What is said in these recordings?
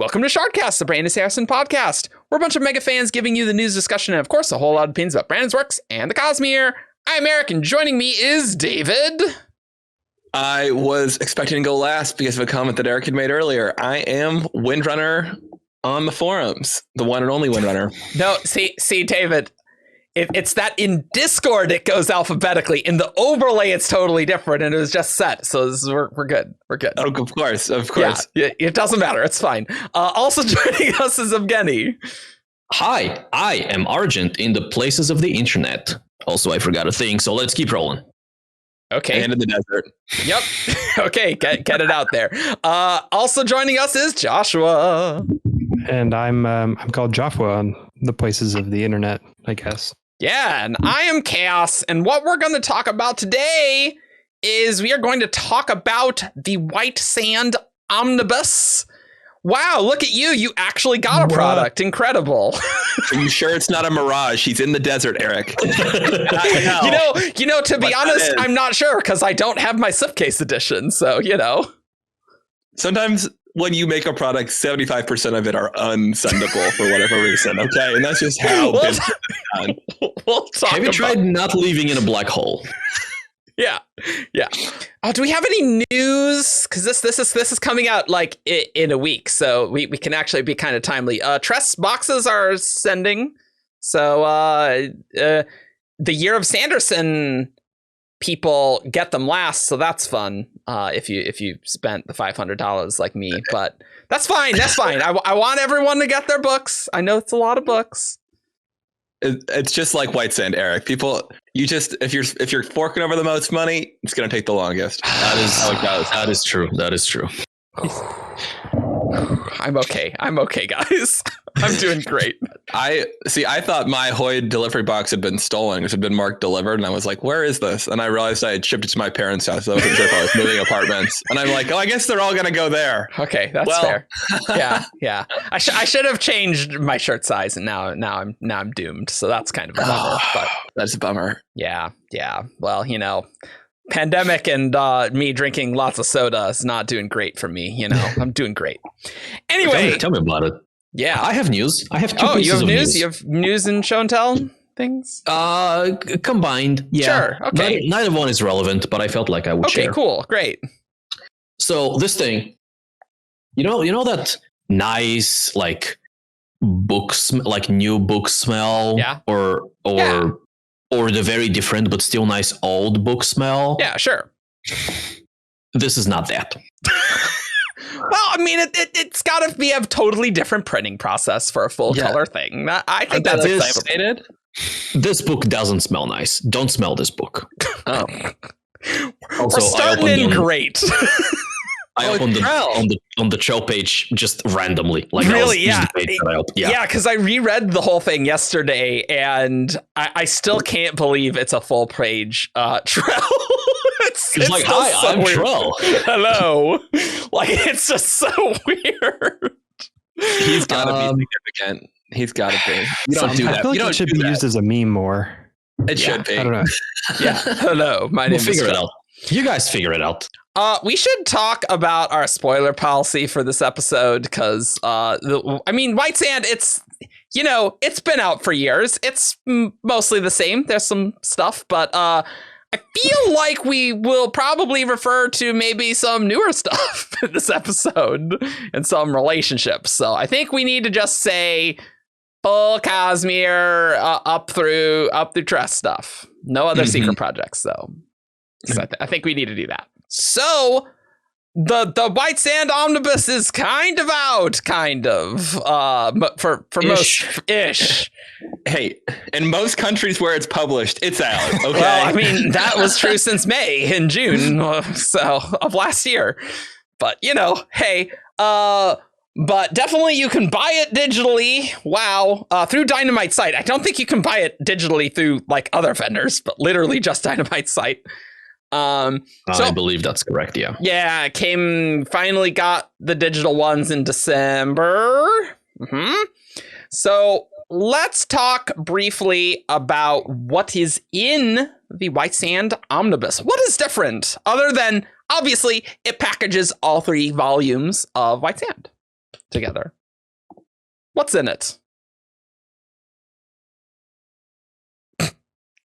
Welcome to Shardcast, the Brandon Sanderson podcast. We're a bunch of mega fans giving you the news, discussion, and of course, a whole lot of opinions about Brandon's works and the cosmere. I'm Eric, and joining me is David. I was expecting to go last because of a comment that Eric had made earlier. I am Windrunner on the forums, the one and only Windrunner. No, see, David, it's that in Discord it goes alphabetically. In the overlay, it's totally different, and it was just set. So we're good. We're good. Oh, of course. Yeah, it doesn't matter. It's fine. Also joining us is Evgeni. Hi, I am Argent in the places of the internet. Also, I forgot a thing, so let's keep rolling. Okay. And in the desert. Yep. Okay, get it out there. Also joining us is Joshua. And I'm called jofwu on the places of the internet, I guess. Yeah, and I am Chaos, and what we're going to talk about today is we are going to talk about the White Sand Omnibus. Wow, look at you. You actually got a product. Incredible. Are you sure it's not a mirage? He's in the desert, Eric. You know, to be honest, I'm not sure because I don't have my slipcase edition. So, Sometimes when you make a product, 75% of it are unsendable for whatever reason. Okay. And that's just how business is done. We'll talk Have you tried not leaving in a black hole? Yeah. Do we have any news? Because this is coming out like in a week, so we can actually be kind of timely. Tress boxes are sending, so the Year of Sanderson people get them last, so that's fun. If you spent the $500 like me, but that's fine. I want everyone to get their books. I know it's a lot of books. It's just like White Sand, Eric. People, if you're forking over the most money, it's going to take the longest. That is how it goes. That is true. I'm okay, guys. I'm doing great. I thought my Hoyd delivery box had been stolen because it had been marked delivered, and I was like, "Where is this?" And I realized I had shipped it to my parents' house. So I wasn't sure if I was moving apartments, and I'm like, "Oh, I guess they're all gonna go there." Okay, that's fair. Yeah. I should have changed my shirt size, and now I'm doomed. So that's kind of a bummer. But that's a bummer. Yeah. Well, pandemic and me drinking lots of soda is not doing great for me. I'm doing great. Anyway, tell me about it. Yeah, I have news. I have two pieces you have of news? You have news and show and tell things? Combined. Yeah. Sure. Okay. Neither one is relevant, but I felt like I would share. Okay, cool. Great. So this thing, you know that nice like books, like new book smell, yeah, or the very different but still nice old book smell. Yeah, sure. This is not that. Well, I mean, it's got to be a totally different printing process for a full color thing. I think that's exciting. This book doesn't smell nice. Don't smell this book. Oh. Also, we're starting in great. I opened it on the show page just randomly. Like really, yeah. Yeah, because I reread the whole thing yesterday, and I still can't believe it's a full page Trell. It's like, hi, I'm Trell. Hello. Like, it's just so weird. He's got to be significant. He's got to be. You don't do that. I feel like it should be used as a meme more. It should be. I don't know. Yeah. Hello. My name is figure it out. You guys figure it out. We should talk about our spoiler policy for this episode because, White Sand, it's been out for years. It's mostly the same. There's some stuff, but I feel like we will probably refer to maybe some newer stuff in this episode and some relationships. So I think we need to just say full cosmere up through Tress stuff. No other secret projects, though. So I think we need to do that. So the White Sand Omnibus is kind of out, but for most ish. Hey, in most countries where it's published, it's out. Okay. Well, I mean, that was true since May and June, of last year. But hey, but definitely you can buy it digitally. Wow, through Dynamite's site. I don't think you can buy it digitally through like other vendors, but literally just Dynamite's site. I believe that's correct. Yeah. Yeah. Finally got the digital ones in December. So let's talk briefly about what is in the White Sand Omnibus. What is different other than obviously it packages all 3 volumes of White Sand. together. What's in it?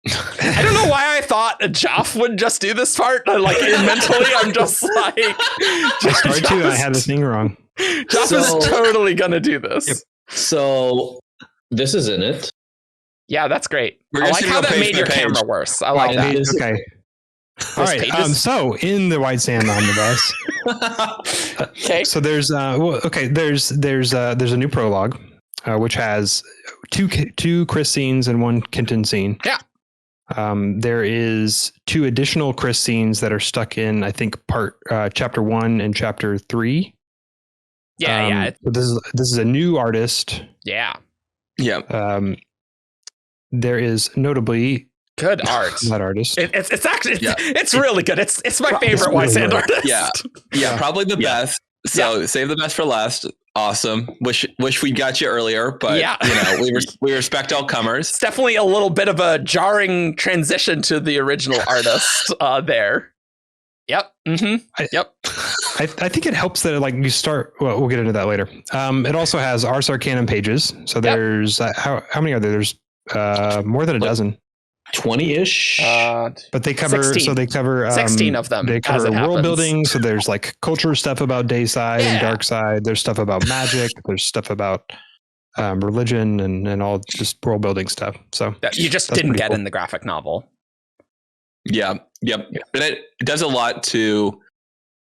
I don't know why I thought Joff would just do this part. Like mentally, I'm just like, Sorry too, I had the thing wrong. Joff is totally gonna do this. Yep. So this is in it. Yeah, that's great. We're I just like gonna how go that page made by your page. camera worse. I like that. Okay. All right. pages? So in the White Sand Omnibus, Okay. so there's there's a new prologue, which has two Khriss scenes and one Kenton scene. Yeah. There is 2 additional Khriss scenes that are stuck in, I think, chapter 1 and chapter 3. Yeah. So this is a new artist. Yeah. Yeah. There is notably Good art. that artist. It's actually Yeah. it's really good. It's my favorite really White Sand good. artist. Yeah. Yeah, probably the best. So save the best for last. Awesome. Wish we got you earlier, but Yeah. we respect all comers. It's definitely a little bit of a jarring transition to the original artist there. Yep. Mm-hmm. Yep. I think it helps that you start. Well, we'll get into that later. It also has Ars Arcanum pages. So there's how many are there? There's more than a dozen. 20-ish. But they cover 16. so they cover 16 of them. They as cover it world happens. building. So there's culture stuff about Dayside and Yeah. Darkside. There's stuff about magic. There's stuff about religion and all just world building stuff. So That you just That's didn't pretty get cool. in the graphic novel. Yeah. Yep. And it does a lot to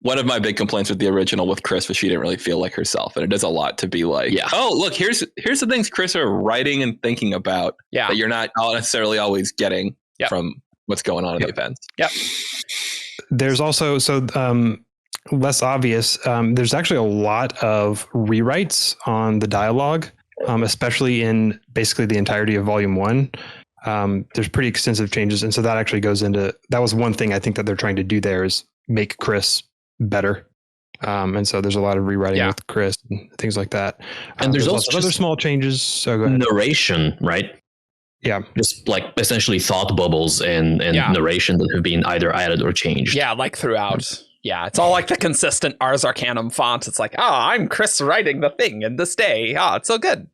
one of my big complaints with the original with Khriss was she didn't really feel like herself. And it does a lot to be like, oh, look, here's the things Khriss are writing and thinking about Yeah. that you're not necessarily always getting Yep. from what's going on in the events. Yep. there's also less obvious. There's actually a lot of rewrites on the dialogue, especially in basically the entirety of Volume 1. There's pretty extensive changes, and so that actually goes into that was one thing I think that they're trying to do there is make Khriss better. And so there's a lot of rewriting with Khriss and things like that. And there's lots also of other small changes. So go ahead. narration, right? Yeah. Just essentially thought bubbles and narration that have been either added or changed. Yeah, throughout. Yeah, it's all like the consistent Ars Arcanum font. It's like, I'm Khriss writing the thing in this day. It's so good.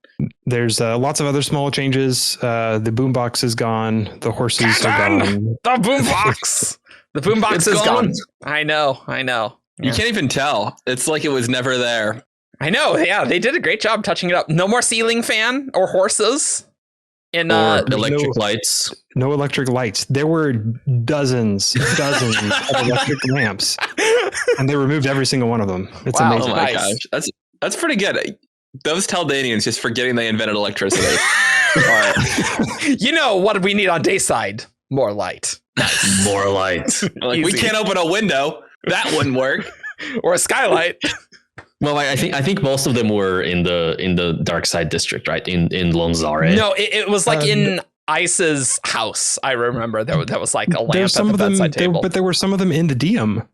There's lots of other small changes. The boombox is gone. The horses are gone. The boombox. The boombox It's is gone. gone. I know. You can't even tell. It's like it was never there. I know. Yeah, they did a great job touching it up. No more ceiling fan or horses. In Or electric lights. No electric lights. There were dozens of electric lamps, and they removed every single one of them. It's Wow. amazing. Oh my Nice. gosh. That's pretty good. Those Taldanians just forgetting they invented electricity. All right. You know what we need on Dayside? More light. More light. Like, we Easy. can't open a window. That wouldn't work. Or a skylight. Well, I think most of them were in the Darkside district, right? In Lonzare. No, it was like in Ice's house. I remember there was like a lamp There's at some the of them, bedside table. but there were some of them in the DM.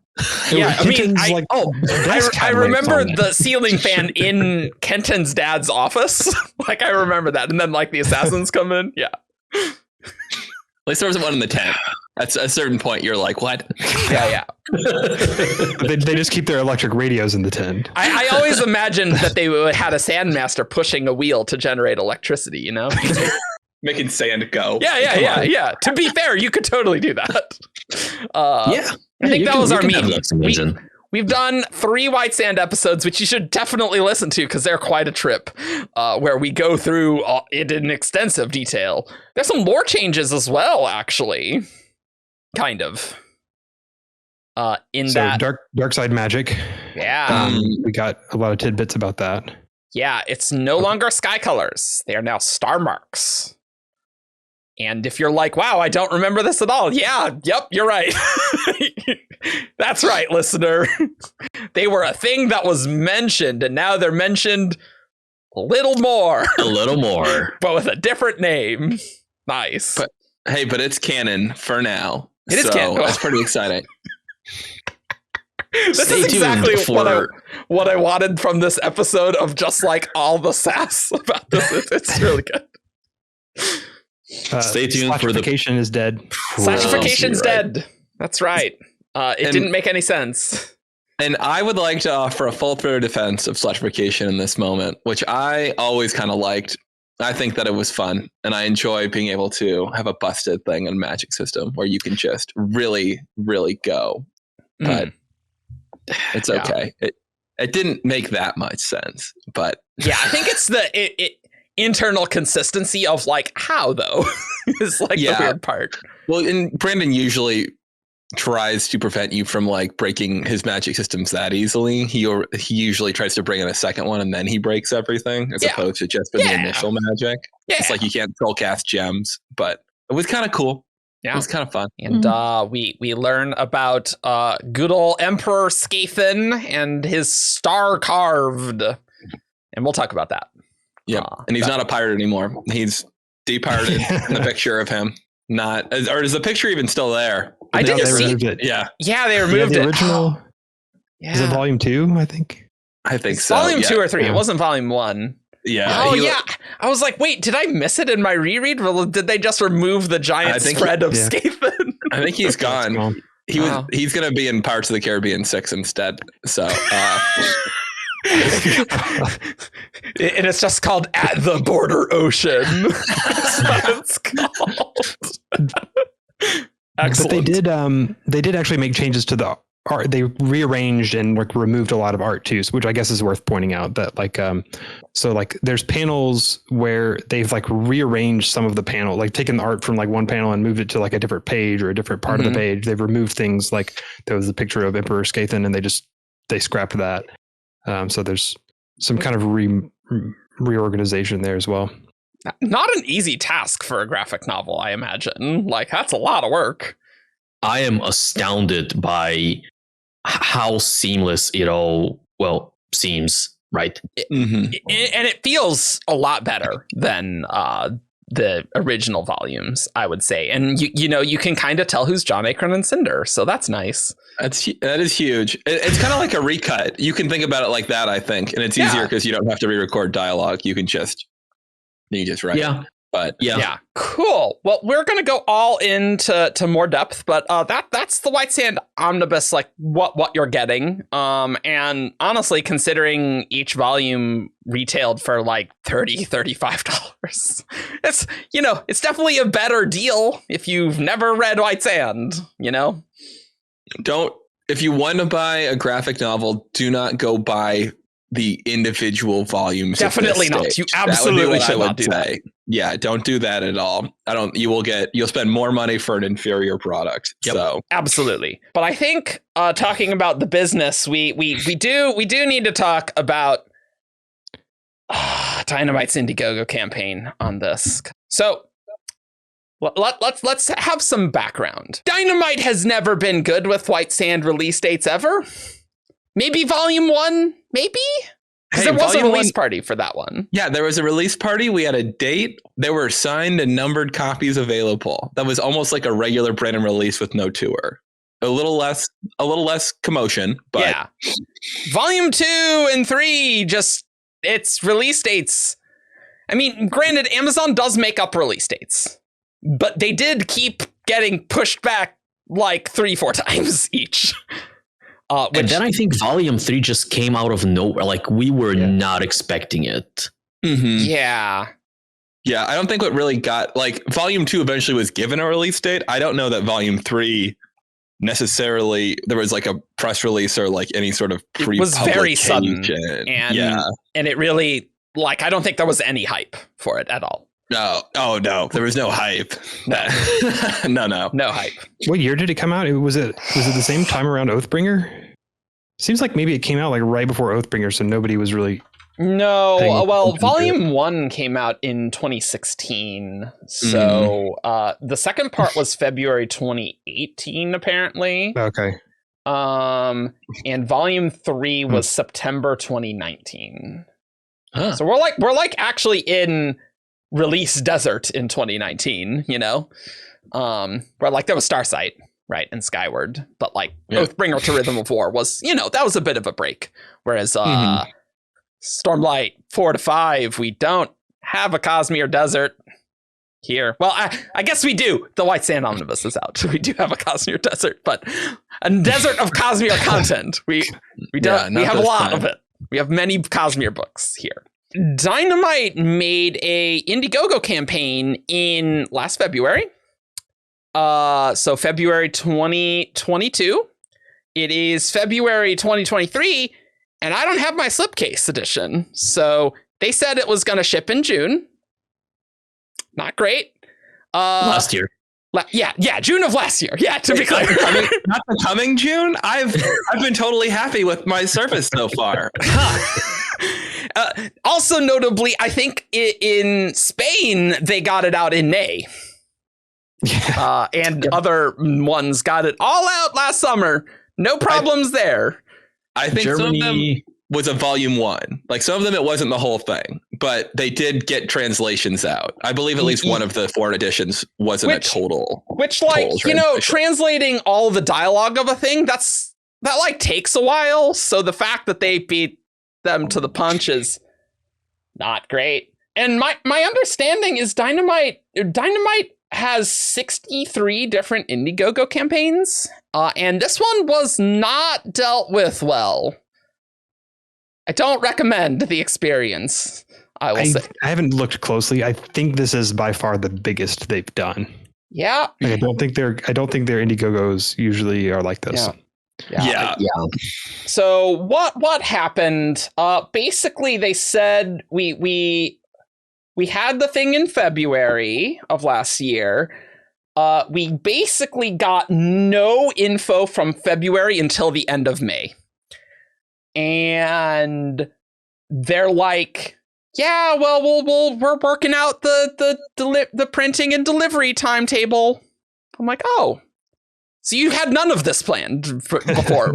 Yeah, I mean, Kenton's, desk I had remember lamps on the ceiling fan in Kenton's dad's office. Like I remember that, and then like the assassins come in. Yeah, At least there was one in the tent. At a certain point, you're like, what? yeah. they just keep their electric radios in the tent. I always imagined that they would had a sandmaster pushing a wheel to generate electricity. You know? Making sand go. Yeah. To be fair, you could totally do that. I think you that can- was you our can have meme. Lux Engine. We've done 3 White Sand episodes, which you should definitely listen to because they're quite a trip, where we go through it in extensive detail. There's some lore changes as well, actually. Kind of. Dark side magic. Yeah. We got a lot of tidbits about that. Yeah, it's no longer sky colors. They are now Starmarks. And if you're like, wow, I don't remember this at all. Yeah, yep, you're right. That's right, listener. They were a thing that was mentioned, and now they're mentioned a little more. A little more. But with a different name. Nice. But it's canon for now. It is canon. That's pretty exciting. This Stay is exactly tuned what I wanted from this episode of just like all the sass about this. It's really good. Stay tuned for the Slashfication is dead. Slashfication's Right. dead. That's right. It didn't make any sense. And I would like to offer a full throw defense of slutrification in this moment, which I always kind of liked. I think that it was fun, and I enjoy being able to have a busted thing in Magic system where you can just really, really go. But it's okay. It didn't make that much sense, but yeah, I think it's the internal consistency of like how though is like the weird part. Well, and Brandon usually tries to prevent you from like breaking his magic systems that easily. He usually tries to bring in a second one and then he breaks everything as opposed to just for the initial magic. It's like you can't troll cast gems, but it was kind of cool. Yeah, it was kind of fun. And we learn about good old Emperor Scathen and his star carved, and we'll talk about that. Yeah, and he's not a pirate anymore. He's depirated in the picture of him. Not, or is the picture even still there? I didn't see it. Yeah, they removed the it. Original. Is it volume 2? I think so. Volume 2 or 3. It wasn't volume 1. Yeah. Oh yeah. I was like, wait, did I miss it in my reread? Or did they just remove the giant spread of Scathen? I think he's gone. He's going to be in Pirates of the Caribbean 6 instead. So. And it's just called At the Border Ocean. That's what it's called. Excellent. But they did actually make changes to the art. They rearranged and like removed a lot of art too, which I guess is worth pointing out that like so like there's panels where they've like rearranged some of the panel, like taken the art from like one panel and moved it to like a different page or a different part of the page. They've removed things like there was a picture of Emperor Scathen and they scrapped that. So there's some kind of reorganization there as well. Not an easy task for a graphic novel, I imagine. Like, that's a lot of work. I am astounded by how seamless it all, seems, right? And it feels a lot better than the original volumes, I would say. And, you can kind of tell who's John Akron and Cinder, so that's nice. That is huge. It's kind of like a recut. You can think about it like that, I think. And it's easier because you don't have to re-record dialogue. You can just write. Yeah. But yeah. Cool. Well, we're going to go all into more depth, but that's the White Sand Omnibus, like what you're getting. And honestly, considering each volume retailed for like $35, it's definitely a better deal if you've never read White Sand, If you want to buy a graphic novel, do not go buy the individual volumes. Definitely not. You absolutely should not do that. Yeah, don't do that at all. You'll spend more money for an inferior product. Yep. So absolutely. But I think talking about the business, we do need to talk about Dynamite's Indiegogo campaign on this. So let's have some background. Dynamite has never been good with White Sand release dates ever. Maybe volume 1, maybe? Because there was a release party for that one. Yeah, there was a release party. We had a date. There were signed and numbered copies available. That was almost like a regular Brandon release with no tour. A little less commotion, but yeah. Volume 2 and 3, it's release dates. I mean, granted, Amazon does make up release dates, but they did keep getting pushed back like 3-4 times each. And then I think Volume 3 just came out of nowhere. Like, we were not expecting it. Mm-hmm. Yeah. Yeah, I don't think what really got... Like, Volume 2 eventually was given a release date. I don't know that Volume 3 necessarily... There was, like, a press release or, like, any sort of pre-publication. It was very sudden. And it really... Like, I don't think there was any hype for it at all. No. Oh, no. There was no hype. No. No hype. What year did it come out? Was it the same time around Oathbringer? Seems like maybe it came out like right before Oathbringer, so nobody was really... No, well, Volume 1 came out in 2016. So the second part was February 2018, apparently. Okay. And Volume 3 was September 2019. Huh. So we're like actually in release desert in 2019, where like there was Starsight, right, and Skyward, but like Oathbringer to Rhythm of War was, that was a bit of a break. Whereas Stormlight 4 to 5, we don't have a cosmere desert. here. Well, I guess we do. The White Sand Omnibus is out. We do have a Cosmere desert, but a desert of Cosmere content. We don't. We have a lot of it. We have many Cosmere books here. Dynamite made a Indiegogo campaign in last February. So February 2022. It is February 2023, and I don't have my slipcase edition. So they said it was going to ship in June. Not great. Last year. Yeah, June of last year. Yeah, to be clear. Not the coming June. I've been totally happy with my service so far. Also notably, I think in Spain, they got it out in May. And other ones got it all out last summer. No problems there. I think Germany... some of them was a volume 1. Like some of them, it wasn't the whole thing, but they did get translations out. I believe at least one of the foreign editions wasn't a total. Which, like, translating all the dialogue of a thing, that like takes a while. So the fact that they beat them to the punch is not great. And my understanding is Dynamite has 63 different Indiegogo campaigns, and this one was not dealt with well. I don't recommend the experience, I will say. I haven't looked closely. I think this is by far the biggest they've done. Yeah. Like, I don't think their Indiegogos usually are like this. Yeah. So what happened? Basically, they said we had the thing in February of last year. We basically got no info from February until the end of May. And they're like, yeah, well, we're working out the printing and delivery timetable. I'm like, oh, so you had none of this planned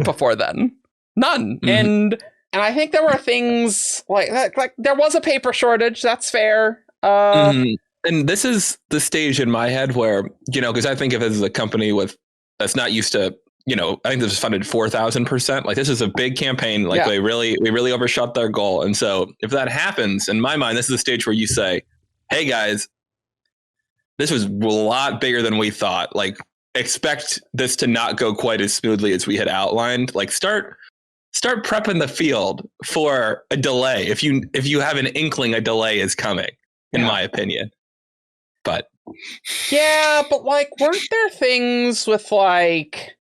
before then? None. Mm-hmm. And I think there were things like that. Like there was a paper shortage. That's fair. And this is the stage in my head where, because I think of it as a company that's not used to, I think this was funded 4,000%. Like this is a big campaign. Like we really overshot their goal. And so if that happens, in my mind, this is the stage where you say, hey guys, this was a lot bigger than we thought. Like expect this to not go quite as smoothly as we had outlined. Like start prepping the field for a delay. If you have an inkling a delay is coming, in my opinion. But like, weren't there things with like,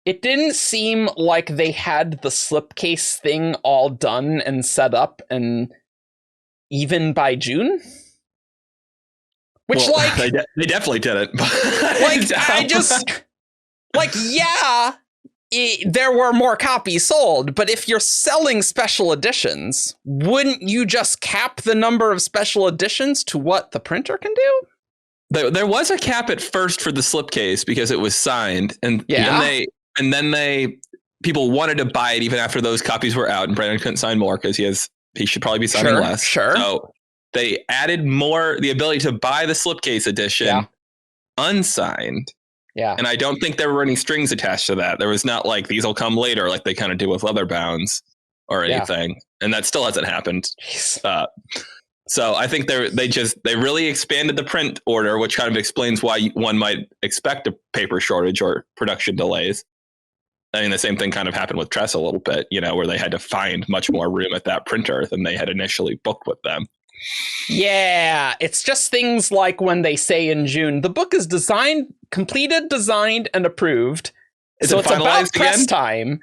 it didn't seem like they had the slipcase thing all done and set up, and even by June? Which, they definitely didn't. There were more copies sold, but if you're selling special editions, wouldn't you just cap the number of special editions to what the printer can do? There was a cap at first for the slipcase because it was signed, and then people wanted to buy it even after those copies were out, and Brandon couldn't sign more because he should probably be signing less. Sure. So they added the ability to buy the slipcase edition unsigned. Yeah. And I don't think there were any strings attached to that. There was not like these will come later like they kind of do with leather bounds or anything. And that still hasn't happened. So I think they really expanded the print order, which kind of explains why one might expect a paper shortage or production delays. I mean, the same thing kind of happened with Tress a little bit, where they had to find much more room at that printer than they had initially booked with them. Yeah, it's just things like when they say in June, the book is completed, designed, and approved. So it's about press time.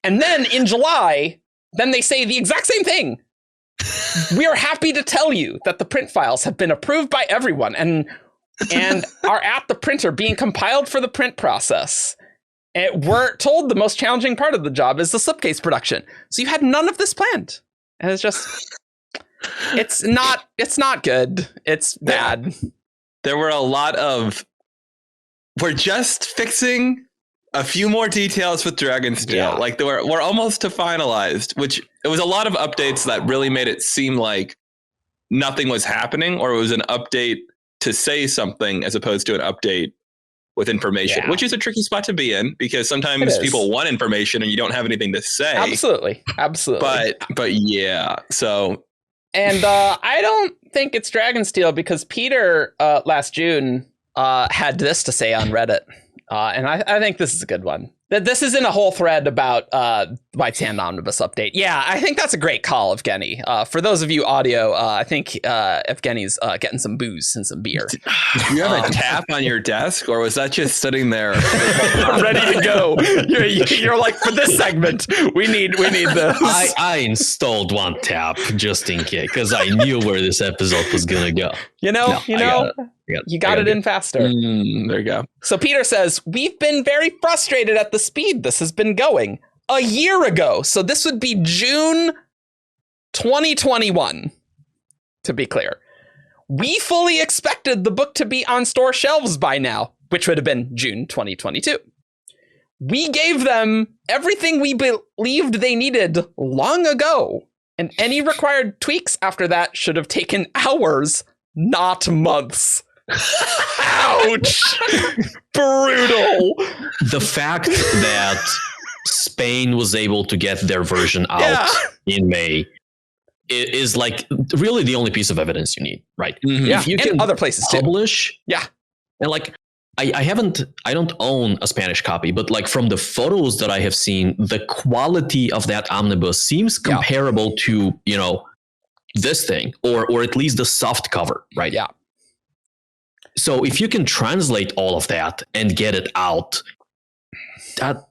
And then in July, then they say the exact same thing. We are happy to tell you that the print files have been approved by everyone and are at the printer being compiled for the print process. And we're told the most challenging part of the job is the slipcase production. So you had none of this planned. And it's just... It's not good. It's bad. There were a lot of, we're just fixing a few more details with Dragonsteel. Yeah. Like we're almost to finalized, which it was a lot of updates that really made it seem like nothing was happening, or it was an update to say something as opposed to an update with information, which is a tricky spot to be in because sometimes people want information and you don't have anything to say. Absolutely. But yeah, so. And I don't think it's Dragonsteel because Peter last June had this to say on Reddit. And I think this is a good one. This is in a whole thread about White Sand Omnibus update. Yeah, I think that's a great call, Evgeni. For those of you audio, I think Evgeni's getting some booze and some beer. Do you have a tap on your desk, or was that just sitting there ready to go? You're like, for this segment, we need this. I installed one tap just in case because I knew where this episode was gonna go. You got it in faster. There you go. So Peter says, we've been very frustrated at the speed this has been going. A year ago. So this would be June 2021, to be clear. We fully expected the book to be on store shelves by now, which would have been June 2022. We gave them everything we believed they needed long ago, and any required tweaks after that should have taken hours, not months. Ouch! Brutal. The fact that Spain was able to get their version out in May is like really the only piece of evidence you need, right? Mm-hmm. Yeah, if you and can other places publish, too. Yeah, and like I don't own a Spanish copy, but like from the photos that I have seen, the quality of that omnibus seems comparable to this thing, or at least the soft cover, right? Yeah. So if you can translate all of that and get it out, that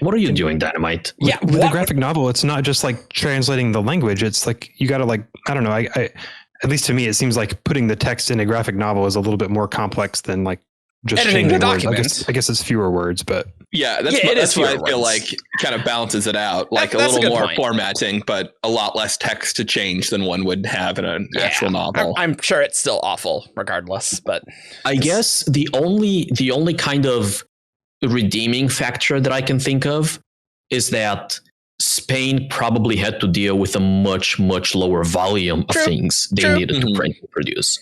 what are you doing, Dynamite? Yeah, with the graphic novel, it's not just like translating the language. It's like you got to I don't know. I at least to me, it seems like putting the text in a graphic novel is a little bit more complex than like just editing changing the words. documents. I guess it's fewer words, but that's what I feel like kind of balances it out. Like a little more formatting, but a lot less text to change than one would have in an actual novel. I'm sure it's still awful regardless, but I guess the only kind of redeeming factor that I can think of is that Spain probably had to deal with a much, much lower volume of things they needed to print and produce.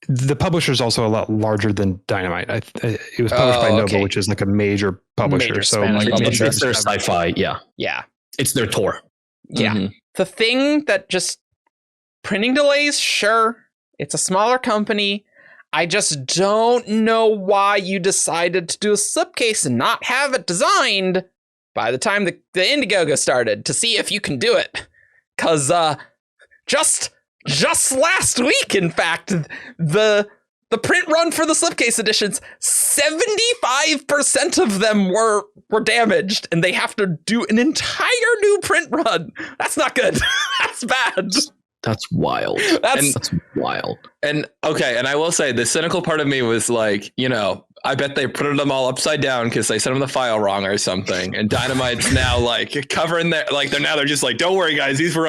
The publisher is also a lot larger than Dynamite. It was published by Noble, which is like a major publisher. It's their sci-fi. Yeah. It's their Tor. Yeah. Mm-hmm. The thing that just printing delays, sure, it's a smaller company. I just don't know why you decided to do a slipcase and not have it designed by the time the Indiegogo started to see if you can do it. Because just last week, in fact, the print run for the slipcase editions, 75% of them were damaged, and they have to do an entire new print run. That's not good. That's bad. That's wild. That's wild. And okay, and I will say the cynical part of me was like, I bet they printed them all upside down because they sent them the file wrong or something. And Dynamite's now like covering their they're just like, don't worry guys, these were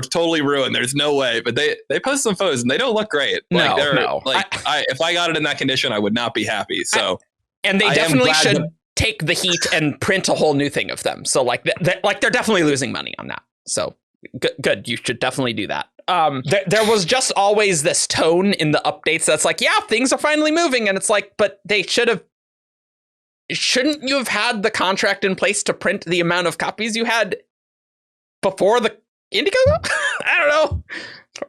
totally ruined. There's no way. But they post some photos and they don't look great. No. If I got it in that condition, I would not be happy. So and they definitely should take the heat and print a whole new thing of them. So they're definitely losing money on that. So good. You should definitely do that. There was just always this tone in the updates that's like, yeah, things are finally moving. And it's like, but they shouldn't you have had the contract in place to print the amount of copies you had before the Indiegogo? I don't know.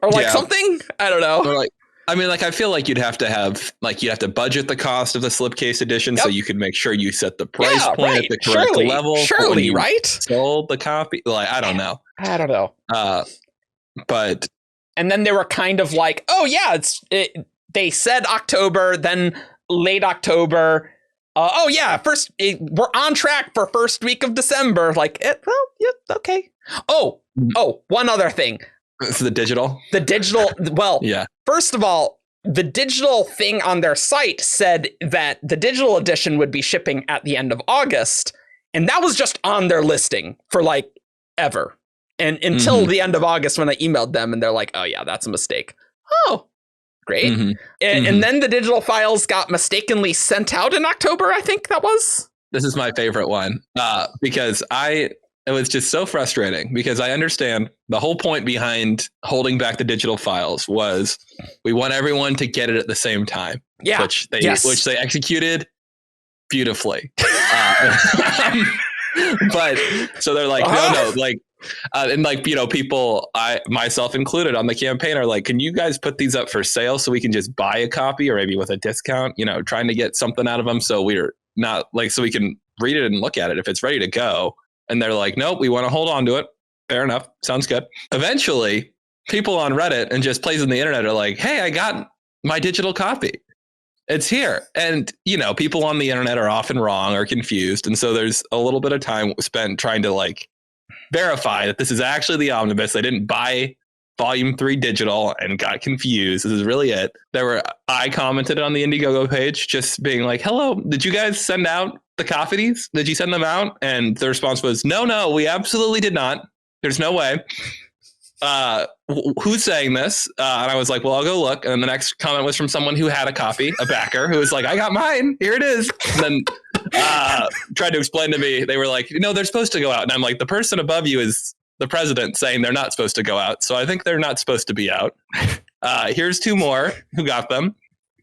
Or something? I don't know. Or I feel like you'd have to budget the cost of the slipcase edition so you could make sure you set the price point at the correct level. Surely, right? Sold the copy. I don't know. But and then they were kind of like, oh yeah, they said October, then late October. We're on track for first week of December. Okay. Oh, one other thing. It's the digital. First of all, the digital thing on their site said that the digital edition would be shipping at the end of August, and that was just on their listing for ever. And until the end of August when I emailed them and they're like, oh yeah, that's a mistake. Oh, great. And then the digital files got mistakenly sent out in October, I think that was. This is my favorite one because it was just so frustrating because I understand the whole point behind holding back the digital files was we want everyone to get it at the same time. Yeah. Which they executed beautifully. But so they're like, no, And like, people, myself included on the campaign, are like, can you guys put these up for sale so we can just buy a copy or maybe with a discount, trying to get something out of them. So we're not like, so we can read it and look at it if it's ready to go. And they're like, nope, we want to hold on to it. Fair enough. Sounds good. Eventually, people on Reddit and just places on the internet are like, hey, I got my digital copy. It's here. And, people on the internet are often wrong or confused. And so there's a little bit of time spent trying to like verify that this is actually the omnibus. I didn't buy volume 3 digital and got confused. This is really it. I commented on the Indiegogo page just being like, hello, did you guys send out the copies? Did you send them out? And the response was, no, we absolutely did not. There's no way. Who's saying this? And I was like, well, I'll go look. And then the next comment was from someone who had a copy, a backer, who was like, I got mine. Here it is. And then tried to explain to me. They were like, they're supposed to go out. And I'm like, the person above you is the president saying they're not supposed to go out. So I think they're not supposed to be out. Here's 2 more who got them.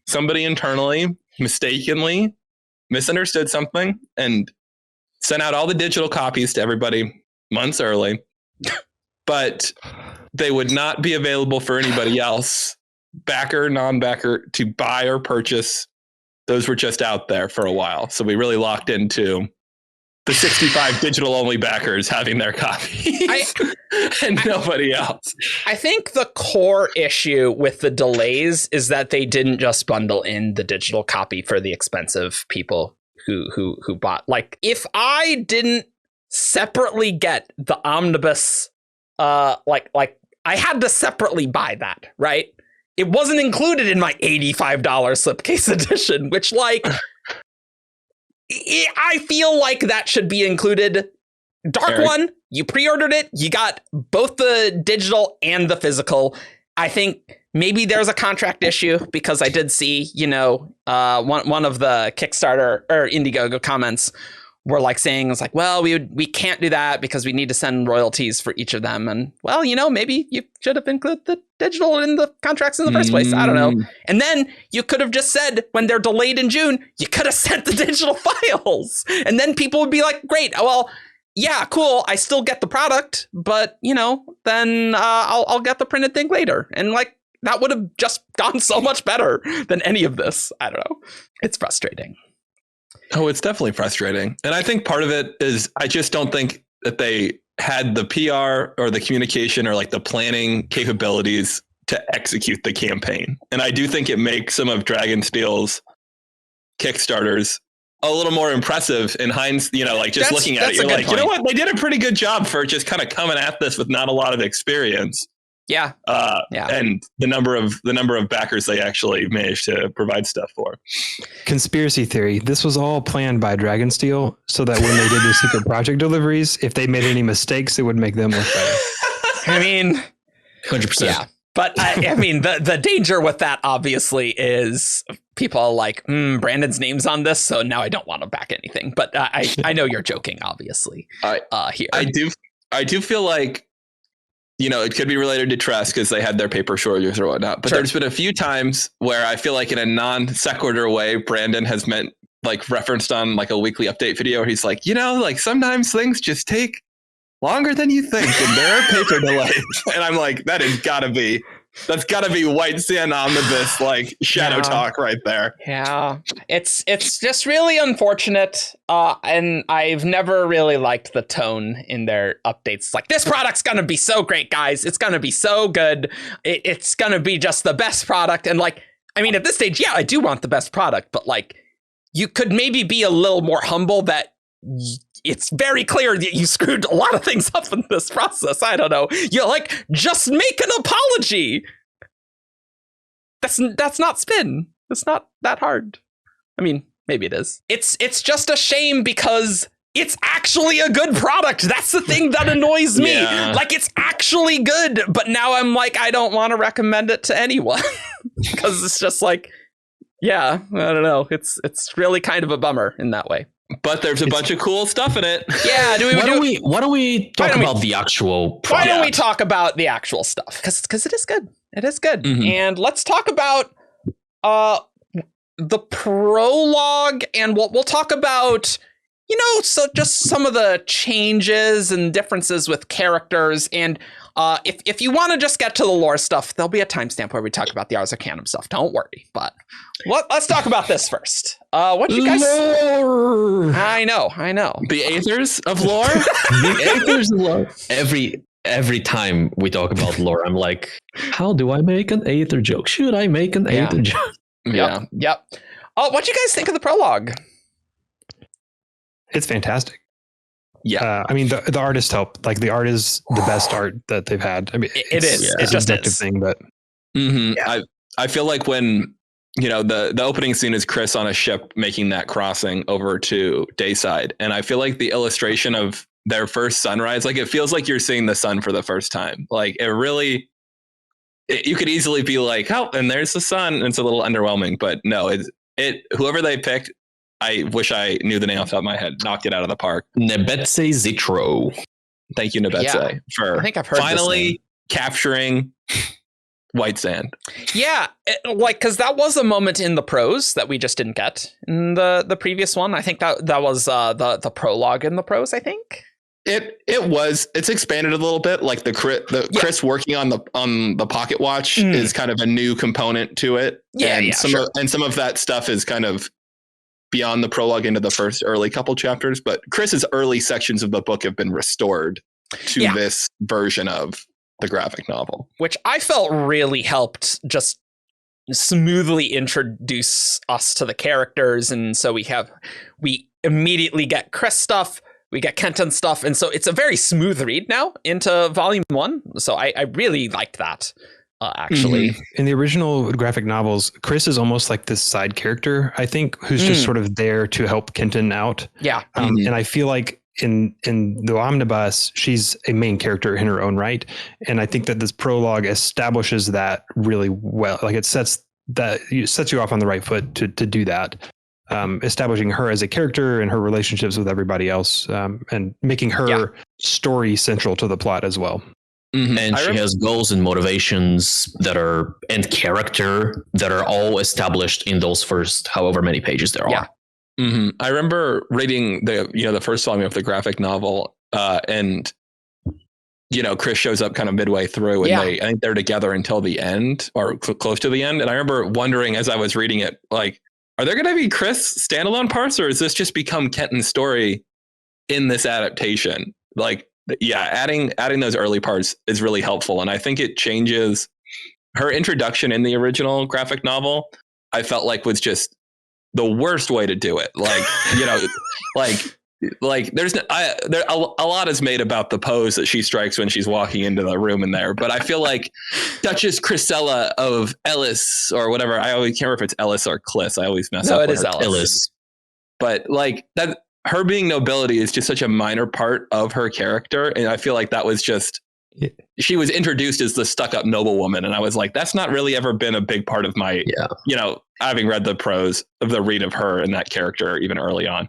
Somebody internally mistakenly misunderstood something and sent out all the digital copies to everybody months early. But they would not be available for anybody else, backer, non-backer, to buy or purchase. Those were just out there for a while. So we really locked into the 65 digital only backers having their copies and nobody else. I think the core issue with the delays is that they didn't just bundle in the digital copy for the expensive people who bought. Like, if I didn't separately get the omnibus, like I had to separately buy that, right? It wasn't included in my $85 slipcase edition, which I feel like that should be included. Dark Eric? One, you pre-ordered it. You got both the digital and the physical. I think maybe there's a contract issue because I did see, one of the Kickstarter or Indiegogo comments were like saying, it's like, well, we can't do that because we need to send royalties for each of them. And well, maybe you should have included the digital in the contracts in the first place. I don't know. And then you could have just said when they're delayed in June, you could have sent the digital files. And then people would be like, great. Well, yeah, cool. I still get the product, but then I'll get the printed thing later. And like, that would have just gone so much better than any of this. I don't know. It's frustrating. Oh, it's definitely frustrating. And I think part of it is I just don't think that they had the PR or the communication or like the planning capabilities to execute the campaign. And I do think it makes some of Dragonsteel's Kickstarters a little more impressive in hindsight, just looking at it. You're like, you know what? They did a pretty good job for just kind of coming at this with not a lot of experience. Yeah. And the number of backers they actually managed to provide stuff for. Conspiracy theory. This was all planned by Dragonsteel so that when they did the secret project deliveries, if they made any mistakes, it would make them look better. I mean, 100%. Yeah. But I mean, the danger with that obviously is people are like, Brandon's name's on this, so now I don't want to back anything. But I know you're joking, obviously. Here, I do feel like, it could be related to trust because they had their paper shortages or whatnot. But There's been a few times where I feel like in a non sequitur way, Brandon has referenced on like a weekly update video where he's like, sometimes things just take longer than you think and there are paper delays. And I'm like, that's gotta be White Sand Omnibus, like shadow talk right there. Yeah, it's just really unfortunate. And I've never really liked the tone in their updates. It's like, this product's going to be so great, guys. It's going to be so good. It's going to be just the best product. And like, I mean, at this stage, yeah, I do want the best product, but like, you could maybe be a little more humble that it's very clear that you screwed a lot of things up in this process. I don't know. You're like, just make an apology. That's not spin. It's not that hard. I mean, maybe it is. It's just a shame because it's actually a good product. That's the thing that annoys me. Yeah. Like, it's actually good, but now I'm like, I don't want to recommend it to anyone because it's just like, yeah, I don't know. It's really kind of a bummer in that way. But there's a bunch of cool stuff in it. Yeah. Why don't we talk about the actual product? Why don't we talk about the actual stuff? Because it is good. It is good. Mm-hmm. And let's talk about the prologue, and we'll talk about, so just some of the changes and differences with characters. And if you want to just get to the lore stuff, there'll be a timestamp where we talk about the Ars Arcanum stuff. Don't worry. But let's talk about this first. What you guys? Lore. I know. The Aethers of lore. The Aethers of lore. Every time we talk about lore, I'm like, how do I make an Aether joke? Should I make an Aether joke? Yep. Oh, what do you guys think of the prologue? It's fantastic. Yeah. I mean, the artist helped. Like, the art is the best art that they've had. I mean, It is. Yeah, It just a subjective is. thing, but I feel like when the opening scene is Khriss on a ship making that crossing over to Dayside, and I feel like the illustration of their first sunrise, like, it feels like you're seeing the sun for the first time. Like, it really, you could easily be like, oh, and there's the sun, and it's a little underwhelming. But no, whoever they picked, I wish I knew the name off the top of my head. Knocked it out of the park. Nebetse Zitro. Thank you, Nebetse, for I think I've heard finally capturing White Sand. Yeah, because that was a moment in the prose that we just didn't get in the previous one. I think that was the prologue in the prose, I think. It's expanded a little bit. Like Khriss working on the pocket watch is kind of a new component to it. Some of that stuff is kind of beyond the prologue into the first early couple chapters. But Chris's early sections of the book have been restored to this version of the graphic novel, which I felt really helped just smoothly introduce us to the characters. And so we immediately get Khriss stuff, we get Kenton stuff, and so it's a very smooth read now into volume 1. So I really liked that, actually. In the original graphic novels, Khriss is almost like this side character, I think, who's just sort of there to help Kenton out. Yeah. And I feel like in the omnibus, she's a main character in her own right. And I think that this prologue establishes that really well. Like, it sets you off on the right foot to do that. Establishing her as a character and her relationships with everybody else, and making her story central to the plot as well. Mm-hmm. And she has goals and motivations and character that are all established in those first however many pages there are. Mm-hmm. I remember reading the first volume of the graphic novel, and Khriss shows up kind of midway through, and I think they're together until the end or close to the end. And I remember wondering as I was reading it, like, are there going to be Khriss standalone parts, or is this just become Kenton's story in this adaptation? Like, adding those early parts is really helpful. And I think it changes her introduction in the original graphic novel. I felt like was just the worst way to do it. Like, there's a lot is made about the pose that she strikes when she's walking into the room in there. But I feel like Duchess Chrysella of Ellis or whatever. I always can't remember if it's Ellis or Khriss. I always mess up. No, it is Ellis. But like that, her being nobility is just such a minor part of her character. And I feel like that was just, she was introduced as the stuck-up noblewoman. And I was like, that's not really ever been a big part of my, having read the prose of the read of her and that character even early on.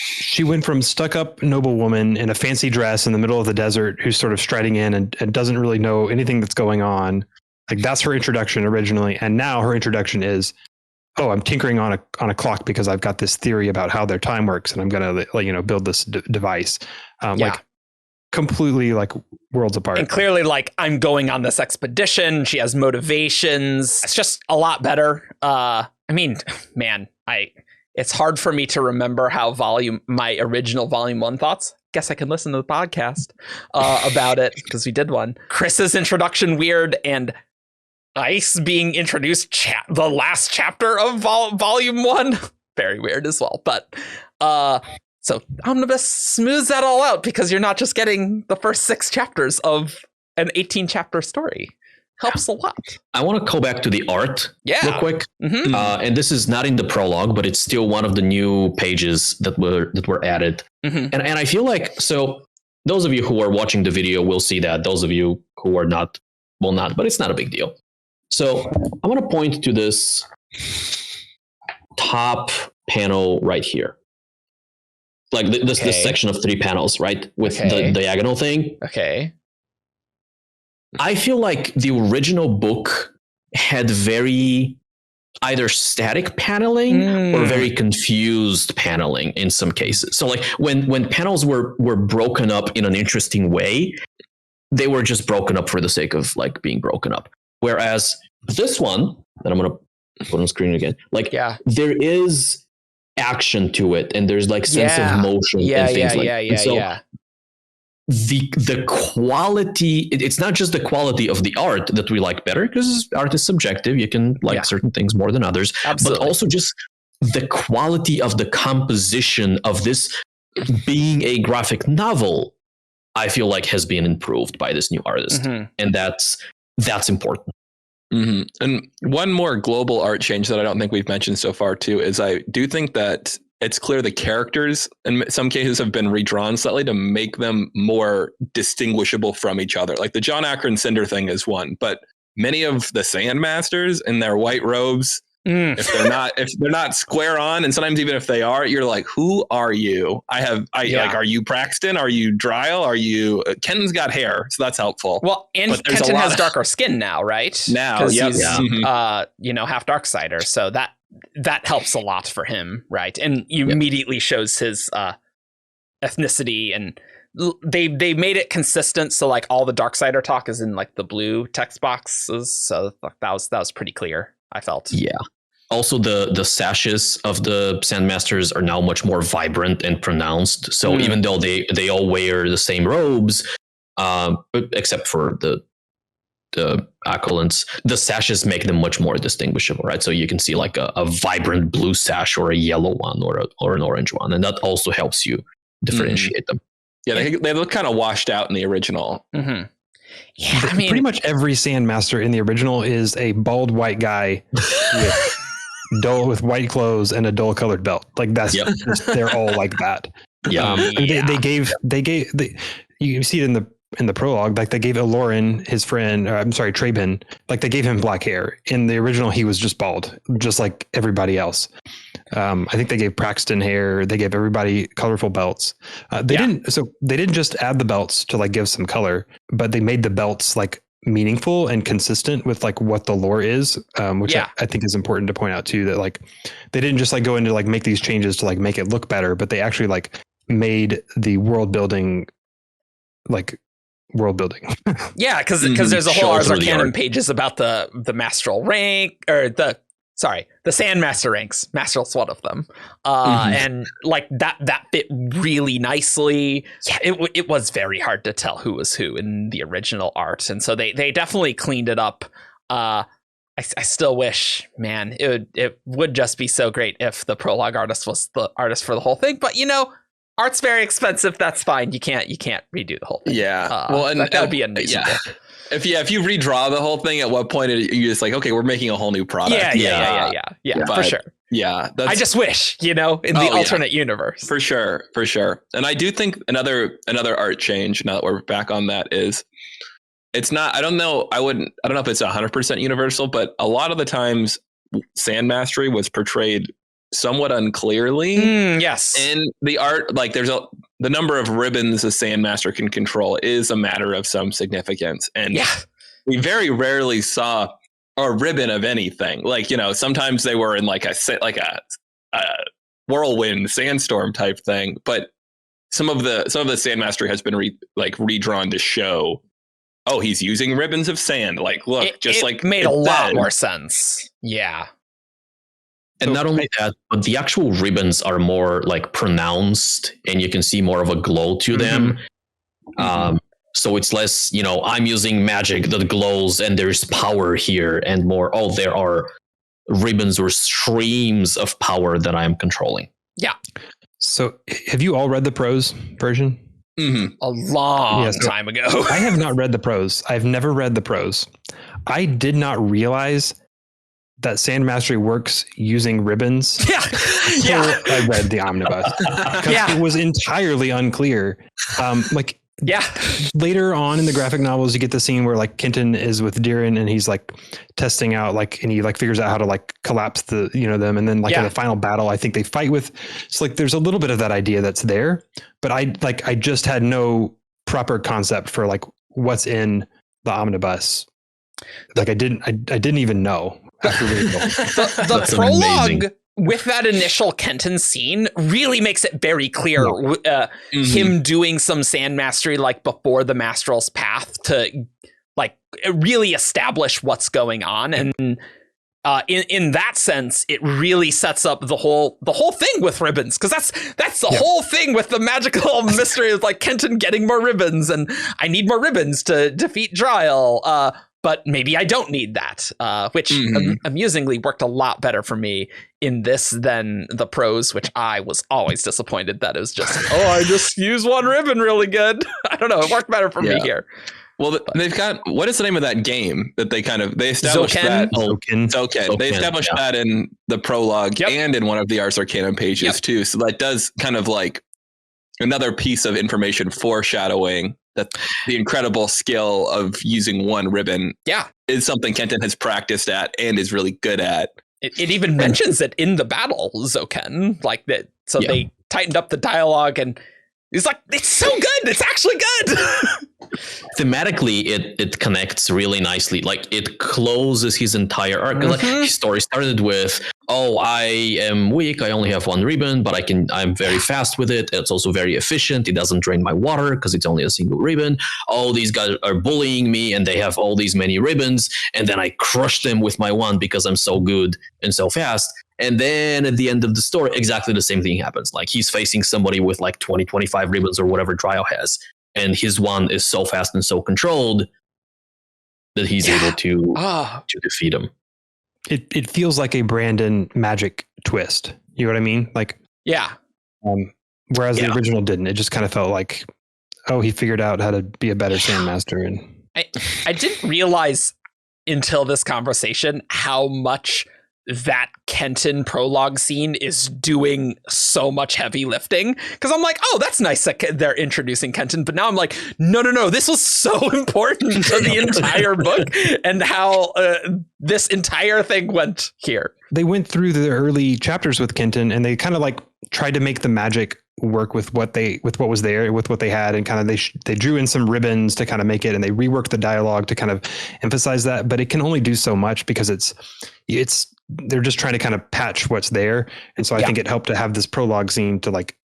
She went from stuck-up noblewoman in a fancy dress in the middle of the desert who's sort of striding in and doesn't really know anything that's going on. Like, that's her introduction originally. And now her introduction is, oh, I'm tinkering on a clock because I've got this theory about how their time works, and I'm going to build this device. Like, completely like worlds apart. And clearly, like, I'm going on this expedition. She has motivations. It's just a lot better. I mean, man, it's hard for me to remember how my original volume 1 thoughts. Guess I can listen to the podcast about it because we did one. Chris's introduction weird, and Ice being introduced the last chapter of volume 1 very weird as well. But so Omnibus smooths that all out because you're not just getting the first 6 chapters of an 18 chapter story. Helps a lot. I want to go back to the art real quick. Mm-hmm. And this is not in the prologue, but it's still one of the new pages that were added. Mm-hmm. And I feel like, so those of you who are watching the video will see that. Those of you who are not will not, but it's not a big deal. So I want to point to this top panel right here. Like this section of 3 panels, right? With the diagonal thing. Okay. I feel like the original book had very either static paneling or very confused paneling in some cases. So like when panels were broken up in an interesting way, they were just broken up for the sake of like being broken up. Whereas this one that I'm going to put on screen again, like there is action to it and there's like sense of motion and things the quality, it's not just the quality of the art that we like better, because art is subjective. You can like certain things more than others. Absolutely. But also just the quality of the composition of this being a graphic novel, I feel like has been improved by this new artist. And that's important. And one more global art change that I don't think we've mentioned so far too is I do think that it's clear the characters in some cases have been redrawn slightly to make them more distinguishable from each other. Like the John Akron Cinder thing is one, but many of the Sandmasters in their white robes, if they're not square on, and sometimes even if they are, you're like, who are you? Like, are you Braxton? Are you Dryle? Are you Kenton's got hair, so that's helpful. Well, and Kenton has darker skin now, right? Now, he's half Darksider, so that helps a lot for him, right? And immediately shows his ethnicity, and they made it consistent. So like all the Darksider talk is in like the blue text boxes. So that was pretty clear, I felt. Yeah. Also, the sashes of the Sandmasters are now much more vibrant and pronounced. So even though they all wear the same robes, except for the Acolytes, the sashes make them much more distinguishable, right? So you can see like a vibrant blue sash or a yellow one or an orange one, and that also helps you differentiate them. Yeah, they look kind of washed out in the original. Yeah, I mean, pretty much every Sandmaster in the original is a bald white guy with white clothes and a dull colored belt. Like that's they're all like that. Yeah, they gave you see it in the prologue, like they gave Aloran, his friend, Traben, like they gave him black hair. In the original, he was just bald, just like everybody else. I think they gave Braxton hair. They gave everybody colorful belts. They didn't just add the belts to like give some color, but they made the belts like meaningful and consistent with like what the lore is, which I think is important to point out too, that like they didn't just like go into like make these changes to like make it look better, but they actually like made the world building because there's a whole Ars Arcanum pages about the Mastral rank, or the Sandmaster ranks. Mastral's one of them, and like that fit really nicely. It was very hard to tell who was who in the original art, and so they definitely cleaned it up. I still wish, man, it would just be so great if the prologue artist was the artist for the whole thing, but art's very expensive. That's fine. You can't redo the whole thing. Yeah. Well, and that would be unreasonable. Yeah. If you redraw the whole thing, at what point are you just like, okay, we're making a whole new product? Yeah, for sure. Yeah. I just wish, in the alternate universe. For sure. And I do think another art change, now that we're back on that, is it's not, I don't know if it's 100% universal, but a lot of the times Sandmastery was portrayed somewhat unclearly. Yes. In the art, like the number of ribbons a Sandmaster can control is a matter of some significance. And we very rarely saw a ribbon of anything. Like, sometimes they were in like a whirlwind sandstorm type thing, but some of the Sandmastery has been redrawn to show, oh, he's using ribbons of sand. Like, look, it made a lot more sense. Yeah. And not only that, but the actual ribbons are more like pronounced, and you can see more of a glow to them. So it's less, I'm using magic that glows and there's power here, and more, there are ribbons or streams of power that I'm controlling. Yeah. So have you all read the prose version? A long time ago. I have not read the prose. I've never read the prose. I did not realize that Sandmastery works using ribbons. I read the omnibus because it was entirely unclear. Later on in the graphic novels, you get the scene where like Kenton is with Diren and he's like testing out and he like figures out how to like collapse the them, and then in the final battle, I think they fight with. It's like there's a little bit of that idea that's there, but I just had no proper concept for like what's in the omnibus. Like I didn't even know. The prologue amazing. With that initial Kenton scene really makes it very clear him doing some sand mastery like before the Mastral's Path to like really establish what's going on. And in that sense, it really sets up the whole thing with ribbons, because that's the whole thing with the magical mystery is like Kenton getting more ribbons, and I need more ribbons to defeat Dryle. But maybe I don't need that, which amusingly worked a lot better for me in this than the Prose, which I was always disappointed that it was just, I just use one ribbon really good. I don't know. It worked better for me here. Well, they've got, what is the name of that game that they established that? Zoken. They established that in the prologue and in one of the Ars Arcanum pages too. So that does kind of like another piece of information foreshadowing that the incredible skill of using one ribbon is something Kenton has practiced at and is really good at. It even mentions it in the battle, Zoken, like that. So they tightened up the dialogue, and he's like, it's so good. It's actually good. Thematically, it connects really nicely. Like it closes his entire arc. Like his story started with, I am weak. I only have one ribbon, but I'm very fast with it. It's also very efficient. It doesn't drain my water because it's only a single ribbon. These guys are bullying me and they have all these many ribbons. And then I crush them with my wand because I'm so good and so fast. And then at the end of the story, exactly the same thing happens. Like he's facing somebody with like 20, 25 ribbons or whatever Dryle has. And his wand is so fast and so controlled that he's able to defeat him. It feels like a Brandon magic twist. You know what I mean? Like, whereas the original didn't. It just kind of felt like, he figured out how to be a better Sandmaster. And I didn't realize until this conversation how much that Kenton prologue scene is doing so much heavy lifting, because I'm like, that's nice that they're introducing Kenton, but now I'm like, no, this was so important to the entire book and how this entire thing went here. They went through the early chapters with Kenton, and they kind of like tried to make the magic work with what was there, with what they had, and kind of they drew in some ribbons to kind of make it, and they reworked the dialogue to kind of emphasize that, but it can only do so much because they're just trying to kind of patch what's there. And so I think it helped to have this prologue scene to like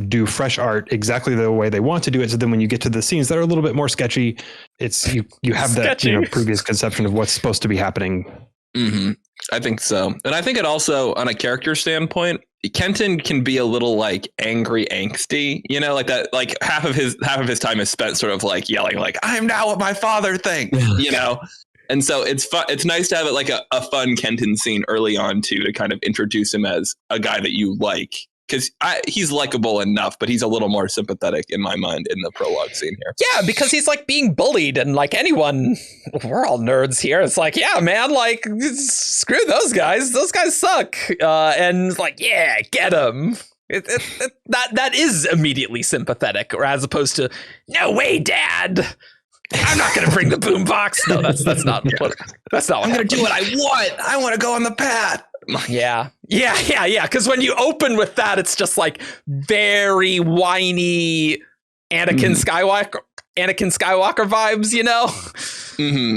do fresh art exactly the way they want to do it. So then when you get to the scenes that are a little bit more sketchy, it's you have that previous conception of what's supposed to be happening. I think so. And I think it also, on a character standpoint, Kenton can be a little like angry, angsty, like that, like half of his time is spent sort of like yelling, like, I'm now what my father thinks, And so it's fun. It's nice to have it like a fun Kenton scene early on too, to kind of introduce him as a guy that you like, because he's likable enough, but he's a little more sympathetic in my mind in the prologue scene here. Yeah, because he's like being bullied, and like anyone, we're all nerds here. It's like, yeah, man, like screw those guys. Those guys suck. And it's like, yeah, get them. That is immediately sympathetic, or as opposed to, no way, Dad. I'm not going to bring the boombox. No, that's not what. That's not what I'm going to do what I want. I want to go on the path. Yeah. Because when you open with that, it's just like very whiny Anakin Skywalker vibes,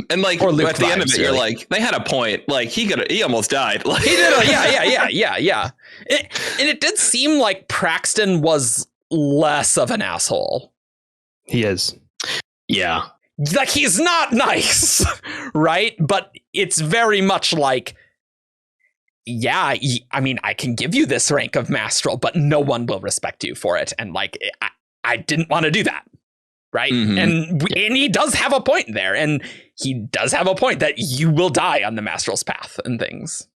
And like at the end of it, you're like, they had a point. Like he almost died. Like, he did. Yeah. And it did seem like Praxton was less of an asshole. He is. Yeah. Like, he's not nice, right? But it's very much like, I mean, I can give you this rank of Mastral, but no one will respect you for it. And like, I didn't want to do that, right? And he does have a point there. And he does have a point that you will die on the Mastral's path and things.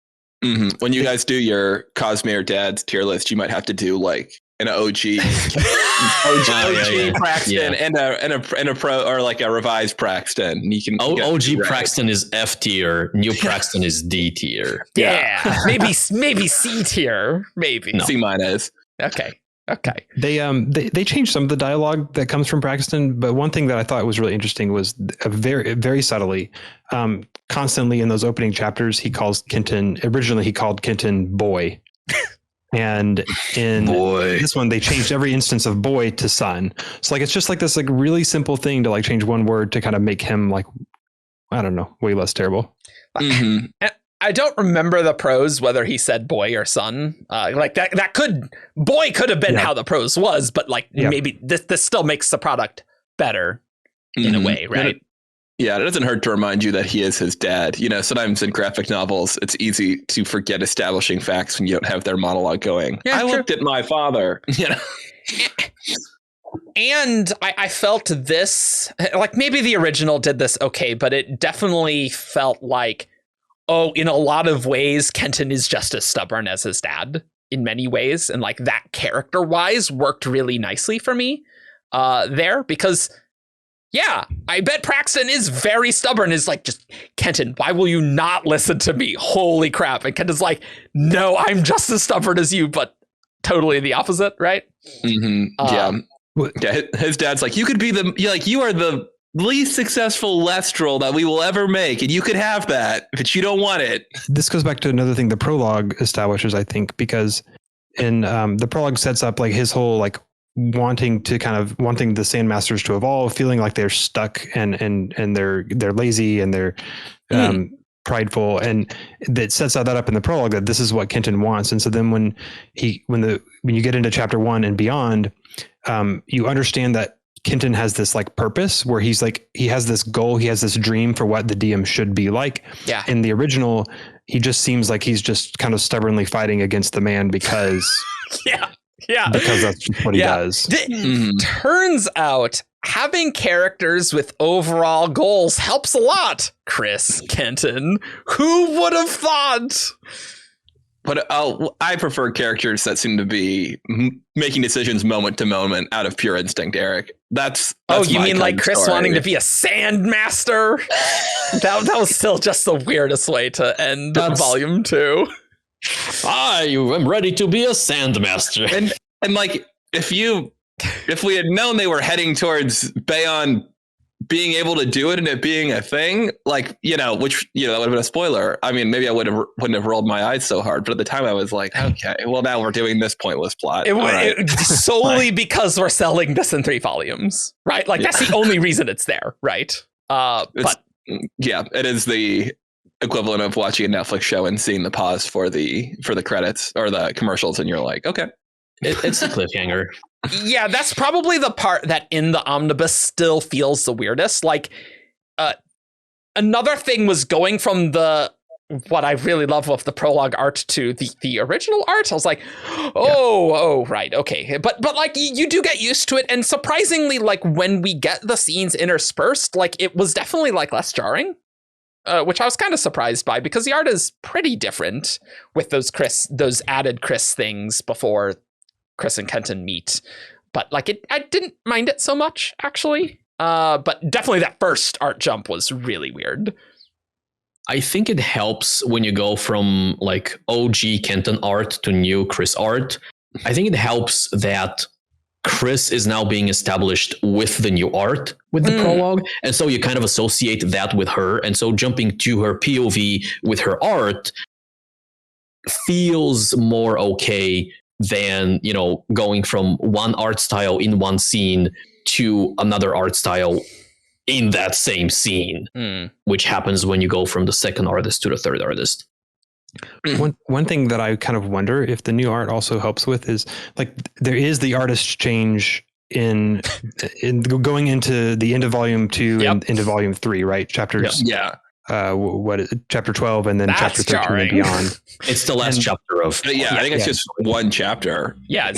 When you guys do your Cosmere Dad's tier list, you might have to do like an OG Praxton and a pro, or like a revised Praxton. You can OG Praxton is F tier, new Praxton is D tier. Yeah. maybe C tier, maybe no. C minus. Okay. They changed some of the dialogue that comes from Praxton, but one thing that I thought was really interesting was very, very subtly, constantly in those opening chapters, originally he called Kenton boy. And in this one, they changed every instance of boy to son. So like, it's just like this like really simple thing to like change one word to kind of make him like, I don't know, way less terrible. And I don't remember the prose, whether he said boy or son. Like that could have been how the prose was, but like maybe this still makes the product better in a way, right? It doesn't hurt to remind you that he is his dad. You know, sometimes in graphic novels, it's easy to forget establishing facts when you don't have their monologue going. Yeah, I looked at my father. You know. And I felt this, like maybe the original did this okay, but it definitely felt like, oh, in a lot of ways, Kenton is just as stubborn as his dad in many ways. And like that character wise worked really nicely for me there because, yeah, I bet Praxton is very stubborn. Is like, just Kenton, why will you not listen to me? Holy crap. And Kenton's like, no, I'm just as stubborn as you, but totally the opposite, right? Yeah. His dad's like, you are the least successful Lestral that we will ever make, and you could have that, but you don't want it. This goes back to another thing the prologue establishes, I think, because in the prologue sets up like his whole like wanting the Sandmasters to evolve, feeling like they're stuck and they're lazy and they're prideful, and that sets that up in the prologue that this is what Kenton wants. And so then when you get into chapter 1 and beyond, you understand that Kenton has this like purpose where he's like, he has this goal, he has this dream for what the DM should be like. Yeah. In the original, he just seems like he's just kind of stubbornly fighting against the man because because that's just what he does. Turns out having characters with overall goals helps a lot. Khriss, Kenton, who would have thought? But I prefer characters that seem to be making decisions moment to moment out of pure instinct, Eric. That's you mean like Khriss wanting to be a Sandmaster? that was still just the weirdest way to end volume 2. I am ready to be a Sandmaster. And like if we had known they were heading towards Bayon being able to do it and it being a thing, like, that would have been a spoiler. I mean, maybe I wouldn't have rolled my eyes so hard, but at the time I was like, okay, well, now we're doing this pointless plot. Solely because we're selling this in 3 volumes, right? Like that's the only reason it's there, right? But it is the equivalent of watching a Netflix show and seeing the pause for the credits or the commercials, and you're like, okay. It's the cliffhanger. Yeah, that's probably the part that in the omnibus still feels the weirdest. Like, another thing was going from what I really love of the prologue art to the original art. I was like, right, okay. But like you do get used to it, and surprisingly, like when we get the scenes interspersed, like it was definitely like less jarring. Which I was kind of surprised by because the art is pretty different with those added Khriss things before Khriss and Kenton meet, but like I didn't mind it so much actually. But definitely that first art jump was really weird. I think it helps when you go from like OG Kenton art to new Khriss art. I think it helps that Khriss is now being established with the new art with the prologue, and so you kind of associate that with her, and so jumping to her POV with her art feels more okay than going from one art style in one scene to another art style in that same scene, which happens when you go from the second artist to the third artist. One thing that I kind of wonder if the new art also helps with is like there is the artist change in going into the end of volume 2 and into volume 3, right? Chapters. What is it? Chapter 12 and then chapter 13 and beyond. It's the last chapter of. I think it's just one chapter. Yeah.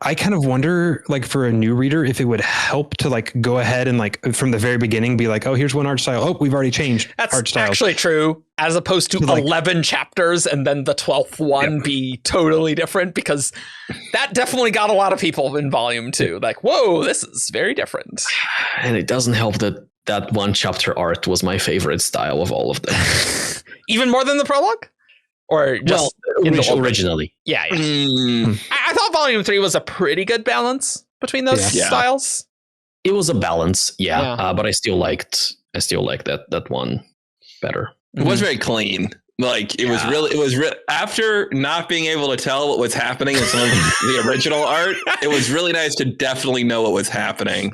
I kind of wonder, like, for a new reader, if it would help to like go ahead and like from the very beginning be like, oh, here's one art style. Oh, we've already changed art style. That's actually true. As opposed to 11 chapters and then the 12th one be totally different, because that definitely got a lot of people in volume 2. Like, whoa, this is very different. And it doesn't help that one chapter art was my favorite style of all of them. Even more than the prologue? Or just originally? Yeah. I thought volume 3 was a pretty good balance between those styles. It was a balance, but I still liked that one better. It was very clean. Like it was really after not being able to tell what was happening in some of the original art, it was really nice to definitely know what was happening.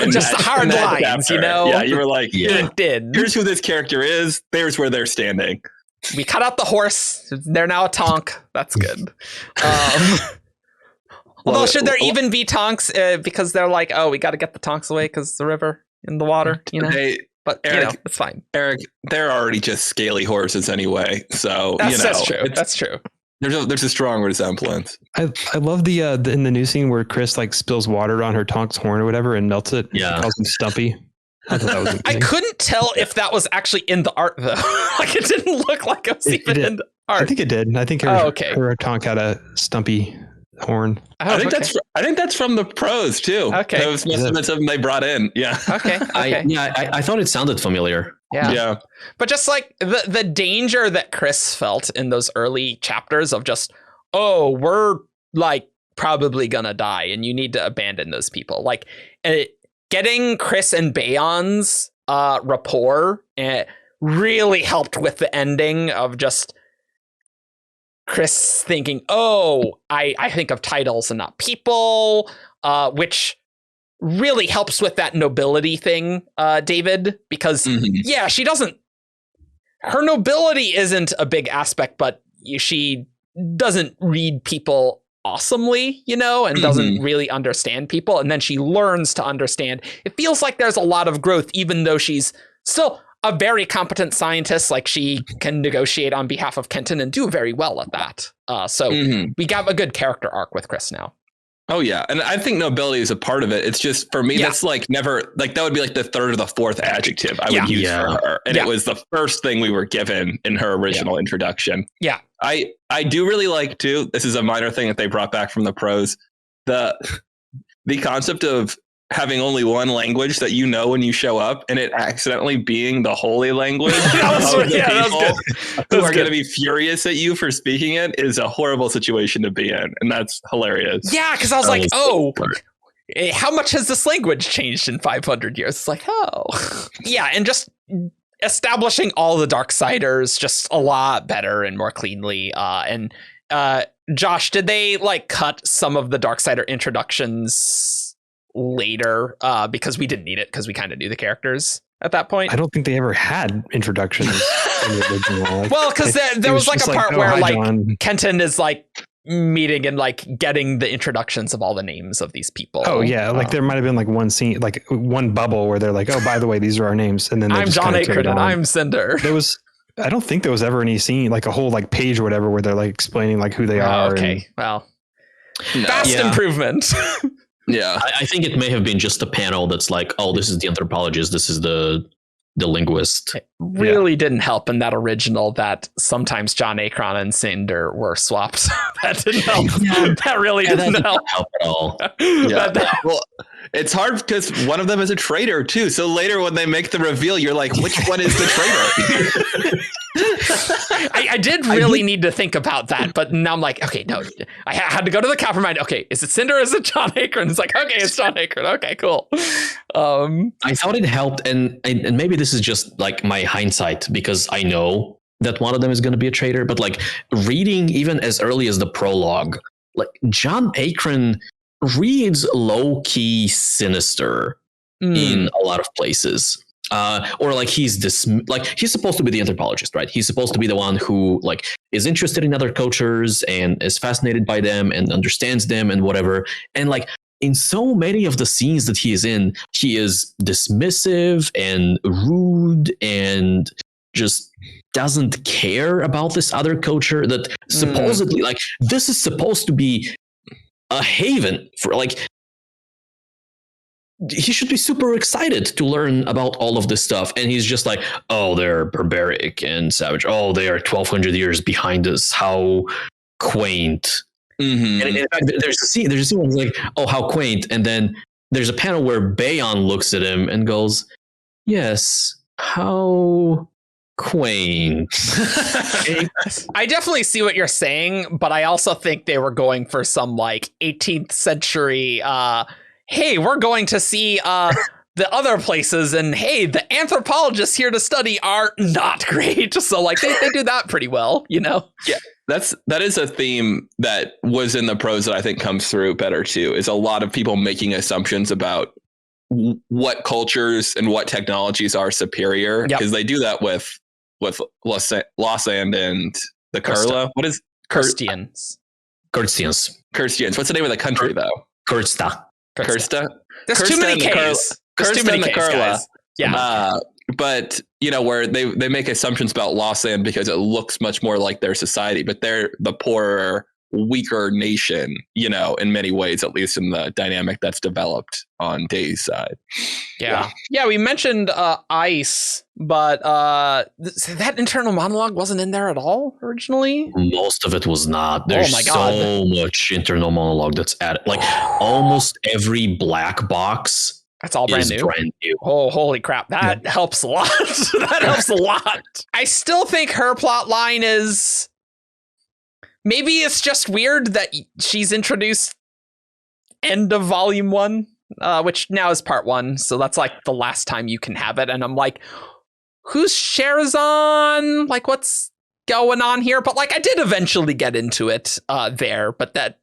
Just hard lines, Yeah, you were like, it did. Here's who this character is. There's where they're standing. we cut out the horse. They're now a tonk. That's good. Although, should there even be tonks? Because they're like, oh, we got to get the tonks away because the river in the water, you know? But, Eric, it's fine. Eric, they're already just scaly horses anyway. So, that's true. That's true. There's a strong resemblance. I love the in the new scene where Khriss like spills water on her tonk's horn or whatever and melts it. Yeah. And calls him Stumpy. I thought that was I couldn't tell if that was actually in the art though. Like it didn't look like it was even in the art. I think it did. I think her tonk had a Stumpy horn. I think that's from the prose too. Okay. That must have been something they brought in. Yeah. Okay. I thought it sounded familiar. Yeah. But just like the danger that Khriss felt in those early chapters of just, oh, we're like probably gonna die and you need to abandon those people. Like getting Khriss and Bayon's rapport really helped with the ending of just Khriss thinking, oh, I think of titles and not people, which really helps with that nobility thing, David, because she doesn't, her nobility isn't a big aspect, but she doesn't read people awesomely, and doesn't really understand people. And then she learns to understand. It feels like there's a lot of growth, even though she's still a very competent scientist. Like she can negotiate on behalf of Kenton and do very well at that. So we got a good character arc with Khriss now. Oh yeah, and I think nobility is a part of it. It's just for me, that's like never like that would be like the third or the fourth adjective I would use for her, and it was the first thing we were given in her original introduction. Yeah, I do really like too. This is a minor thing that they brought back from the prose. The concept of having only one language that when you show up, and it accidentally being the holy language of the people who are going to be furious at you for speaking it is a horrible situation to be in, and that's hilarious. Yeah, because I was like, how much has this language changed in 500 years? It's like, and just establishing all the Darksiders just a lot better and more cleanly. And Josh, did they like cut some of the Darksider introductions later because we didn't need it because we kind of knew the characters at that point? I don't think they ever had introductions in the original. Well, because there was like a part where like Kenton is like meeting and like getting the introductions of all the names of these people. Oh yeah, like there might have been like one scene, like one bubble where they're like, oh, by the way, these are our names, and then I'm John Akron and I'm Cinder. I don't think there was ever any scene, like a whole like page or whatever, where they're like explaining like who they are. Okay, well, vast improvement. Yeah, I think it may have been just a panel that's like, oh, this is the anthropologist, this is the linguist. It really didn't help in that original that sometimes John Akron and Cinder were swapped. That didn't help. That really didn't help at all. Well, it's hard because one of them is a traitor too. So later when they make the reveal, you're like, which one is the traitor? I did really need to think about that, but now I'm like, okay, no, I had to go to the compromise. Okay, is it Cinder or is it John Akron? It's like, okay, it's John Akron. Okay, cool. I thought it helped, and maybe this is just like my hindsight because I know that one of them is going to be a traitor, but like reading even as early as the prologue, like John Akron reads low-key sinister in a lot of places. Or like he's supposed to be the anthropologist, right? He's supposed to be the one who like is interested in other cultures and is fascinated by them and understands them and whatever. And like in so many of the scenes that he is in, he is dismissive and rude and just doesn't care about this other culture that supposedly like this is supposed to be a haven for like. He should be super excited to learn about all of this stuff. And he's just like, oh, they're barbaric and savage. Oh, they are 1,200 years behind us. How quaint. And in fact, there's a scene where he's like, oh, how quaint. And then there's a panel where Bayon looks at him and goes, yes, how quaint. I definitely see what you're saying, but I also think they were going for some like 18th century hey, we're going to see the other places, and hey, the anthropologists here to study are not great. So like they do that pretty well, Yeah, that is a theme that was in the prose that I think comes through better too, is a lot of people making assumptions about what cultures and what technologies are superior, because they do that with Lossand and the Kerzta. Kurla. What is Kerstians. Kerstians? What's the name of the country though? Kerzta. There's too many Ks. There's too many Ks, guys. Yeah. But where they make assumptions about Lossand because it looks much more like their society, but they're the poorer, weaker nation, in many ways, at least in the dynamic that's developed on Day's side. Yeah. We mentioned ice, but that internal monologue wasn't in there at all originally. Most of it was not. There's so much internal monologue that's added. Like almost every black box. That's all brand new. Oh, holy crap. That helps a lot. That helps a lot. I still think her plot line is... Maybe it's just weird that she's introduced end of volume 1, which now is part 1. So that's like the last time you can have it. And I'm like, who's Sherazon? Like, what's going on here? But like, I did eventually get into it there. But that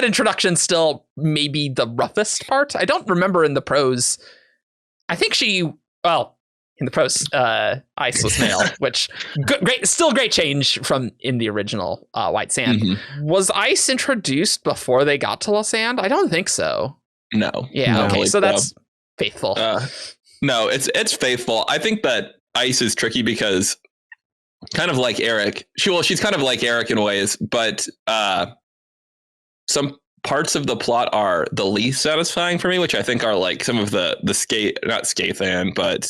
introduction still maybe the roughest part. I don't remember in the prose. I think in the prose, Ice was male, which great change from in the original White Sand. Mm-hmm. Was Ice introduced before they got to Lossand? I don't think so. No. Yeah. No, okay. So that's faithful. No, it's faithful. I think that Ice is tricky because kind of like Eric. She's kind of like Eric in ways, but some parts of the plot are the least satisfying for me, which I think are like some of the not Skathan, but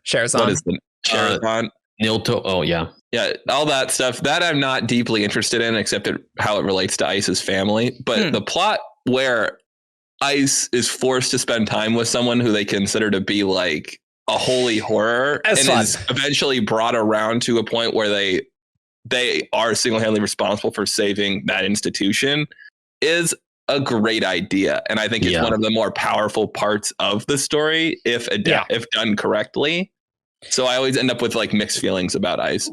Sherazon. What is the Sherazon? Nilto. Oh yeah. Yeah. All that stuff that I'm not deeply interested in, except how it relates to Ice's family. But the plot where Ice is forced to spend time with someone who they consider to be like a holy horror is eventually brought around to a point where they are single-handedly responsible for saving that institution is a great idea. And I think it's one of the more powerful parts of the story if done correctly. So I always end up with like mixed feelings about Ice.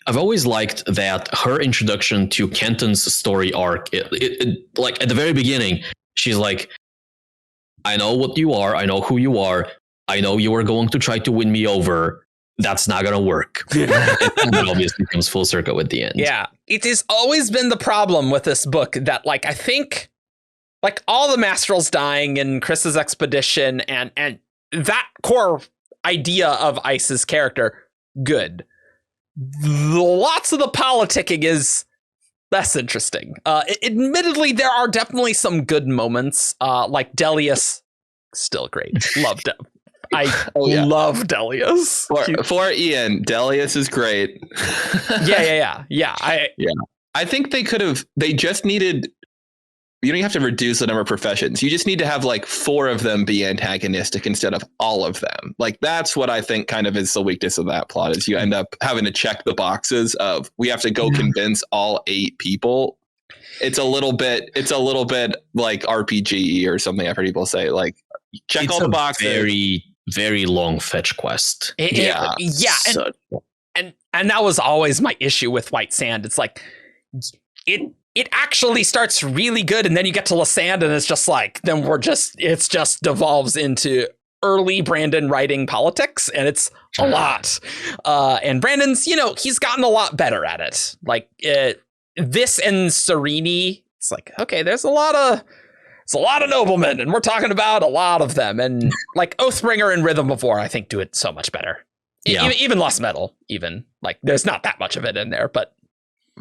I've always liked that her introduction to Kenton's story arc, it like at the very beginning, she's like, I know what you are. I know who you are. I know you are going to try to win me over. That's not going to work. And it obviously comes full circle at the end. Yeah. It has always been the problem with this book that like, I think like all the Mastrals dying in Khriss's expedition and that core idea of Ice's character, good. Lots of the politicking is less interesting. Admittedly, there are definitely some good moments, like Delius, still great. Loved him. I love Delius. For Ian, Delius is great. Yeah. I think they just needed, you don't have to reduce the number of professions. You just need to have like 4 of them be antagonistic instead of all of them. Like that's what I think kind of is the weakness of that plot is you end up having to check the boxes of we have to go convince all 8 people. It's a little bit like RPG or something I've heard people say, like check all the boxes. Very, very long fetch quest. And that was always my issue with White Sand. It's like it actually starts really good, and then you get to Lossand, and it's just like it just devolves into early Brandon writing politics, and it's a lot. And Brandon's, he's gotten a lot better at it. Like this and Serene, it's like okay, there's a lot of noblemen, and we're talking about a lot of them, and like Oathbringer and Rhythm of War, I think do it so much better. Yeah. Even Lost Metal, even like there's not that much of it in there, but.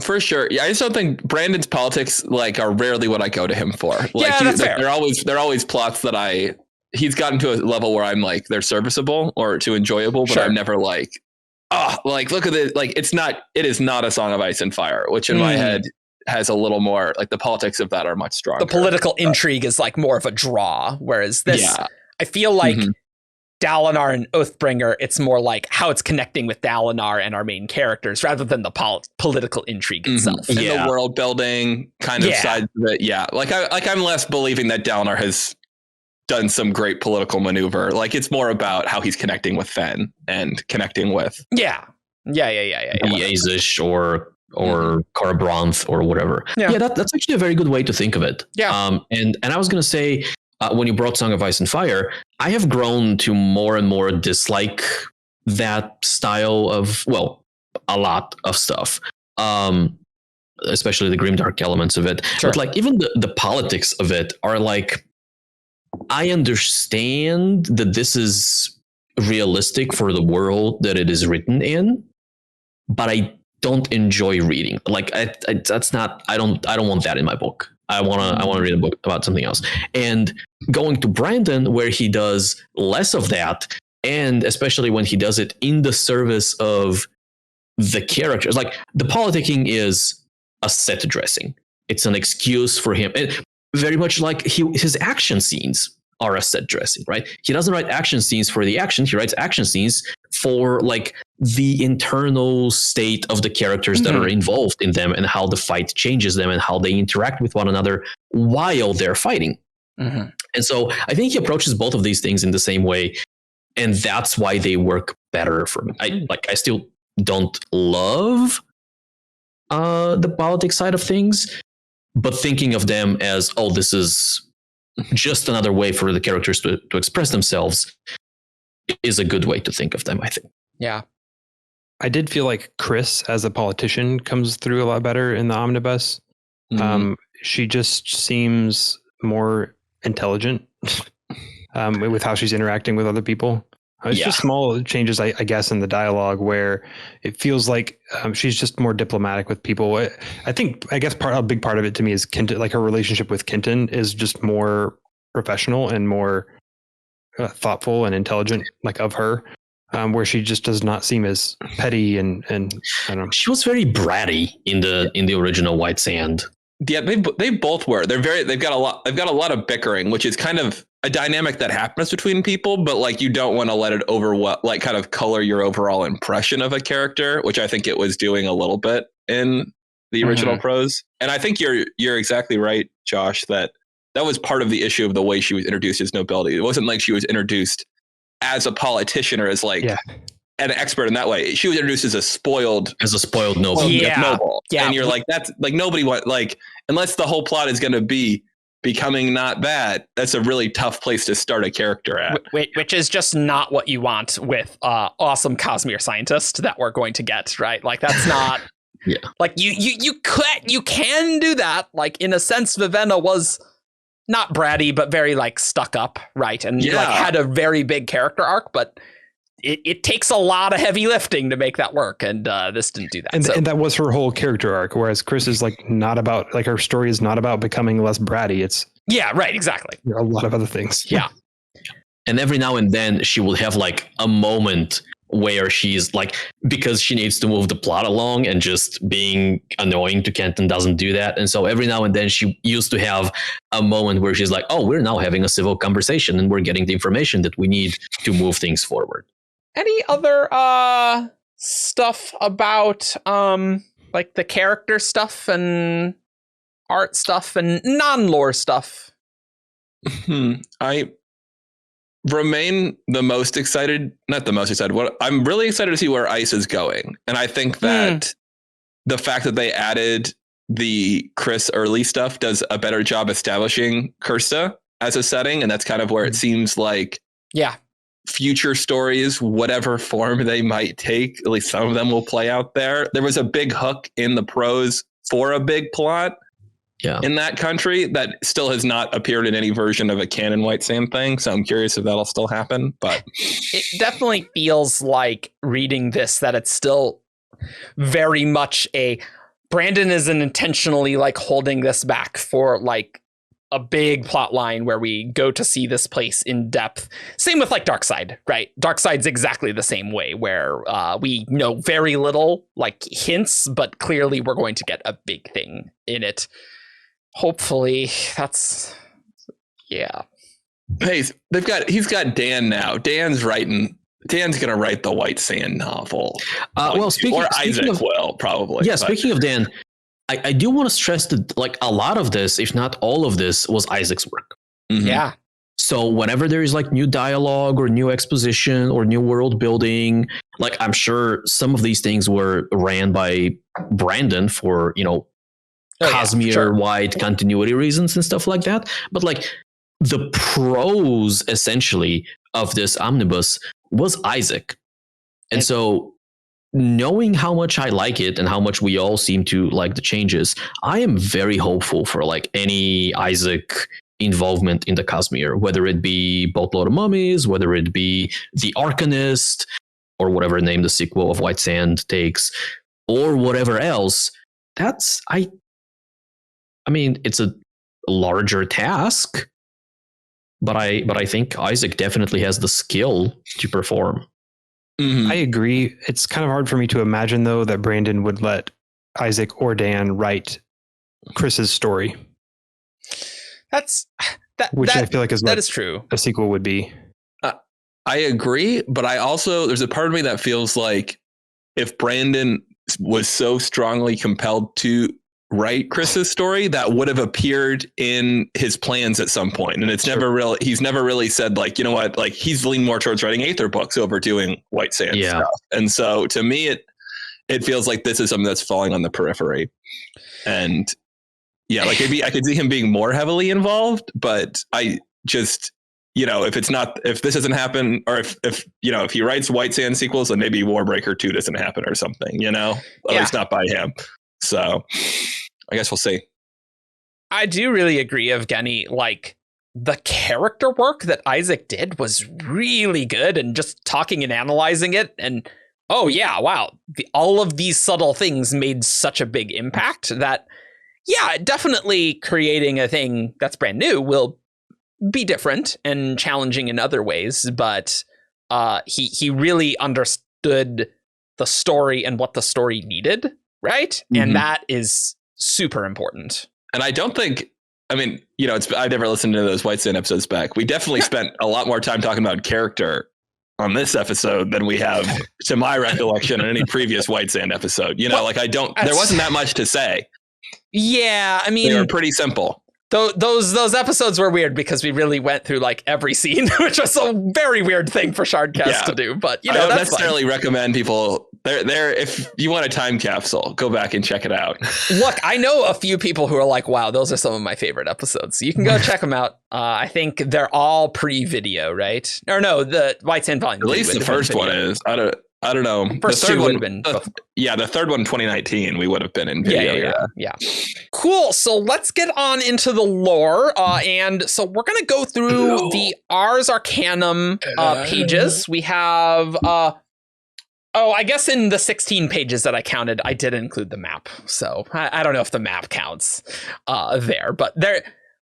For sure. Yeah, I just don't think Brandon's politics like are rarely what I go to him for. Like that's fair. They're always plots that he's gotten to a level where I'm like they're serviceable or too enjoyable, but I'm never like, like look at it. Like it is not a Song of Ice and Fire, which in my head has a little more like the politics of that are much stronger. The political intrigue is like more of a draw, whereas this I feel like Dalinar and Oathbringer, it's more like how it's connecting with Dalinar and our main characters rather than the political intrigue itself. And the world building kind of side of it. Yeah. I'm less believing that Dalinar has done some great political maneuver. Like it's more about how he's connecting with Fen and connecting with. Yeah. Azish or Carbranth or whatever. Yeah, that's actually a very good way to think of it. Yeah. And I was going to say, when you brought Song of Ice and Fire, I have grown to more and more dislike that style of, a lot of stuff. Especially the grimdark elements of it. Sure. But like even the politics of it are like, I understand that this is realistic for the world that it is written in, but I don't enjoy reading. Like that's not, I don't want that in my book. I want to read a book about something else. And going to Brandon, where he does less of that, and especially when he does it in the service of the characters, like the politicking is a set dressing. It's an excuse for him. And very much like his action scenes are a set dressing, right? He doesn't write action scenes for the action. He writes action scenes for like the internal state of the characters that are involved in them and how the fight changes them and how they interact with one another while they're fighting. And so I think he approaches both of these things in the same way. And that's why they work better for me. I still don't love the politics side of things, but thinking of them as, oh, this is just another way for the characters to express themselves is a good way to think of them, I think. Yeah. I did feel like Khriss as a politician comes through a lot better in the omnibus. She just seems more intelligent with how she's interacting with other people. It's just small changes, I guess, in the dialogue where it feels like she's just more diplomatic with people. I guess a big part of it to me is Kenton, like her relationship with Kenton is just more professional and more thoughtful and intelligent, like of her, where she just does not seem as petty and I don't know. She was very bratty in the original White Sand. Yeah, they both were. They've got a lot of bickering, which is kind of a dynamic that happens between people, but like you don't want to let it kind of color your overall impression of a character, which I think it was doing a little bit in the original Prose. And I think you're exactly right, Josh, that was part of the issue of the way she was introduced as nobility. It wasn't like she was introduced as a politician or as like an expert in that way. She was introduced as a spoiled noble. Noble. And you're like, that's like nobody unless the whole plot is going to be becoming not that, that's a really tough place to start a character at. Which is just not what you want with awesome cosmere scientist that we're going to get, right? Like that's not like you can do that. Like in a sense, Vivenna was not bratty, but very like stuck up, right? And like had a very big character arc, but it takes a lot of heavy lifting to make that work, and this didn't do that. And that was her whole character arc, whereas Khriss is like not about, like her story is not about becoming less bratty. It's exactly. A lot of other things. Yeah. And every now and then she will have like a moment where she's like, because she needs to move the plot along, and just being annoying to Kenton doesn't do that. And so every now and then she used to have a moment where she's like, oh, we're now having a civil conversation and we're getting the information that we need to move things forward. Any other stuff about like the character stuff and art stuff and non-lore stuff? I remain not the most excited. I'm really excited to see where Ice is going. And I think that the fact that they added the Khriss early stuff does a better job establishing Kerzta as a setting. And that's kind of where it seems like future stories, whatever form they might take, at least some of them will play out there. There was a big hook in the prose for a big plot in that country that still has not appeared in any version of a canon White Sand thing. So I'm curious if that'll still happen. But it definitely feels like reading this that it's still very much Brandon isn't intentionally like holding this back for like a big plot line where we go to see this place in depth. Same with like Darkside, right? Darkside's exactly the same way, where we know very little, like hints, but clearly we're going to get a big thing in it. Hopefully that's Hey, he's got Dan now. Dan's gonna write the White Sand novel. Isaac will probably. Yeah, speaking of Dan, I do want to stress that like a lot of this, if not all of this, was Isaac's work. Yeah. So whenever there is like new dialogue or new exposition or new world building, like I'm sure some of these things were ran by Brandon for, cosmere-wide continuity reasons and stuff like that. But like the prose essentially of this omnibus was Isaac. And so knowing how much I like it and how much we all seem to like the changes, I am very hopeful for like any Isaac involvement in the cosmere, whether it be Boatload of Mummies, whether it be the Arcanist, or whatever name the sequel of White Sand takes, or whatever else. That's I mean, it's a larger task, but I think Isaac definitely has the skill to perform. Mm-hmm. I agree. It's kind of hard for me to imagine, though, that Brandon would let Isaac or Dan write Chris's story. Which I feel like is that is true. A sequel would be. I agree, but I also, there's a part of me that feels like if Brandon was so strongly compelled to write Chris's story, that would have appeared in his plans at some point. And it's he's never really said like, you know what, like he's leaned more towards writing Aether books over doing White Sand stuff. And so to me, it feels like this is something that's falling on the periphery. And yeah, like maybe I could see him being more heavily involved, but I just, you know, if this doesn't happen, or if he writes White Sand sequels, then maybe Warbreaker 2 doesn't happen or something, you know, at least not by him. So I guess we'll see. I do really agree, Evgeni. Like the character work that Isaac did was really good, and just talking and analyzing it, and oh yeah, wow, all of these subtle things made such a big impact that, yeah, definitely creating a thing that's brand new will be different and challenging in other ways, but he really understood the story and what the story needed, right? Mm-hmm. And that is super important. And I don't think, I mean, you know, I never listened to those White Sand episodes back. We definitely spent a lot more time talking about character on this episode than we have, to my recollection, in any previous White Sand episode. You know, like there wasn't that much to say. Yeah, I mean, they were pretty simple. Those episodes were weird because we really went through like every scene, which was a very weird thing for Shardcast to do. But you know, I don't necessarily recommend people there. If you want a time capsule, go back and check it out. Look, I know a few people who are like, "Wow, those are some of my favorite episodes." So you can go check them out. I think they're all pre-video, right? Or no, the White Sand Volume. At least the first one is. I don't know. First the third two one would have been. The third one, 2019, we would have been in video. Yeah. Cool. So let's get on into the lore. And so we're going to go through the Ars Arcanum pages. We have, I guess in the 16 pages that I counted, I did include the map. So I don't know if the map counts there, but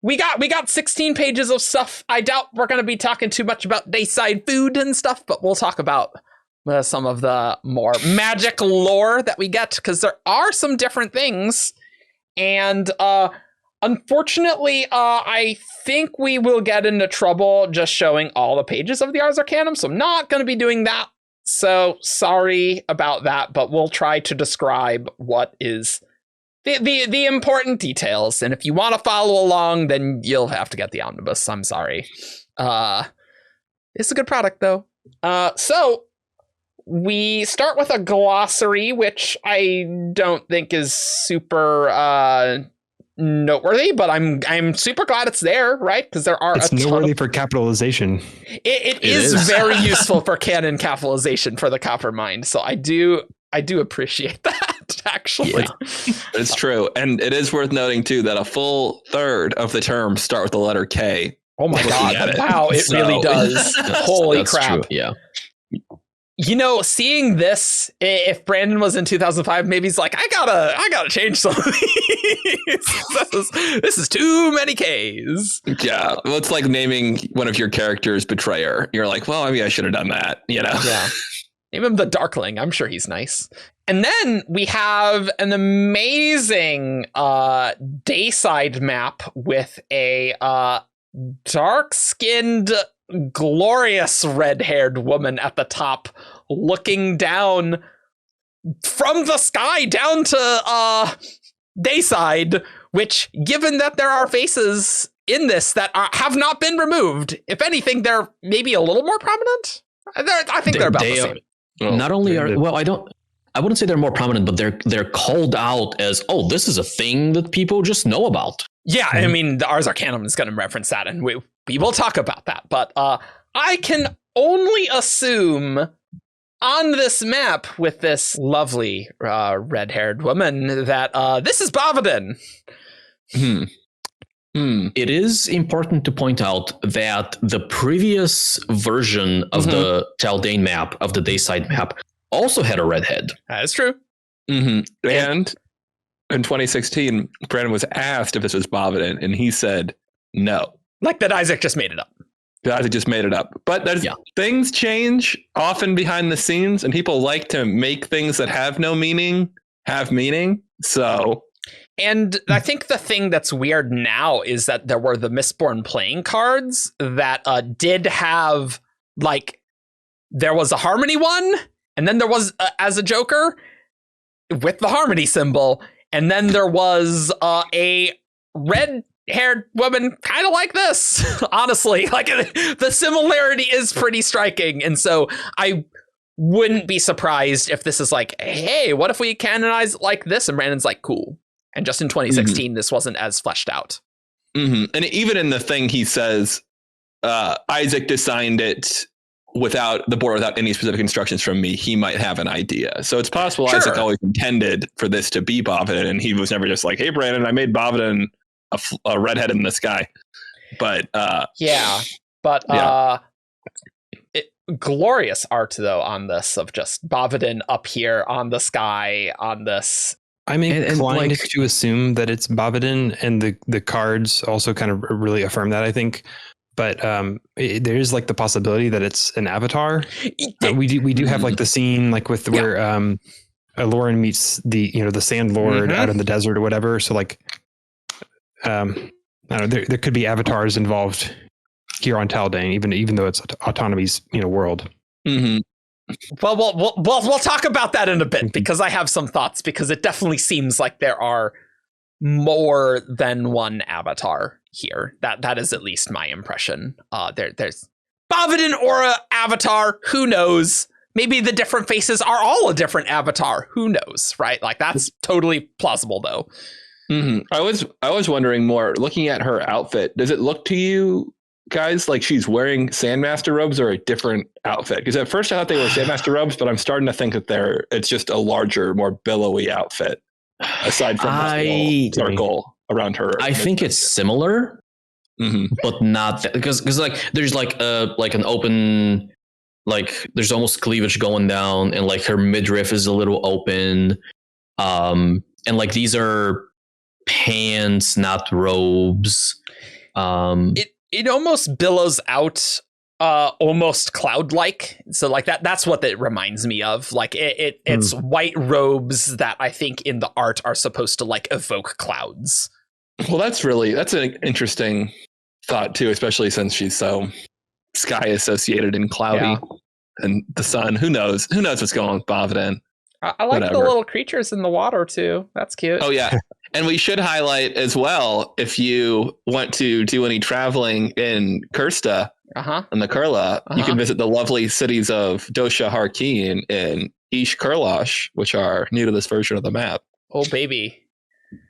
we got 16 pages of stuff. I doubt we're going to be talking too much about Dayside food and stuff, but we'll talk about some of the more magic lore that we get, because there are some different things. And unfortunately, I think we will get into trouble just showing all the pages of the Ars Arcanum, so I'm not going to be doing that. So sorry about that, but we'll try to describe what is the important details. And if you want to follow along, then you'll have to get the omnibus. I'm sorry. It's a good product, though. So we start with a glossary, which I don't think is super noteworthy, but I'm super glad it's there, right? Because there are it's noteworthy for capitalization. It is very useful for canon capitalization for the Copper Mind. So I do appreciate that, actually. Yeah, it's true. And it is worth noting, too, that a full third of the terms start with the letter K. Oh my God. Wow, it really does. Holy crap. True. Yeah. You know, seeing this, if Brandon was in 2005, maybe he's like, I gotta change some of these. This is too many Ks. Yeah, well, it's like naming one of your characters Betrayer. You're like, well, maybe I should have done that, you know? Yeah. Name him the Darkling. I'm sure he's nice. And then we have an amazing Dayside map with a dark-skinned, glorious red-haired woman at the top, looking down from the sky down to Dayside, which, given that there are faces in this that have not been removed, if anything, they're maybe a little more prominent. I think they're about the same. Not only are I wouldn't say they're more prominent, but they're called out as, oh, this is a thing that people just know about. Yeah, I mean, the Ars Arcanum is going to reference that, and we will talk about that. But I can only assume on this map with this lovely red-haired woman that this is Bavadin. It is important to point out that the previous version of the Taldane map, of the Dayside map, also had a redhead. That is true. And in 2016, Brandon was asked if this was Bavadin, and he said no. Like that Isaac just made it up. Isaac just made it up. But things change often behind the scenes, and people like to make things that have no meaning have meaning. So... And I think the thing that's weird now is that there were the Mistborn playing cards that did have, like, there was a Harmony one, and then there was, as a Joker, with the Harmony symbol, and then there was a red-haired woman kind of like this, honestly. Like, the similarity is pretty striking, and so I wouldn't be surprised if this is like, hey, what if we canonize like this? And Brandon's like, cool. And just in 2016, this wasn't as fleshed out. And even in the thing, he says, Isaac designed it without the board, without any specific instructions from me. He might have an idea. So it's possible Isaac always intended for this to be Bavadin, and he was never just like, hey, Brandon, I made Bavadin a redhead in the sky. But glorious art, though, on this of just Bavadin up here on the sky on this. I'm inclined to assume that it's Bavadin, and the cards also kind of really affirm that, I think. But there is like the possibility that it's an avatar. We do have like the scene like with where Lauren meets the Sand Lord out in the desert or whatever. So like I don't know, there could be avatars involved here on Taldane, even though it's Autonomy's world. Well, we'll talk about that in a bit, because I have some thoughts, because it definitely seems like there are more than one avatar here. That is at least my impression. There's Bavadin or a avatar, who knows? Maybe the different faces are all a different avatar, who knows, right? Like, that's totally plausible, though. I was wondering more, looking at her outfit, does it look to you guys like she's wearing Sandmaster robes or a different outfit? Because at first I thought they were Sandmaster robes, but I'm starting to think that it's just a larger, more billowy outfit, aside from the circle around her. I think it's similar, but not because like there's like an open, like there's almost cleavage going down, and like her midriff is a little open, and like these are pants, not robes. It almost billows out, almost cloud-like. So like that's what it reminds me of. Like it's white robes that I think in the art are supposed to like evoke clouds. Well, that's an interesting thought too, especially since she's so sky associated and cloudy, and the sun. Who knows what's going on with Bavadin? I like the little creatures in the water too. That's cute. Oh yeah. And we should highlight as well, if you want to do any traveling in Kerzta and the Kurla, you can visit the lovely cities of Dosha Harkeen and Ish Kurlash, which are new to this version of the map. Oh, baby.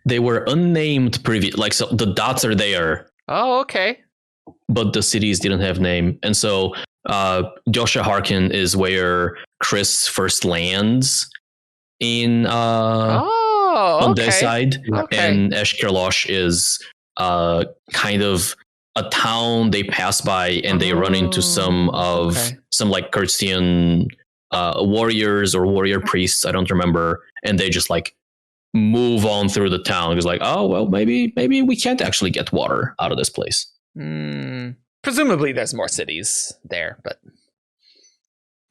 They were unnamed like, so the dots are there. Oh, okay. But the cities didn't have name. And so Dosha Harkeen is where Khriss first lands in... on their side, and Eshkirlosh is kind of a town they pass by, and they run into some like Kerstian warriors or warrior priests, I don't remember, and they just like move on through the town. It's like, oh well, maybe we can't actually get water out of this place. Presumably, there's more cities there, but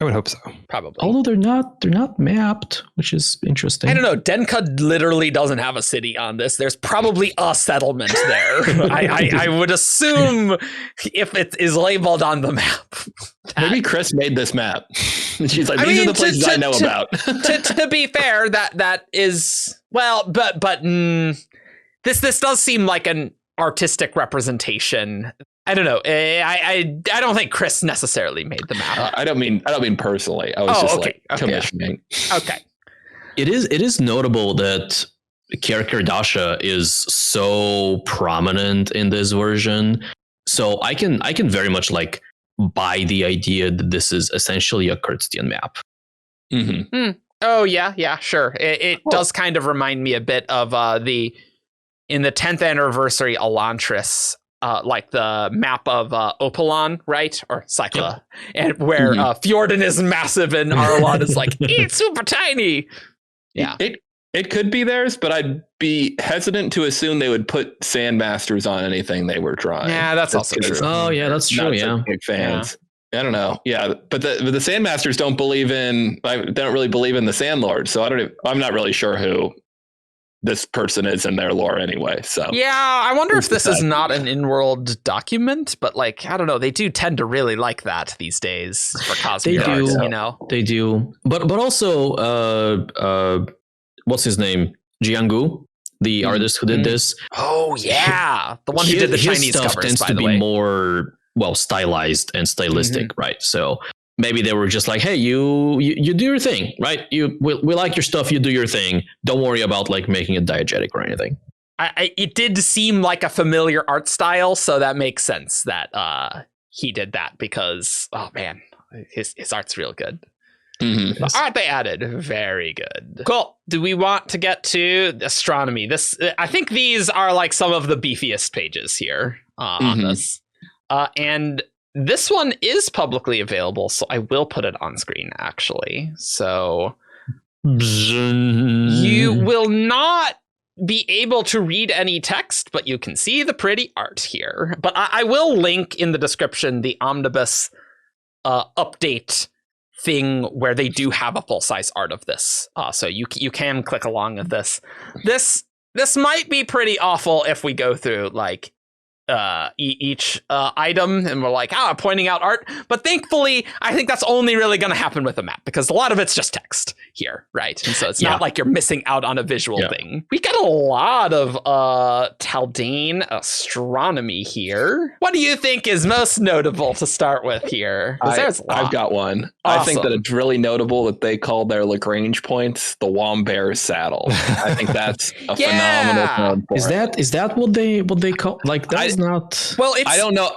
I would hope so. Probably. Although they're not mapped, which is interesting. I don't know. Denka literally doesn't have a city on this. There's probably a settlement there. I would assume if it is labeled on the map. Maybe Khriss made this map. She's like, these are the places I know about. to be fair, that is, well, but this does seem like an artistic representation. I don't know. I don't think Khriss necessarily made the map. I don't mean personally. I was commissioning. Okay. It is notable that Kerzta is so prominent in this version. So I can very much like buy the idea that this is essentially a Kerztian map. Oh yeah, sure. It does kind of remind me a bit of in the 10th anniversary Elantris, like the map of Opalon, right? Or Cycla, and where Fjorden is massive and Arlon is like, it's super tiny. Yeah. It could be theirs, but I'd be hesitant to assume they would put Sandmasters on anything they were drawing. Yeah, that's also true. Oh, yeah, that's true. Yeah, big fans. Yeah. I don't know. Yeah, but the Sandmasters don't really believe in the Sandlords, so I'm not really sure who this person is in their lore anyway. So yeah, I wonder if this is not an in-world document, but like I don't know, they do tend to really like that these days for cosmere art, you know. They do, but also what's his name? Jianggu, the artist who did this. Oh yeah, the one who did the Chinese stuff covers. Tends by to the be way, more stylized and stylistic, right? So maybe they were just like, hey, you do your thing, right? We like your stuff. You do your thing. Don't worry about like making it diegetic or anything. It did seem like a familiar art style, so that makes sense that he did that because oh man, his art's real good. The art they added, very good. Cool. Do we want to get to astronomy? I think these are like some of the beefiest pages here on this. And this one is publicly available, so I will put it on screen actually. So you will not be able to read any text, but you can see the pretty art here. But I will link in the description the Omnibus update thing where they do have a full-size art of this. So you can click along with this. This might be pretty awful if we go through like each item and we're like pointing out art, but thankfully I think that's only really going to happen with a map because a lot of it's just text here, right? And so it's not like you're missing out on a visual thing. We got a lot of Taldane astronomy here. What do you think is most notable to start with here? I've got one. Awesome. I think that it's really notable that they call their Lagrange points the Wombear saddle. I think that's a phenomenal term for Is that what they call like that? Not well, it's, I don't know.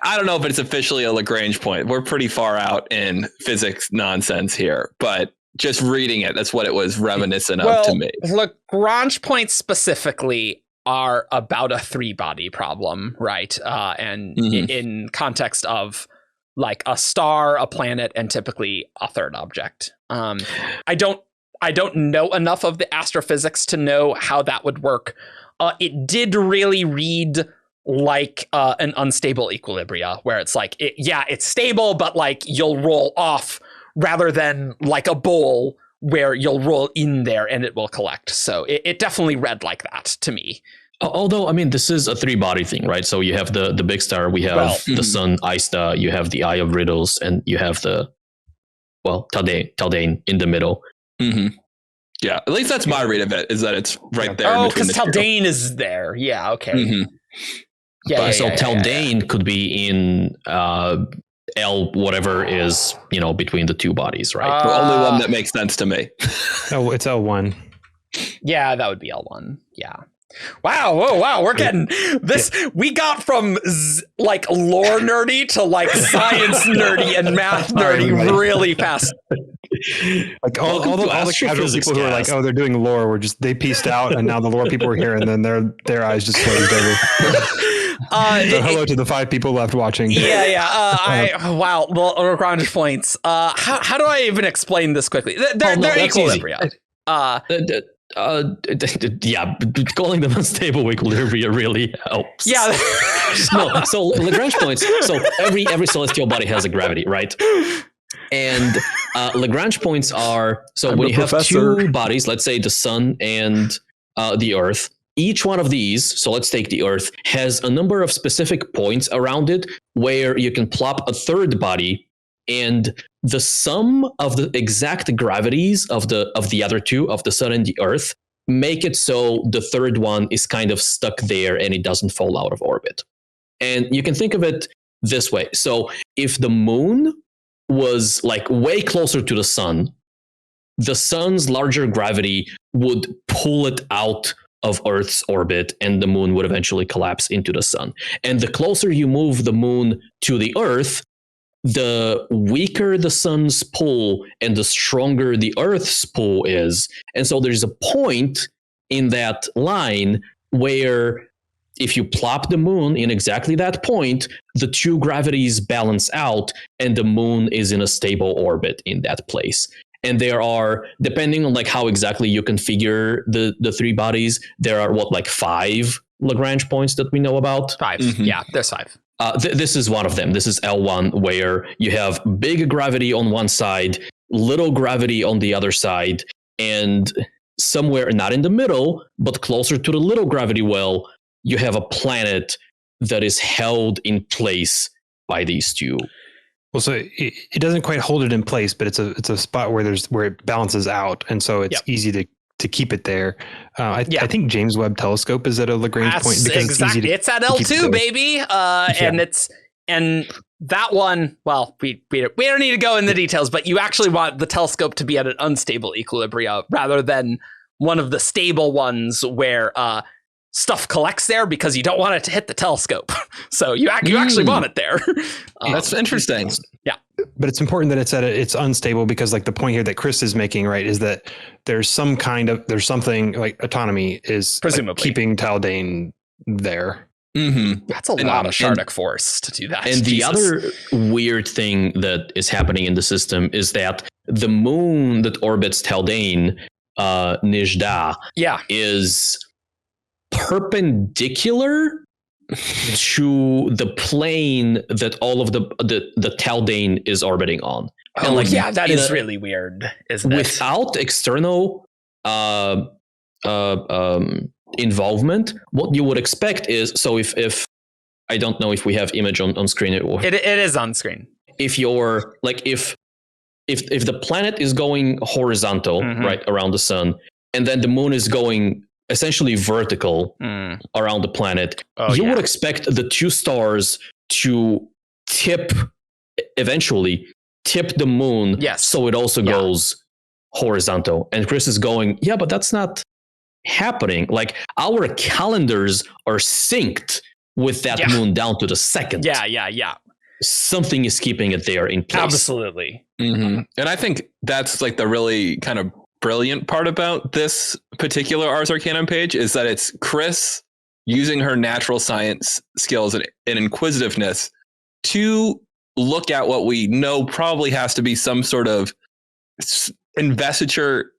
I don't know if it's officially a Lagrange point. We're pretty far out in physics nonsense here, but just reading it, that's what it was reminiscent of to me. Lagrange points specifically are about a 3-body problem, right? And in context of like a star, a planet, and typically a third object. I don't know enough of the astrophysics to know how that would work. It did really read like an unstable equilibria where it's like, it's stable, but like you'll roll off rather than like a bowl where you'll roll in there and it will collect. So it definitely read like that to me. Although, I mean, this is a 3-body thing, right? So you have the big star, we have the sun, Aista, you have the Eye of Riddles, and you have Taldane in the middle. Yeah, at least that's my read of it, is that it's right there. Oh, because Taldane is there. Yeah, okay. Taldane could be in L whatever is, between the 2 bodies, right? The only one that makes sense to me. Oh, it's L1. Yeah, that would be L1. Yeah. Wow. Oh, wow. We're getting this. We got from like lore nerdy to like science nerdy and math nerdy really fast. Like all the casual people who are like, oh, they're doing lore, they pieced out, and now the lore people are here, and then their eyes just glazed over. So hello to the 5 people left watching. Wow. Well, Lagrange points. How do I even explain this quickly? They're equilibria. Calling them unstable equilibria really helps. Yeah. So Lagrange points. So every celestial body has a gravity, right? And Lagrange points are when you have 2 bodies, let's say the sun and the Earth. Each one of these, so let's take the Earth, has a number of specific points around it where you can plop a 3rd body, and the sum of the exact gravities of the other 2, of the sun and the Earth, make it so the 3rd one is kind of stuck there and it doesn't fall out of orbit. And you can think of it this way. So if the moon was like way closer to the sun's larger gravity would pull it out of Earth's orbit, and the moon would eventually collapse into the sun. And the closer you move the moon to the Earth, the weaker the sun's pull and the stronger the Earth's pull is. And so there's a point in that line where if you plop the moon in exactly that point, the two gravities balance out and the moon is in a stable orbit in that place. And there are, depending on like how exactly you configure the three bodies, there are 5 Lagrange points that we know about? 5. Yeah, there's 5. This is one of them. This is L1, where you have big gravity on one side, little gravity on the other side, and somewhere, not in the middle, but closer to the little gravity well, you have a planet that is held in place by these two. Well, so it doesn't quite hold it in place, but it's a spot where it balances out, and so it's easy to keep it there. I think James Webb Telescope is at a Lagrange point because exactly. It's at L2, baby, and that one. Well, we don't need to go in the details, but you actually want the telescope to be at an unstable equilibrium rather than one of the stable ones where stuff collects there, because you don't want it to hit the telescope. So you actually want it there. That's interesting. Yeah. But it's important that it's unstable, because like the point here that Khriss is making, right, is that there's something like autonomy is presumably keeping Taldane there. Mm-hmm. That's a lot of Shardic force to do that. And the other weird thing that is happening in the system is that the moon that orbits Taldane, Nijda, is perpendicular to the plane that all of the Taldane is orbiting on. Oh, and that is really weird, isn't it? Without external involvement, what you would expect is, so if I don't know if we have image on screen. Or it is on screen. If you're if the planet is going horizontal, right, around the sun, and then the moon is going essentially vertical around the planet, you would expect the two stars to eventually tip the moon, so it also goes horizontal. And Khriss is going, but that's not happening. Like, our calendars are synced with that moon down to the second. Yeah. Something is keeping it there in place. Absolutely. Mm-hmm. And I think that's like the really kind of brilliant part about this particular Ars Arcanum page, is that it's Khriss using her natural science skills and inquisitiveness to look at what we know probably has to be some sort of investiture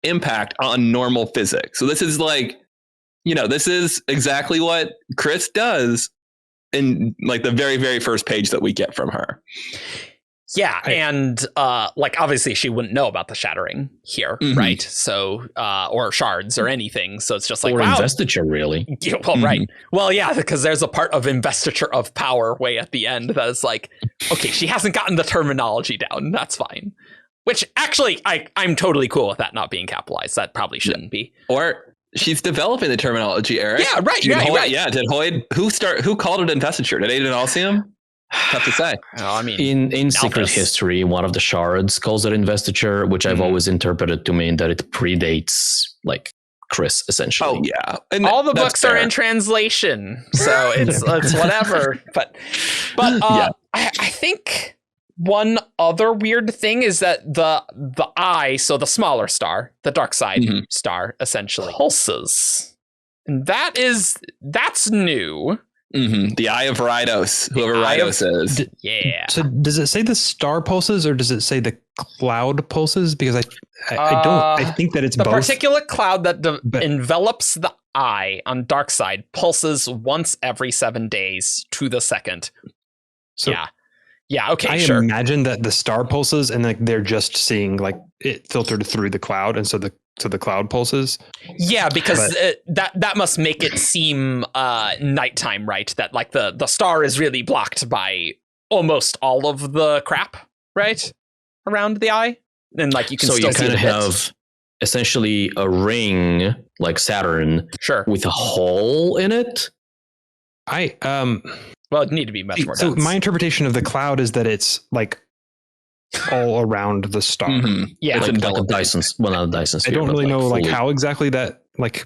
impact on normal physics. So this is this is exactly what Khriss does in like the very, very first page that we get from her. Yeah, and obviously she wouldn't know about the shattering here, right? So or shards or anything. So it's just like, or investiture, really. Yeah, well, right. Well, yeah, because there's a part of investiture of power way at the end that is like, okay, she hasn't gotten the terminology down. That's fine. Which actually, I'm totally cool with that not being capitalized. That probably shouldn't be. Or she's developing the terminology, Eric. Yeah, right. Yeah, did Hoyd who called it investiture? Did Aiden Alcium? Tough to say. I mean, in Secret History, one of the shards calls it investiture, which I've always interpreted to mean that it predates like Khriss, essentially. Oh yeah, and all the books are in translation, so it's whatever. But I think one other weird thing is that the eye, so the smaller star, the Darkside star, essentially pulses, and that's new. Mm-hmm. The Eye of Rydos, whoever Rydos is. So does it say the star pulses or does it say the cloud pulses? Because I think that it's the both. particulate cloud that envelops the eye on Darkside pulses once every 7 days to the second. So okay, I imagine that the star pulses and like they're just seeing like it filtered through the cloud, and so the cloud pulses. Yeah, because that must make it seem nighttime, right? That like the star is really blocked by almost all of the crap, right, around the eye, and like you can still see the have essentially a ring like Saturn, with a hole in it. Well, it'd need to be much more dense. So my interpretation of the cloud is that it's like all around the star. Mm-hmm. Yeah, like a Dyson. Well, not a Dyson sphere. I don't really know fully. like how exactly that like.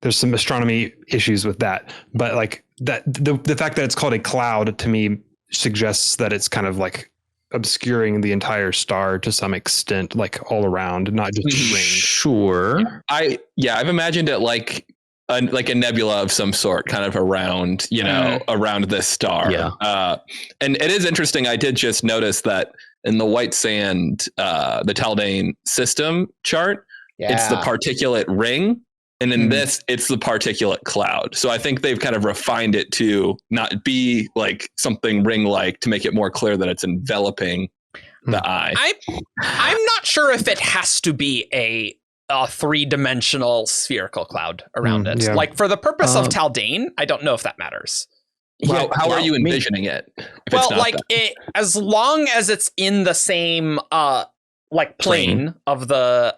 There's some astronomy issues with that, but like that the fact that it's called a cloud to me suggests that it's kind of like obscuring the entire star to some extent, like all around, not just a ring. Sure. I've imagined it like a nebula of some sort, kind of around, around this star. Yeah. And it is interesting. I did just notice that in the White Sand, the Taldane system chart, it's the particulate ring. And in this, it's the particulate cloud. So I think they've kind of refined it to not be like something ring-like, to make it more clear that it's enveloping the eye. I'm not sure if it has to be a three-dimensional spherical cloud around it. Yeah. Like for the purpose of Taldane, I don't know if that matters. How are you envisioning it? Well, like as long as it's in the same like plane of the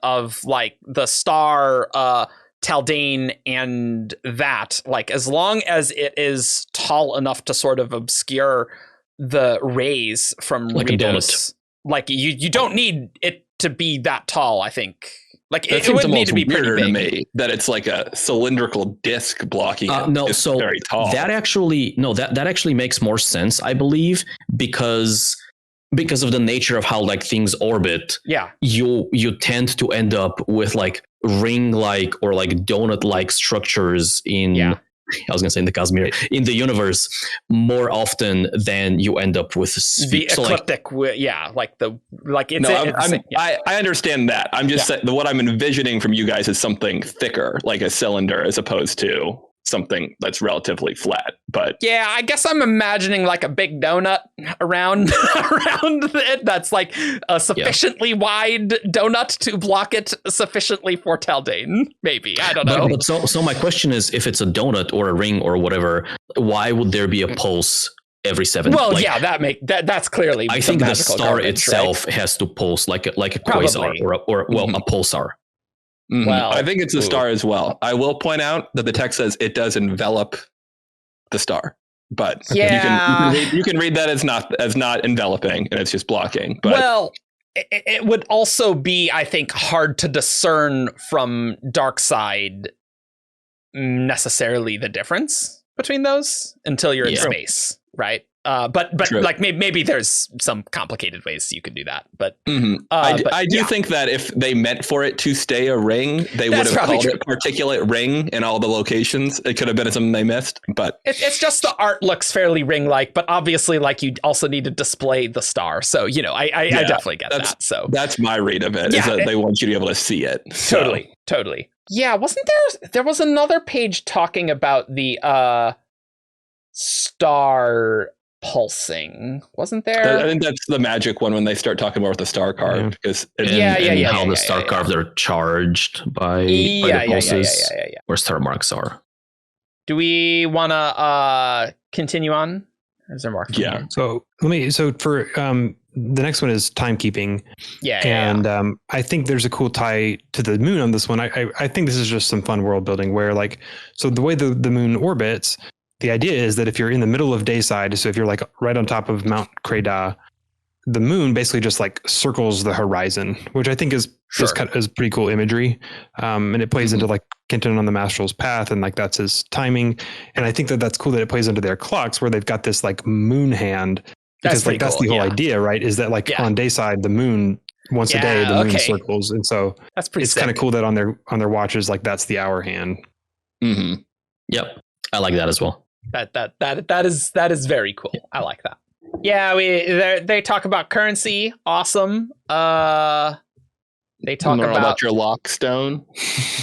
star Taldane, and that, like, as long as it is tall enough to sort of obscure the rays from like readers, like you don't need it to be that tall. I think like it would would need to be pretty big. To me that it's like a cylindrical disc blocking it. No, it's so very tall. That actually makes more sense, I believe, because of the nature of how like things orbit. Yeah, you tend to end up with like ring-like or like donut-like structures in I was gonna say in the cosmere, in the universe, more often than you end up with the ecliptic. I understand that. I'm just saying what I'm envisioning from you guys is something thicker, like a cylinder, as opposed to something that's relatively flat. But yeah, I guess I'm imagining like a big donut around it that's like a sufficiently wide donut to block it sufficiently for Taldane. Maybe, I don't know. But so my question is, if it's a donut or a ring or whatever, why would there be a pulse every 7? Well, that's clearly. I think the star itself has to pulse like a quasar or a pulsar. Mm-hmm. Well, I think it's a star as well. I will point out that the text says it does envelop the star, but you can read that as not enveloping, and it's just blocking. But well, it would also be, I think, hard to discern from Darkside necessarily the difference between those until you're in space, right? But like maybe there's some complicated ways you could do that. But I do think that if they meant for it to stay a ring, they would have called it particulate ring in all the locations. It could have been something they missed, but it's just the art looks fairly ring-like. But obviously, like, you also need to display the star. So I definitely get that. So that's my read of it. Is that they want you to be able to see it. Totally. Yeah, wasn't there was another page talking about the star pulsing, wasn't there? I think that's the magic one when they start talking about the star carved, because how the star carved are charged by the pulses where Starmarks are. Do we want to continue on? Is there more? Yeah. So for the next one is timekeeping. I think there's a cool tie to the moon on this one. I think this is just some fun world building where, like, so the way the moon orbits, the idea is that if you're in the middle of Dayside, so if you're like right on top of Mount Kreda, the moon basically just like circles the horizon, which I think is pretty cool imagery. And it plays into like Kenton on the Mastral's path, and like that's his timing. And I think that's cool that it plays into their clocks where they've got this like moon hand, because that's the whole idea, right? Is that like on Dayside, the moon once a day, the moon circles. And so that's pretty it's kind of cool that on their watches, like that's the hour hand. Mm-hmm. Yep. I like that as well. That is very cool. I like that. Yeah, they talk about currency. Awesome. They talk about your lockstone.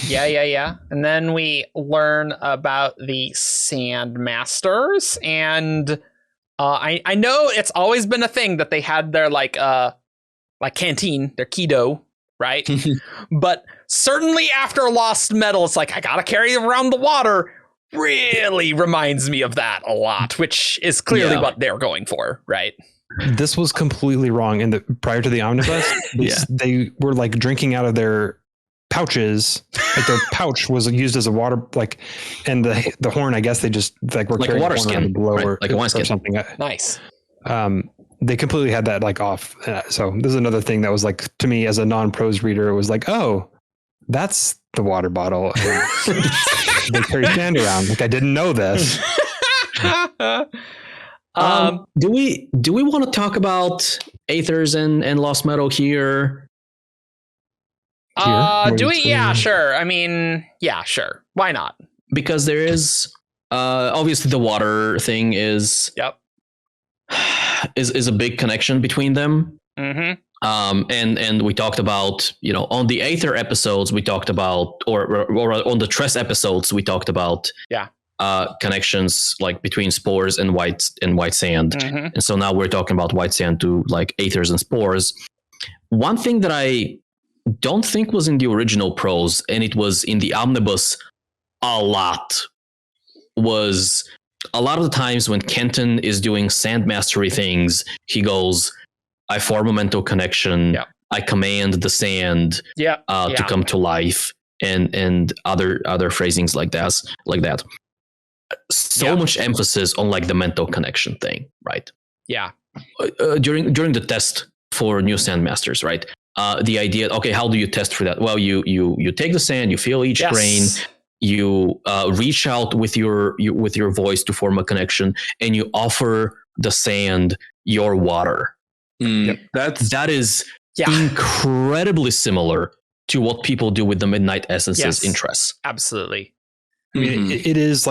Yeah. And then we learn about the Sandmasters, and I know it's always been a thing that they had their like canteen, their Kido, right? But certainly after Lost Metal, it's like I gotta carry around the water. Really reminds me of that a lot, which is clearly what they're going for, right? This was completely wrong. Prior to the omnibus, they were like drinking out of their pouches. Like their pouch was used as a water, like, and the horn, I guess they just like were like a water skin, blower, like a wine skin, or something. Nice. They completely had that like off. So this is another thing that was like, to me as a non-prose reader, it was like, oh, that's the water bottle. They carry sand around. Like, I didn't know this. Do we want to talk about Aethers and Lost Metal here? Do we? Yeah, sure. I mean, yeah, sure. Why not? Because there is obviously the water thing is is a big connection between them. Mm-hmm. And we talked about, on the Aether episodes we talked about, or on the Tress episodes we talked about connections like between spores and white sand. Mm-hmm. And so now we're talking about white sand to like Aethers and spores. One thing that I don't think was in the original Prose, and it was in the Omnibus was a lot of the times when Kenton is doing sand mastery things, he goes, I form a mental connection. Yeah. I command the sand to come to life, and other phrasings like that. So much emphasis on like the mental connection thing, right? Yeah. During the test for new sand masters, right? The idea, okay, how do you test for that? Well, you take the sand, you feel each grain, you reach out with your voice to form a connection, and you offer the sand your water. That is incredibly similar to what people do with the midnight essences in Tress. Absolutely. I mean, it is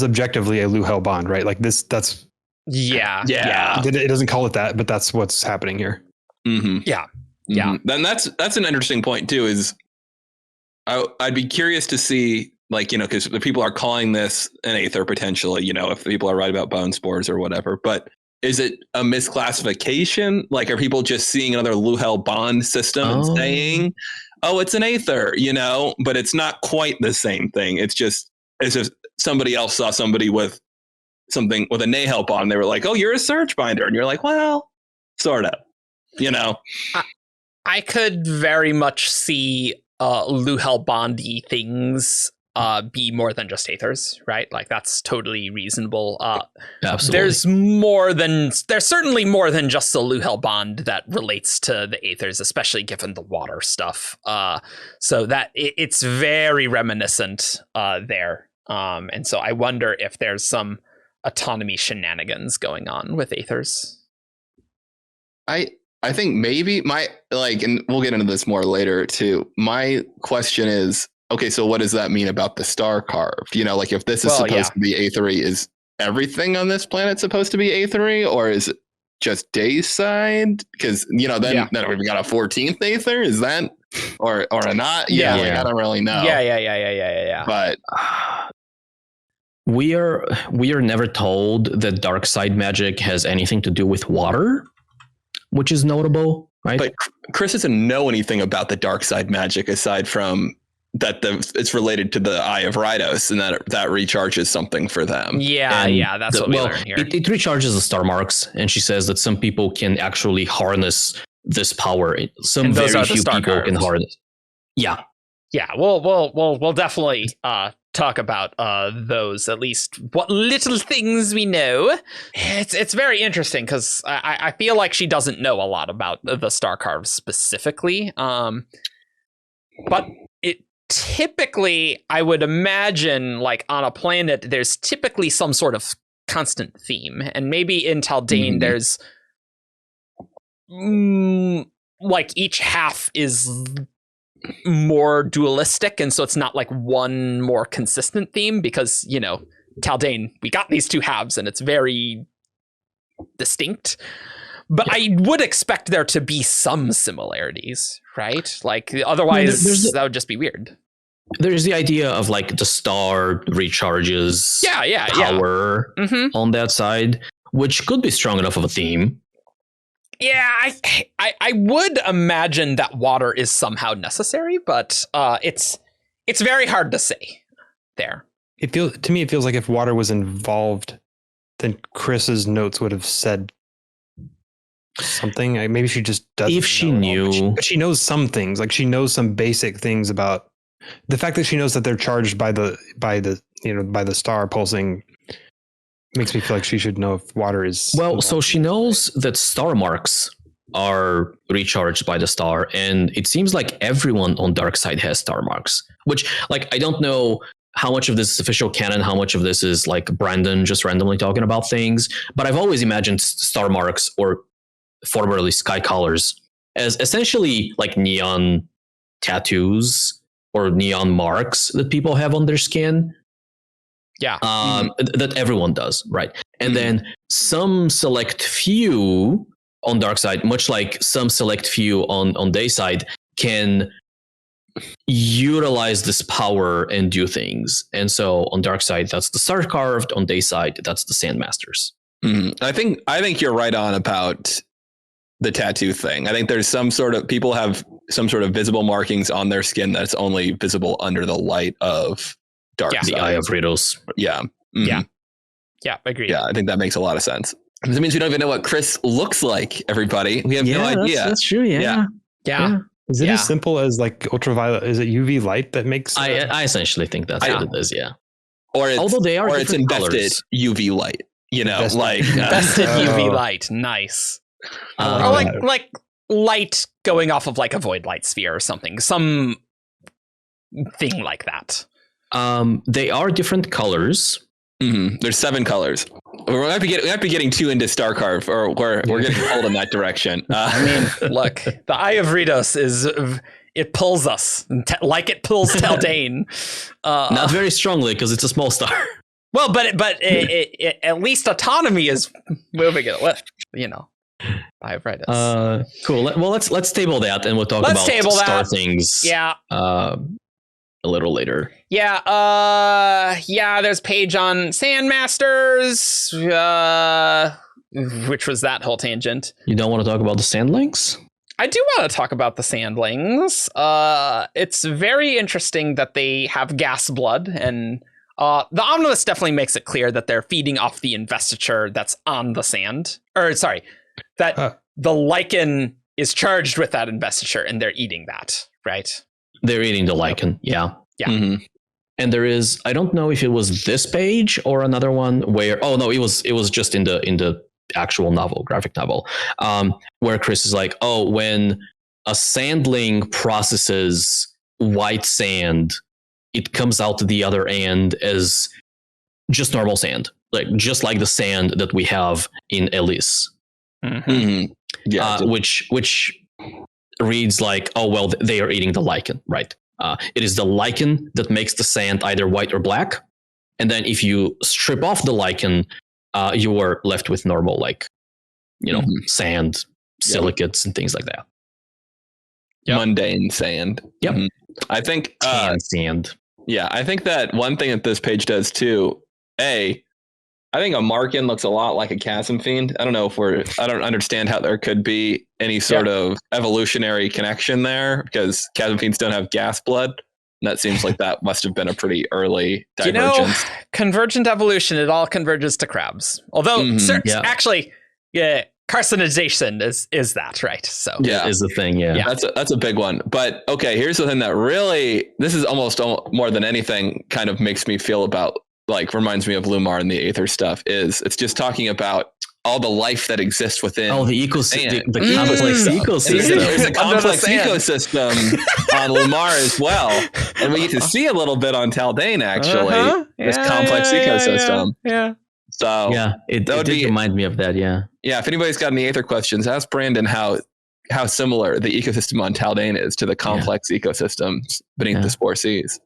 objectively a Luhel bond, right? Like this. That's It doesn't call it that, but that's what's happening here. Mm-hmm. Yeah. Mm-hmm. Yeah. Then that's an interesting point too. Is I'd be curious to see, like, because the people are calling this an Aether potentially, if people are right about bone spores or whatever, but is it a misclassification? Like, are people just seeing another Luhel bond system and saying, oh, it's an Aether, but it's not quite the same thing. It's just somebody else saw somebody with something with a Nahel bond. They were like, oh, you're a Surge Binder. And you're like, well, sort of, I could very much see Luhel bondy things be more than just Aethers, right? Like that's totally reasonable. Absolutely. There's certainly more than just the Luhel bond that relates to the Aethers, especially given the water stuff. So that it's very reminiscent there. And so I wonder if there's some autonomy shenanigans going on with Aethers. I think maybe and we'll get into this more later too. My question is, okay, so what does that mean about the star carved? Like if this is supposed to be Aethery, is everything on this planet supposed to be Aethery, or is it just Dayside? Because then we've got a 14th Aether. Is that or a not? I don't really know. Yeah. But we are never told that Darkside magic has anything to do with water, which is notable, right? But Khriss doesn't know anything about the Darkside magic aside from that it's related to the Eye of Rydos, and that recharges something for them. That's what we learn here. It recharges the Starmarks, and she says that some people can actually harness this power. Some very few people can harness. Yeah. We'll definitely talk about those, at least what little things we know. It's very interesting because I feel like she doesn't know a lot about the Star Carves specifically. But it typically, I would imagine, like on a planet, there's typically some sort of constant theme, and maybe in Taldane there's like each half is more dualistic, and so it's not like one more consistent theme because Taldane, we got these two halves and it's very distinct, but I would expect there to be some similarities, right? Like otherwise that would just be weird. There's the idea of like the star recharges power on that side, which could be strong enough of a theme. Yeah, I would imagine that water is somehow necessary, but it's very hard to say there. To me, it feels like if water was involved, then Chris's notes would have said something. Maybe she just doesn't. If she knew, but she knows some things. Like she knows some basic things about the fact that she knows that they're charged by the star pulsing. Makes me feel like she should know if water is... Well, so she knows that Starmarks are recharged by the star, and it seems like everyone on Darkside has Starmarks, which, like, I don't know how much of this is official canon, how much of this is like Brandon just randomly talking about things. But I've always imagined Starmarks, or formerly Sky Colors, as essentially like neon tattoos or neon marks that people have on their skin. Yeah. That everyone does, right? And then some select few on Darkside, much like some select few on Dayside, can utilize this power and do things. And so on Darkside, that's the Star Carved. On Dayside, that's the Sandmasters. I think you're right on about the tattoo thing. I think there's some sort of, people have some sort of visible markings on their skin that's only visible under the light of Darkside. The Eye of Ritos. Yeah. Yeah, agreed. Yeah, I think that makes a lot of sense. That means we don't even know what Khriss looks like, everybody. We have no idea. That's true. Yeah. Is it as simple as like ultraviolet? Is it UV light that makes? I essentially think that's what it is. Yeah. Or it's, although they are, or it's invested colors. UV light. You know, invested UV light. Nice. Or like light going off of like a void light sphere or something. Some thing like that. They are different colors. There's 7 colors. We might be getting too into Star Carve, or we're getting pulled in that direction. I mean, look, the Eye of Ritos it pulls us like it pulls Taldane. Not very strongly because it's a small star. Well, but it, at least autonomy is moving it. You know, Eye of Ritos. Cool. Let's table that, and we'll talk about star things. Yeah. A little later. Yeah, there's a page on Sandmasters, which was that whole tangent. You don't want to talk about the Sandlings? I do want to talk about the Sandlings. It's very interesting that they have gas blood, and the Omnibus definitely makes it clear that they're feeding off the investiture that's on the sand. Or, sorry, that the lichen is charged with that investiture, and they're eating that, right? They're eating the lichen, yeah. And there is, I don't know if it was this page or another one where, it was just in the actual novel, graphic novel, where Khriss is like, when a sandling processes white sand, it comes out to the other end as just normal sand, just like the sand that we have in Elise. Which reads like, they are eating the lichen, right? It is the lichen that makes the sand either white or black. And then if you strip off the lichen, you are left with normal, sand, silicates, and things like that. Mundane sand. Yep. I think sand. Yeah, I think that one thing that this page does too, I think a Markin looks a lot like a Chasm Fiend. I don't know I don't understand how there could be any sort of evolutionary connection there, because Chasm Fiends don't have gas blood. And that seems like that must have been a pretty early divergence. Convergent evolution, it all converges to crabs. Although, actually, carcinization is that, right? So is the thing, That's a big one. But okay, here's the thing that really, this is almost more than anything kind of makes me feel about, reminds me of Lumar and the Aether stuff, is it's just talking about all the life that exists within the ecosystem, the complex ecosystem. There's a complex ecosystem on Lumar as well, and we get to see a little bit on Taldane actually. This complex ecosystem. So it did remind me of that. Yeah. If anybody's got any Aether questions, ask Brandon how similar the ecosystem on Taldane is to the complex ecosystems beneath the Spore Seas.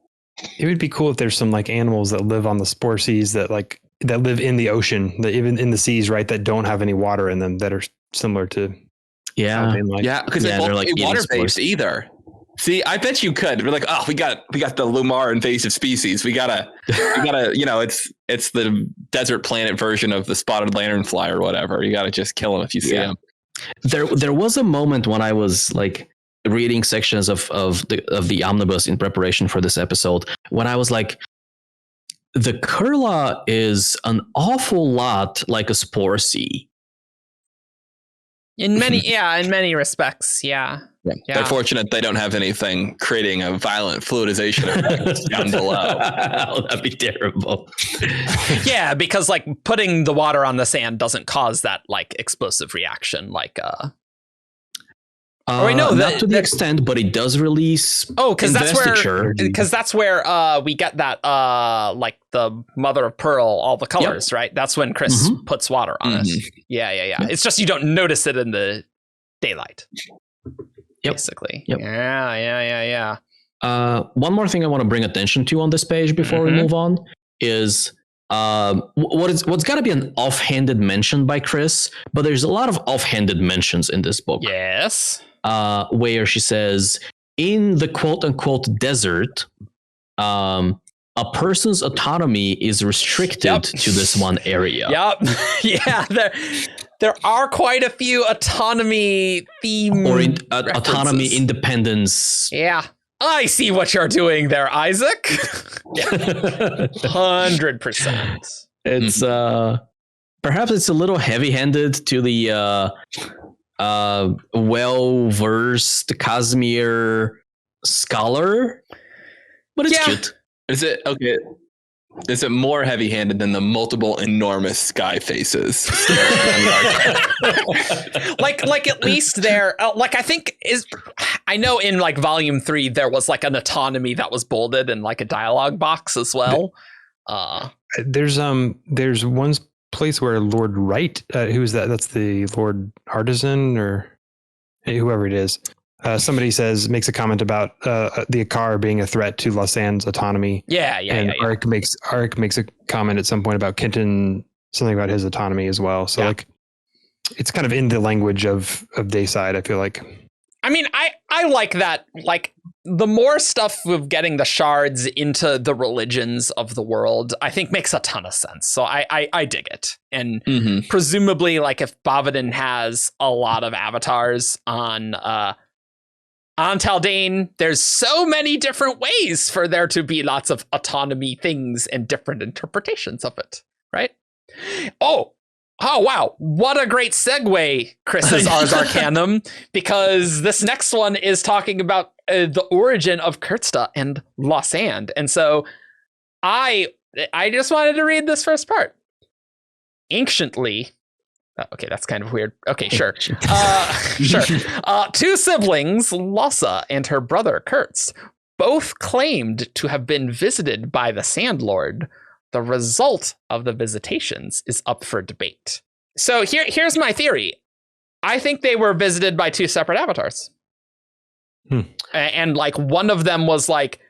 It would be cool if there's some animals that live on the Spore Seas that live in the ocean, that even in the seas, right, that don't have any water in them, that are similar to because they won't be water based either. See, I bet you could. We're like, we got the Lumar invasive species. We gotta it's the desert planet version of the spotted lanternfly or whatever. You gotta just kill them if you see them. There was a moment when I was reading sections of the Omnibus in preparation for this episode, when I was like, the Kurla is an awful lot like a Spore Sea. In many respects, They're fortunate they don't have anything creating a violent fluidization effect down below. That'd be terrible. Because putting the water on the sand doesn't cause that explosive reaction Not to the extent, but it does release. Because that's where we get that like the mother of pearl, all the colors, right? That's when Khriss puts water on us. Yeah. It's just you don't notice it in the daylight. Basically. Yeah. One more thing I want to bring attention to on this page before we move on is what's got to be an offhanded mention by Khriss, but there's a lot of offhanded mentions in this book. Yes. Where she says, in the quote unquote desert, a person's autonomy is restricted to this one area. Yeah. There are quite a few autonomy theme or autonomy, independence. Yeah. I see what you're doing there, Isaac. 100%. It's perhaps it's a little heavy-handed to the well-versed cosmere scholar, but it's cute. Is it okay? Is it more heavy-handed than the multiple enormous sky faces? like at least there, like I know in like volume 3 there was like an autonomy that was bolded in like a dialogue box as well. There's one place where Lord Wright, who's that? That's the Lord Artisan or whoever it is. Somebody makes a comment about the Akar being a threat to Lasand's autonomy. And Ark makes a comment at some point about Kenton, something about his autonomy as well. So like, it's kind of in the language of Dayside, I feel like. I mean, I like that. Like, the more stuff of getting the shards into the religions of the world, I think makes a ton of sense. So I dig it. And presumably, like, if Bavadin has a lot of avatars on Taldane, there's so many different ways for there to be lots of autonomy things and different interpretations of it, right? Oh, wow. What a great segue, Chris's Ars Arcanum, because this next one is talking about the origin of Kerzta and Lasand. And so I just wanted to read this first part. Anciently... okay, that's kind of weird. Okay, sure. Sure. Two siblings, Lassa and her brother, Kurtz, both claimed to have been visited by the Sandlord. The result of the visitations is up for debate. So here's my theory. I think they were visited by two separate avatars. And like one of them was like,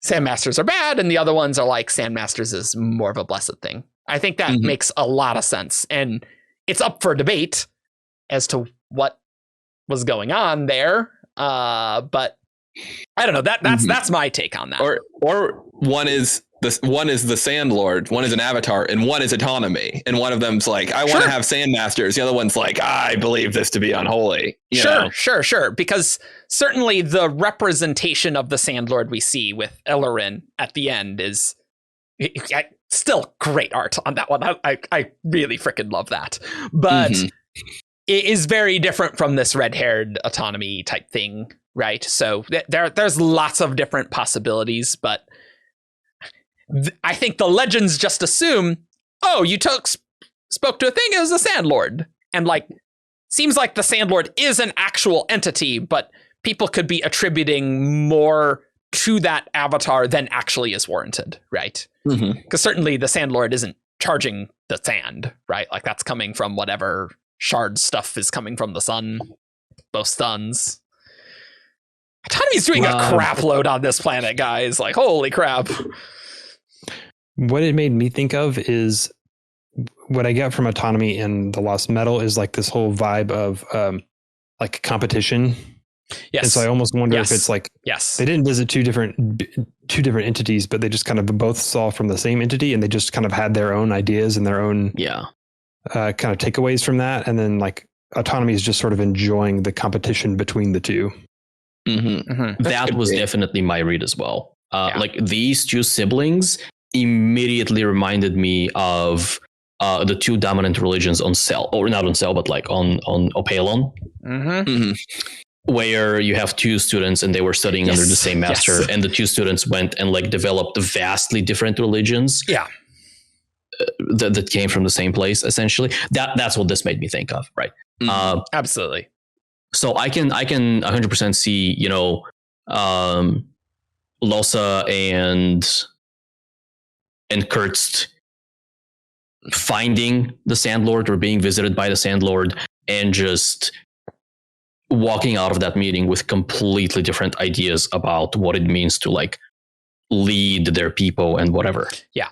Sandmasters are bad, and the other ones are like, Sandmasters is more of a blessed thing. I think that makes a lot of sense. And it's up for debate as to what was going on there, but I don't know. That's my take on that. Or one is the Sandlord, one is an avatar, and one is autonomy, and one of them's like, I want to have Sandmasters. The other one's like, I believe this to be unholy. Sure. Because certainly the representation of the Sandlord we see with Ellerin at the end is. Still great art on that one. I really freaking love that. But it is very different from this red-haired autonomy type thing, right? So there's lots of different possibilities, but I think the legends just assume, oh, you spoke to a thing, it was a Sandlord. And like, seems like the Sandlord is an actual entity, but people could be attributing more to that avatar than actually is warranted, right? Because certainly the Sandlord isn't charging the sand, right? Like that's coming from whatever shard stuff is coming from the sun, both suns. Autonomy's doing a crap load on this planet, guys. Like, holy crap. What it made me think of is what I get from Autonomy and the Lost Metal is like this whole vibe of like competition. Yes. And so I almost wonder if it's like, they didn't visit two different entities, but they just kind of both saw from the same entity, and they just kind of had their own ideas and their own kind of takeaways from that. And then like Autonomy is just sort of enjoying the competition between the two. That was definitely my read as well. Like these two siblings immediately reminded me of the two dominant religions on Cell, or not on Cell, but like on Opalon. Where you have two students and they were studying under the same master, and the two students went and like developed vastly different religions. That came from the same place, essentially. That's what this made me think of, right? Absolutely. So I can 100% see, Losa and Kurtz finding the Sandlord or being visited by the Sandlord and just walking out of that meeting with completely different ideas about what it means to like lead their people and whatever. Yeah.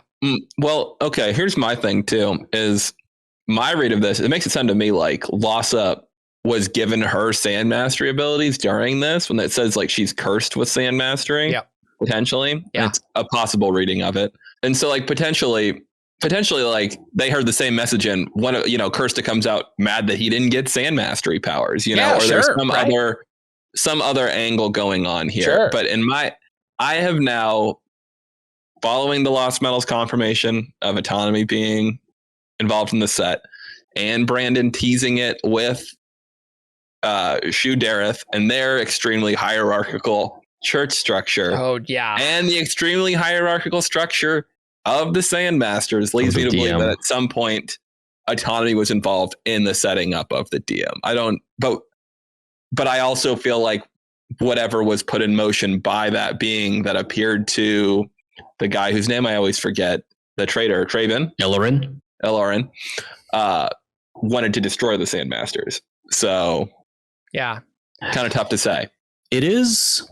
Well, okay, here's my thing too, is my read of this, it makes it sound to me like Losa was given her sand mastery abilities during this, when it says like she's cursed with sand mastery. Yeah. Potentially. Yeah. It's a possible reading of it. And so like potentially like they heard the same message and one of, Kerzta comes out mad that he didn't get sand mastery powers, or there's some other angle going on here. Sure. But I have now, following the Lost Metals confirmation of Autonomy being involved in the set and Brandon teasing it with Shu Dareth and their extremely hierarchical church structure. Oh, yeah. And the extremely hierarchical structure of the Sandmasters leads me to believe that at some point Autonomy was involved in the setting up of the DM. But I also feel like whatever was put in motion by that being that appeared to the guy whose name I always forget, the traitor, Traven? Elorin, wanted to destroy the Sandmasters. So, yeah, kind of tough to say. It is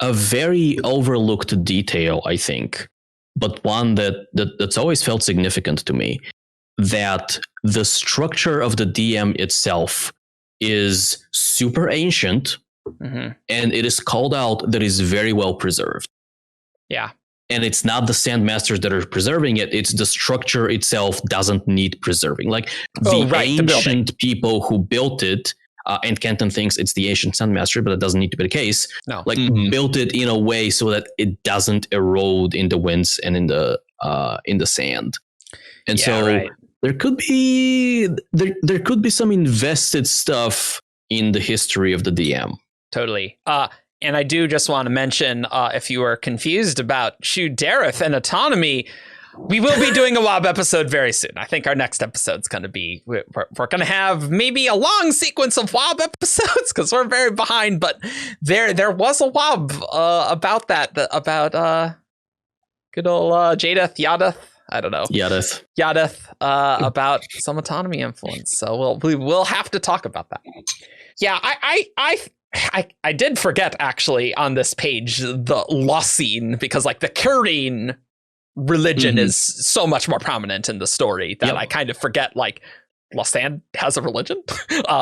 a very overlooked detail, I think, but one that's always felt significant to me, that the structure of the DM itself is super ancient, and it is called out that is very well preserved. Yeah. And it's not the Sandmasters that are preserving it, it's the structure itself doesn't need preserving. Like ancient people who built it, and Kenton thinks it's the ancient Sandmaster, but that doesn't need to be the case. No. Like built it in a way so that it doesn't erode in the winds and in the sand. And there could be some invested stuff in the history of the DM. Totally. And I do just want to mention, if you are confused about Shu Dareth and Autonomy, we will be doing a WoB episode very soon. I think our next episode's going to be, we're going to have maybe a long sequence of WoB episodes because we're very behind. But there was a WoB about that, about good old Yadath. I don't know. Yadath, about some Autonomy influence. So we'll have to talk about that. Yeah, I did forget actually on this page the Lossine, because like the Kurine religion is so much more prominent in the story that I kind of forget like Losan has a religion.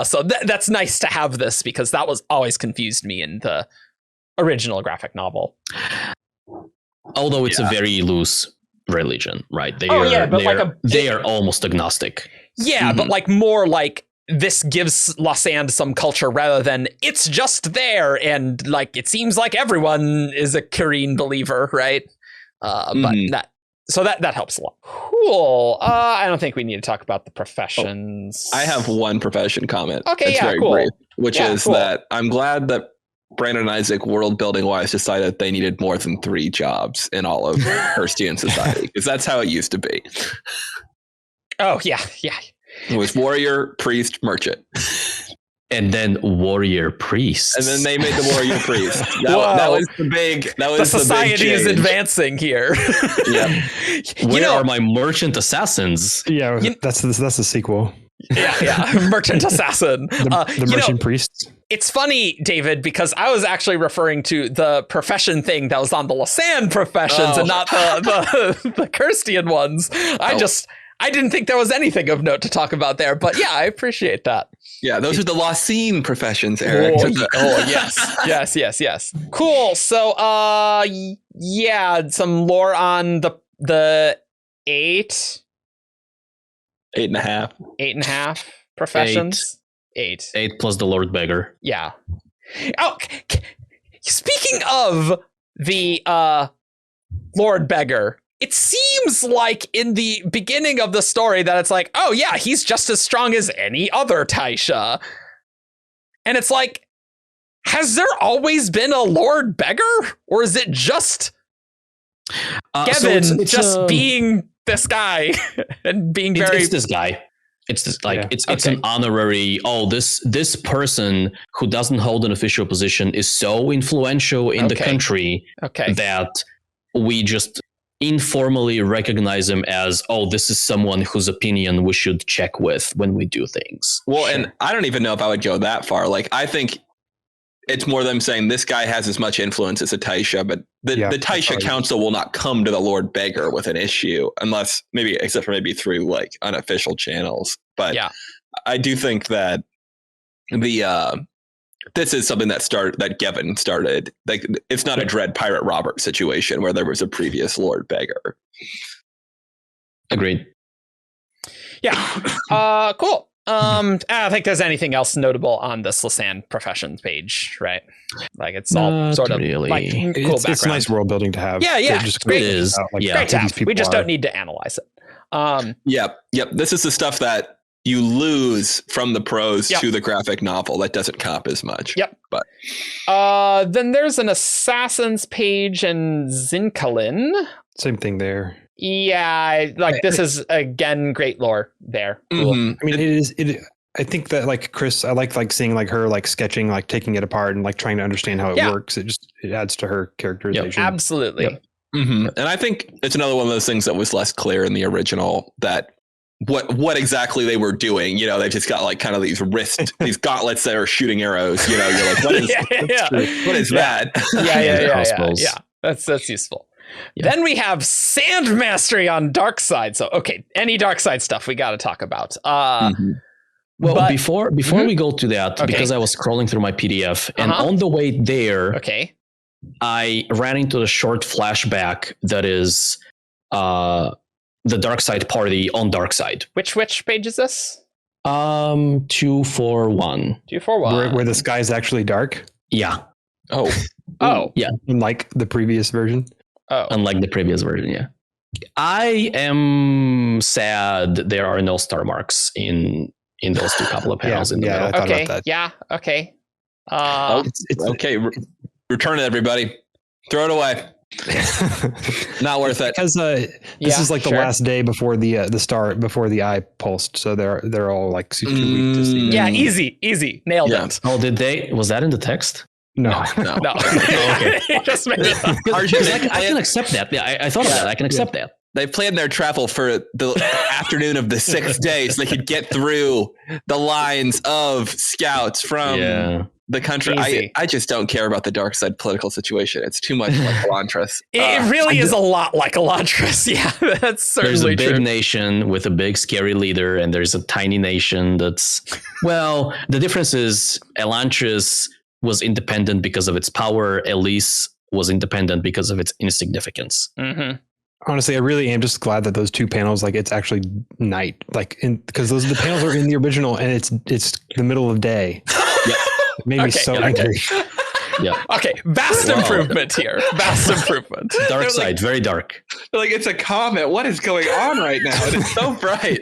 So that's nice to have this, because that was always confused me in the original graphic novel. Although it's a very loose religion, right? They are almost agnostic. Yeah, but like more like this gives Lossand some culture rather than it's just there and like it seems like everyone is a Kurine believer, right? But that helps a lot. Cool. I don't think we need to talk about the professions. I have one profession comment. Okay, it's very cool. brief, which is that I'm glad that Brandon and Isaac, world building wise, decided they needed more than 3 jobs in all of Kerstian society, because that's how it used to be. Oh yeah. It was warrior, priest, merchant. And then warrior priest. And then they made the warrior priest. That was the big. That was the society the big is advancing here. Yeah. Where are my merchant assassins? Yeah, that's the sequel. Yeah. Merchant assassin. The merchant priest. It's funny, David, because I was actually referring to the profession thing that was on the Losan professions and not the Kerstian ones. I didn't think there was anything of note to talk about there, but yeah, I appreciate that. Yeah, those are the Lossine professions, Eric. Yes. Cool. So, some lore on the 8.5 professions. 8 plus the Lord Beggar. Yeah. Oh, speaking of the Lord Beggar, it seems like in the beginning of the story that it's like, oh yeah, he's just as strong as any other Taisha. And it's like, has there always been a Lord Beggar? Or is it just Gavin being this guy and being it's this guy? It's just like it's an honorary. Oh, this person who doesn't hold an official position is so influential in the country that we just informally recognize him as, oh, this is someone whose opinion we should check with when we do things. Well, and I don't even know if I would go that far. Like, I think it's more them saying this guy has as much influence as a Taisha, but the Taisha Council will not come to the Lord Beggar with an issue unless except for maybe through like unofficial channels. But I do think that this is something that Gavin started. Like, it's not a Dread Pirate Robert situation where there was a previous Lord Beggar. Agreed. Yeah. Cool. I don't think there's anything else notable on the Slisand Professions page, right? Like, it's all sort of really. like cool background. It's nice world building to have. Yeah. Just great. It is. Great to have. We just don't need to analyze it. Yep. This is the stuff that you lose from the prose to the graphic novel that doesn't comp as much. Yep. But then there's an Assassins page and Zinkalin. Same thing there. Yeah, this is again great lore there. Cool. Mm-hmm. I mean, it is. I think that like Khriss, I like seeing like her like sketching, like taking it apart and like trying to understand how it works. It adds to her characterization. Yep, absolutely. Yep. Mm-hmm. And I think it's another one of those things that was less clear in the original, that what exactly they were doing. You know, they just got like kind of these these gauntlets that are shooting arrows. You know, you're like, what is what is that? Yeah. That's useful. Yeah. Then we have Sand Mastery on Darkside. So, any Darkside stuff we got to talk about. Well, before we go to that, because I was scrolling through my PDF, and on the way there, I ran into a short flashback that is the Darkside party on Darkside. Which page is this? 241. 241. Where the sky is actually dark. Yeah. Oh, yeah. Unlike the previous version. Oh. Unlike the previous version, yeah. I am sad there are no Starmarks in those couple of panels in the middle. I thought about that. Yeah. Okay. It's okay. Return it, everybody. Throw it away. Not worth it. Because this is like the last day before the eye pulsed, so they're all like super weak to see. Yeah, easy, nailed it. Oh, was that in the text? No. Okay. Just made it up. I can accept that. Yeah, I thought of that. I can accept that. They planned their travel for the afternoon of the 6th day so they could get through the lines of scouts from the country. I just don't care about the Darkside political situation. It's too much like Elantris. It really is a lot like Elantris. Yeah, that's certainly true. There's a big nation with a big scary leader, and there's a tiny nation that's... Well, the difference is Elantris was independent because of its power. Elise was independent because of its insignificance. Mm-hmm. Honestly, I really am just glad that those two panels, like, it's actually night, like, because the panels are in the original, and it's the middle of day. Yeah, it made me so angry. Yeah. Okay. Vast improvement here. Vast improvement. Dark side, very dark. Like, it's a comet. What is going on right now? And it's so bright.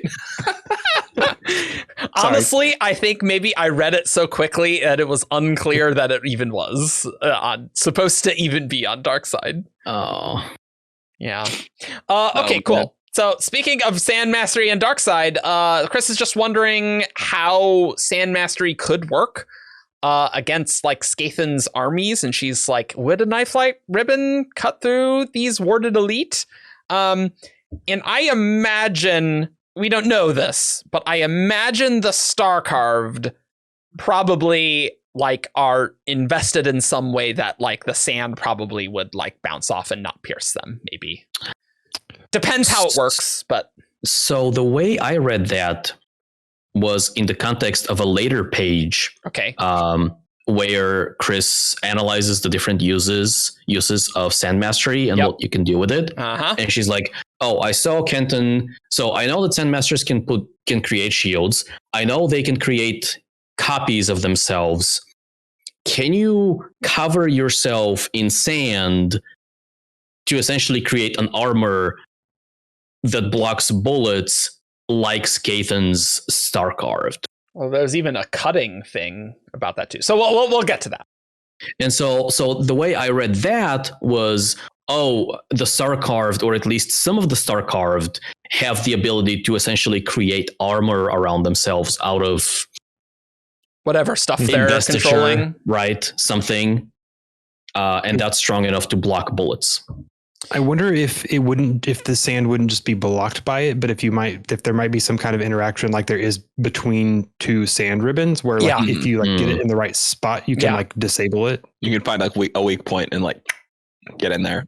Honestly, I think maybe I read it so quickly that it was unclear that it even was supposed to even be on Darkside. Oh. Yeah. Okay, cool. So speaking of Sand Mastery and Darkside, Khriss is just wondering how Sand Mastery could work against like Skathan's armies, and she's like, would a knife light ribbon cut through these warded elite? And I imagine, we don't know this, but I imagine the Star Carved probably like are invested in some way that like the sand probably would like bounce off and not pierce them. Maybe depends how it works, but so the way I read that was in the context of a later page. Okay. Where Khriss analyzes the different uses of Sand Mastery and what you can do with it. And she's like, oh, I saw Kenton. So I know that Sand Masters can create shields. I know they can create copies of themselves. Can you cover yourself in sand to essentially create an armor that blocks bullets like Skathan's Star Carved? Well, there's even a cutting thing about that too. So we'll get to that. And so the way I read that was, oh, the Star Carved, or at least some of the Star Carved, have the ability to essentially create armor around themselves out of whatever stuff they're controlling, right? Something, and that's strong enough to block bullets. I wonder if the sand wouldn't just be blocked by it, but if there might be some kind of interaction like there is between two sand ribbons, where like if you like get it in the right spot, you can like disable it. You can find like a weak point and like get in there.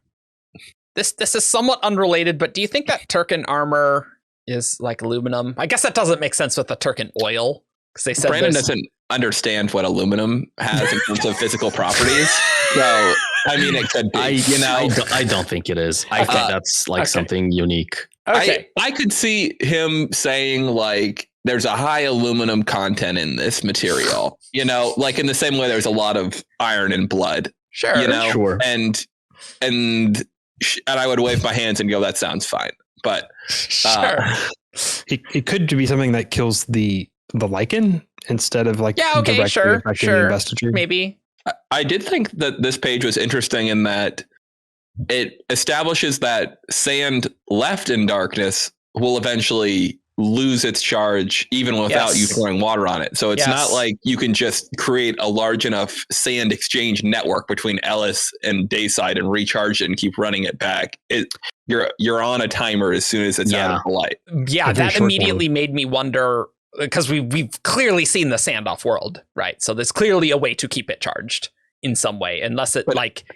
This is somewhat unrelated, but do you think that Turkin armor is like aluminum? I guess that doesn't make sense with the Turkin oil, because they said Brandon doesn't understand what aluminum has in terms of physical properties. So I mean, it could be. I don't think it is. I think that's like something unique. Okay, I could see him saying like, "There's a high aluminum content in this material." You know, like in the same way there's a lot of iron in blood. Sure, you know, sure. And I would wave my hands and go, "That sounds fine." But sure, it could be something that kills the lichen instead of like directly affecting the investiture. Maybe. I did think that this page was interesting in that it establishes that sand left in darkness will eventually lose its charge even without you pouring water on it. So it's not like you can just create a large enough sand exchange network between Ellis and Dayside and recharge it and keep running it back. You're on a timer as soon as it's out of the light. Yeah, that immediately made me wonder, because we've clearly seen the sand off world, right? So there's clearly a way to keep it charged in some way, unless it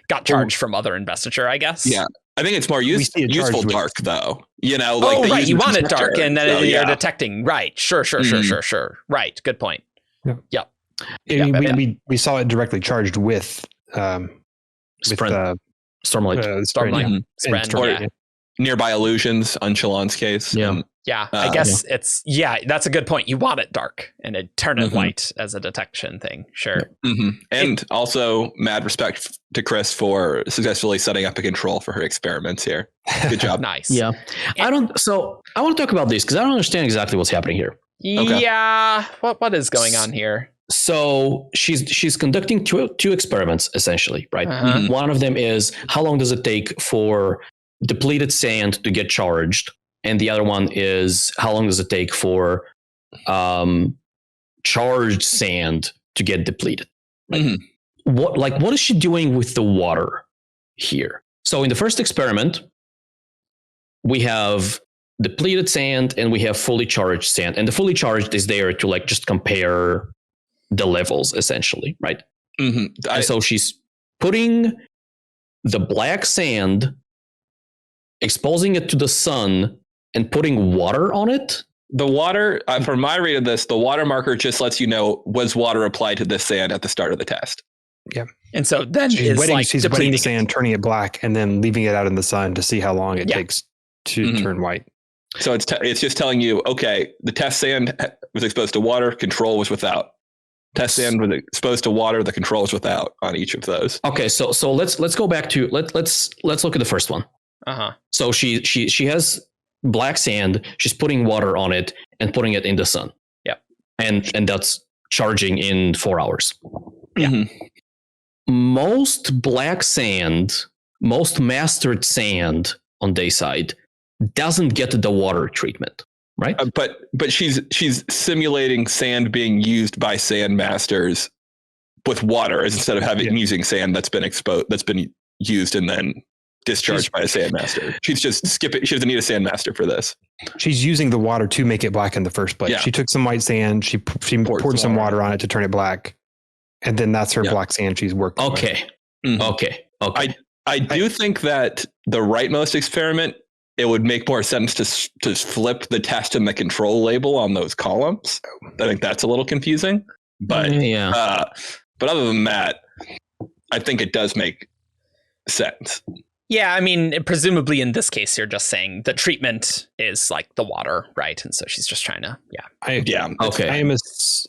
got charged from other investiture, I guess. Yeah. I think it's more useful dark though. You know, like you want it dark and then you're detecting. Right. Sure. Right. Good point. Yeah. We saw it directly charged with Stormlight. Spren. Nearby illusions, Unchalon's case. Yeah, I guess that's a good point. You want it dark and it turn it white as a detection thing. Sure. And also mad respect to Khriss for successfully setting up a control for her experiments here. Good job. Nice. Yeah. I want to talk about these because I don't understand exactly what's happening here. Okay. Yeah. What is going on here? So she's conducting two experiments essentially, right? One of them is how long does it take for depleted sand to get charged? And the other one is how long does it take for charged sand to get depleted? Right? What is she doing with the water here? So in the first experiment, we have depleted sand and we have fully charged sand. And the fully charged is there to like just compare the levels essentially, right? So she's putting the black sand, exposing it to the sun, and putting water on it. The water, from my read of this, the water marker just lets you know was water applied to this sand at the start of the test. Yeah. And so then she's wetting the sand, turning it black, and then leaving it out in the sun to see how long it takes to turn white. So it's just telling you, okay, the test sand was exposed to water, control was without. Test sand was exposed to water, the control was without on each of those. Okay, so let's go back to let's look at the first one. So she has black sand, she's putting water on it and putting it in the sun. Yeah. And that's charging in 4 hours. Yeah. Most black sand, most mastered sand on Dayside doesn't get the water treatment, right? But she's simulating sand being used by sand masters with water instead of using sand that's been used and then discharged by a sandmaster. She's just skipping. She doesn't need a sandmaster for this. She's using the water to make it black in the first place. Yeah. She took some white sand. She poured some water on it to turn it black, and then that's her black sand she's working. Okay. Okay. I do think that the rightmost experiment, it would make more sense to flip the test and the control label on those columns. I think that's a little confusing, but but other than that, I think it does make sense. Yeah, I mean, presumably in this case, you're just saying the treatment is like the water, right? And so she's just trying to, okay. I am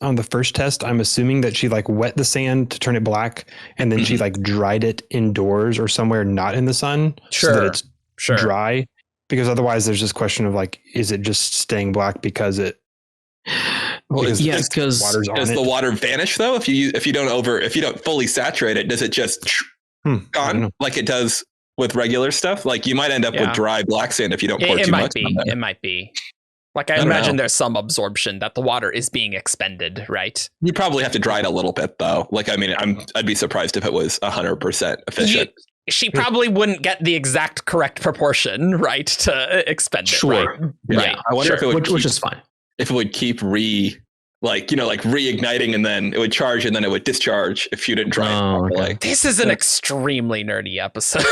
on the first test. I'm assuming that she like wet the sand to turn it black, and then she like dried it indoors or somewhere not in the sun, so that it's dry. Because otherwise, there's this question of like, is it just staying black because it? Because water's on it. Does the water vanish though? If you don't fully saturate it, does it just gone like it does with regular stuff. Like you might end up with dry black sand if you don't pour too much. It might be. Like I imagine there's some absorption that the water is being expended, right? You probably have to dry it a little bit though. Like, I mean, I'd be surprised if it was 100% efficient. She probably wouldn't get the exact correct proportion, right, to expend it. Sure. Right? Yeah. Right. I wonder if it would which is fine. If it would keep reigniting, and then it would charge and then it would discharge if you didn't dry it properly. Okay. This is an extremely nerdy episode.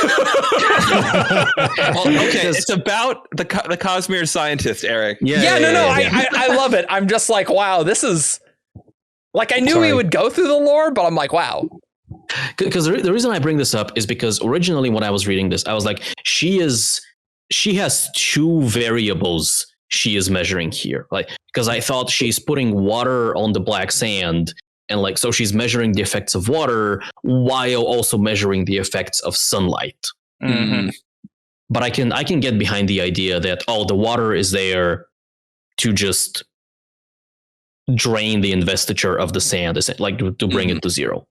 Well, okay, it's about the cosmere scientist, Eric. No. I love it. I'm just like, wow, this is like, I knew we would go through the lore, but I'm like, wow. Because the reason I bring this up is because originally when I was reading this, I was like, she has 2 variables she is measuring here. Like, because I thought she's putting water on the black sand, and like, so she's measuring the effects of water while also measuring the effects of sunlight. Mm-hmm. But I can get behind the idea that the water is there to just drain the investiture of the sand, like to bring it to zero.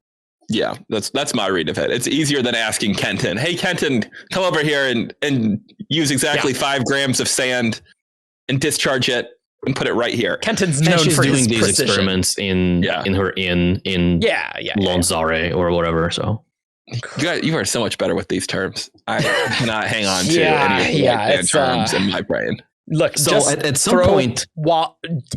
Yeah, that's my read of it. It's easier than asking Kenton, hey Kenton, come over here and use exactly 5 grams of sand and discharge it and put it right here. Kenton's known she's for doing his these precision. experiments in her in Lonzare or whatever. So you are so much better with these terms. I cannot hang on to any of the terms in my brain. Look, so just at some point,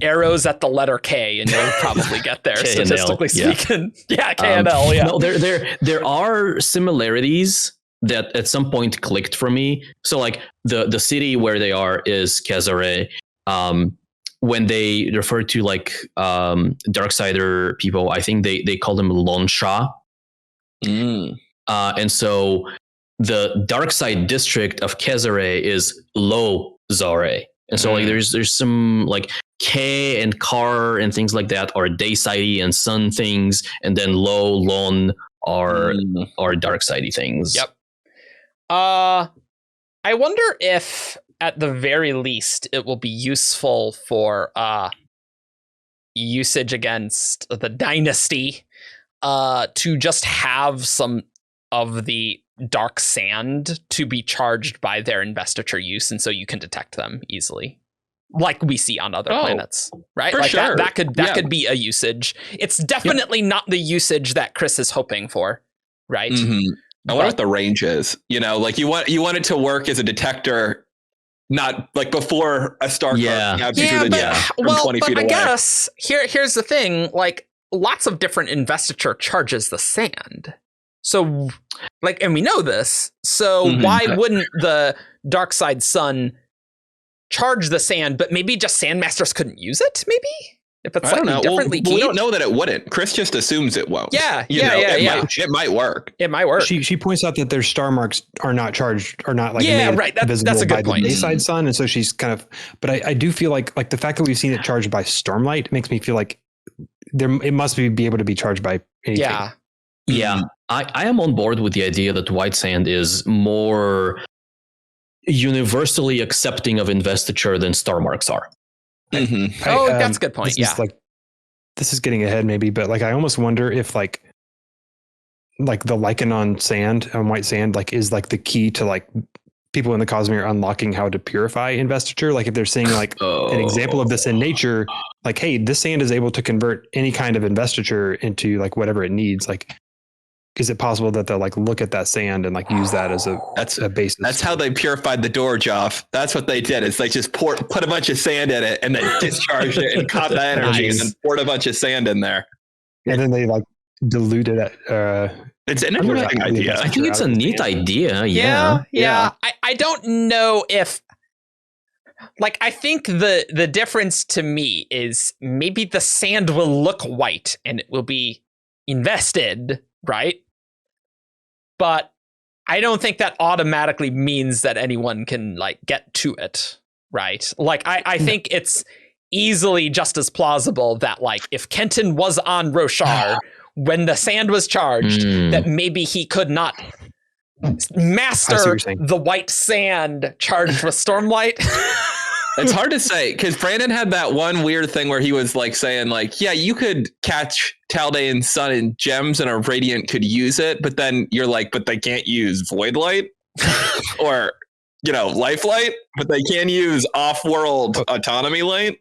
arrows at the letter K, and you'll probably get there. Statistically speaking, K&L. No, there are similarities that at some point clicked for me. So like the city where they are is Khriss. When they refer to like Darksider people, I think they call them Lonsha. And so the Darkside district of Khriss is Low Zare. And so like there's some like K and Kar and things like that are Daysidey and Sun things, and then Low, Lon are Darksidey things. Yep. I wonder if at the very least it will be useful for usage against the dynasty to just have some of the dark sand to be charged by their investiture use, and so you can detect them easily, like we see on other planets, right? For like sure. that could be a usage. It's definitely not the usage that Khriss is hoping for, right? Mm-hmm. I wonder what the range is. You know, like you want it to work as a detector, not like before a star stabs you through the from 20 feet away. I guess here's the thing: like lots of different investiture charges the sand. So, like, and we know this. So why wouldn't the Darkside Sun charge the sand? But maybe just Sandmasters couldn't use it. Maybe if it's slightly differently. We don't know that it wouldn't. Khriss just assumes it won't. It might work. It might work. She points out that their Starmarks are not charged, are not like right. That's a good point. The Dayside Sun, and so she's kind of. But I do feel like the fact that we've seen it charged by Stormlight makes me feel like it must be able to be charged by anything. Yeah. Yeah, I am on board with the idea that White Sand is more universally accepting of investiture than Starmarks are. That's a good point. This is getting ahead maybe, but like I almost wonder if like the lichen on sand, on white sand, like is like the key to like people in the cosmere unlocking how to purify investiture. Like if they're seeing like an example of this in nature, like, hey, this sand is able to convert any kind of investiture into like whatever it needs. Like, is it possible that they'll like look at that sand and like use that as a basis? That's how they purified the door, Joff. That's what they did. It's like just put a bunch of sand in it and then discharged it and caught that energy and then poured a bunch of sand in there. And then they like dilute it. It's an interesting idea. I think it's a neat idea. Yeah. I don't know if like I think the difference to me is maybe the sand will look white and it will be invested, right? But I don't think that automatically means that anyone can like get to it, right? Like I think it's easily just as plausible that like if Kenton was on Roshar when the sand was charged, that maybe he could not master the white sand charged with Stormlight. It's hard to say because Brandon had that one weird thing where he was like saying like, yeah, you could catch Taldaean Sun and gems and a Radiant could use it. But then you're like, but they can't use Void Light. or lifeline, but they can use off-world autonomy light.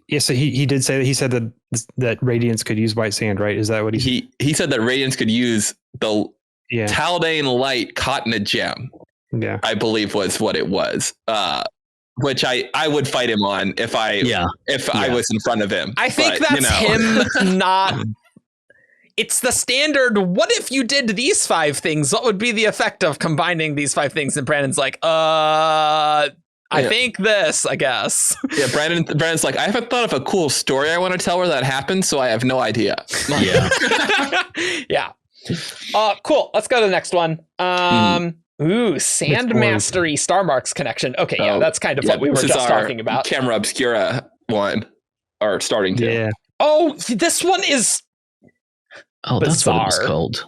Yeah, so he did say that he said that Radiance could use white sand, right? Is that what he said? He said that Radiance could use the Taldane light caught in a gem. Yeah, I believe was what it was. Which I would fight him on if I was in front of him. I think that's him not. It's the standard. What if you did these 5 things? What would be the effect of combining these 5 things? And Brandon's like, I think this, I guess. Yeah, Brandon's like, I haven't thought of a cool story I want to tell where that happened, so I have no idea. Yeah. Yeah. Cool. Let's go to the next one. Sand Mastery Starmarks connection. Okay, yeah, that's kind of what we were just talking about. Camera Obscura one, or starting to. Yeah. Oh, this one is bizarre. That's what it was called.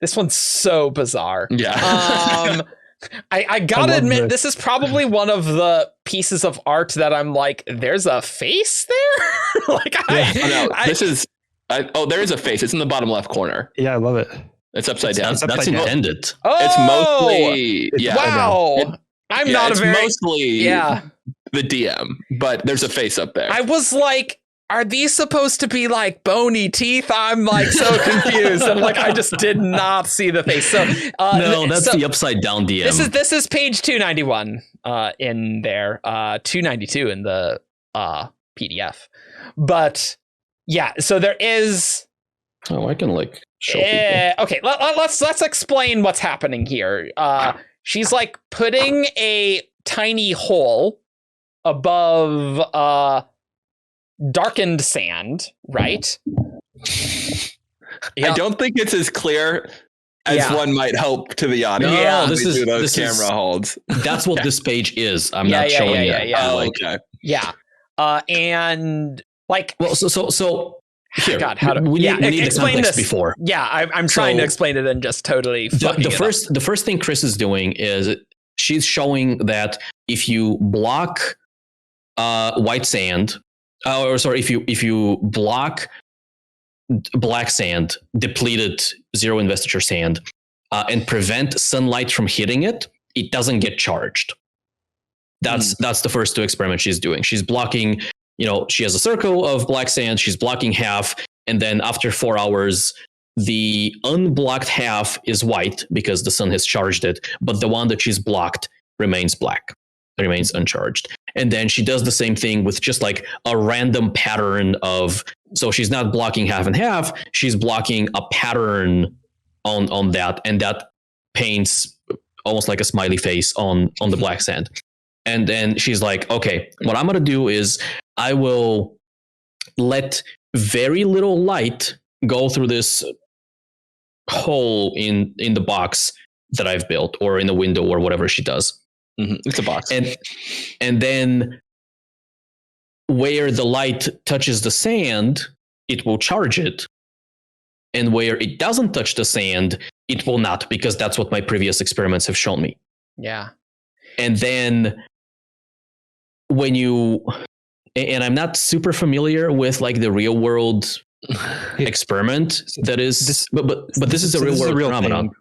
This one's so bizarre. Yeah. I gotta admit, this is probably one of the pieces of art that I'm like, there's a face there? There is a face. It's in the bottom left corner. Yeah, I love it. It's upside down. That's intended. Oh, it's mostly wow. I'm not a very mostly the DM, but there's a face up there. I was like, are these supposed to be like bony teeth? I'm like so confused. And like, I just did not see the face. So no, that's the upside down DM. This is page 291 in there, 292 in the PDF. But yeah, so there is. Oh, I can like show people. Okay, let's explain what's happening here. She's like putting a tiny hole above darkened sand, right? I don't think it's as clear as one might hope to the audience. No, this camera holds. That's what this page is. I'm not showing it. Yeah. Oh, okay. Yeah. And like, well, so here, God, how do we need explain the this before? Yeah, I'm trying to explain it and just totally the first thing Khriss is doing is she's showing that if you block white sand, if you block black sand, depleted zero investiture sand, and prevent sunlight from hitting it, it doesn't get charged. That's the first 2 experiments she's doing. She's blocking. She has a circle of black sand. She's blocking half. And then after 4 hours, the unblocked half is white because the sun has charged it. But the one that she's blocked remains black, remains uncharged. And then she does the same thing with just like a random pattern of. So she's not blocking half and half. She's blocking a pattern on that. And that paints almost like a smiley face on the black sand. And then she's like, okay, what I'm going to do is I will let very little light go through this hole in the box that I've built, or in the window, or whatever she does. Mm-hmm. It's a box. And then where the light touches the sand, it will charge it. And where it doesn't touch the sand, it will not, because that's what my previous experiments have shown me. Yeah. And then and I'm not super familiar with like the real world experiment that is, but this is a real world phenomenon.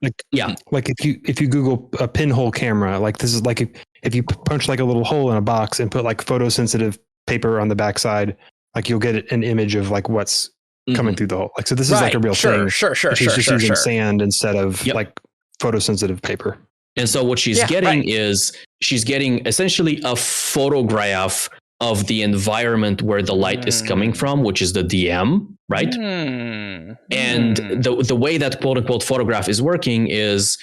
Like if you Google a pinhole camera, like this is like if you punch like a little hole in a box and put like photosensitive paper on the backside, like you'll get an image of like what's coming through the hole. Like, so this is like a real thing. Sure. She's just using sand instead of like photosensitive paper. And so what she's getting is she's getting essentially a photograph of the environment where the light is coming from, which is the DM, right? And the way that quote unquote photograph is working is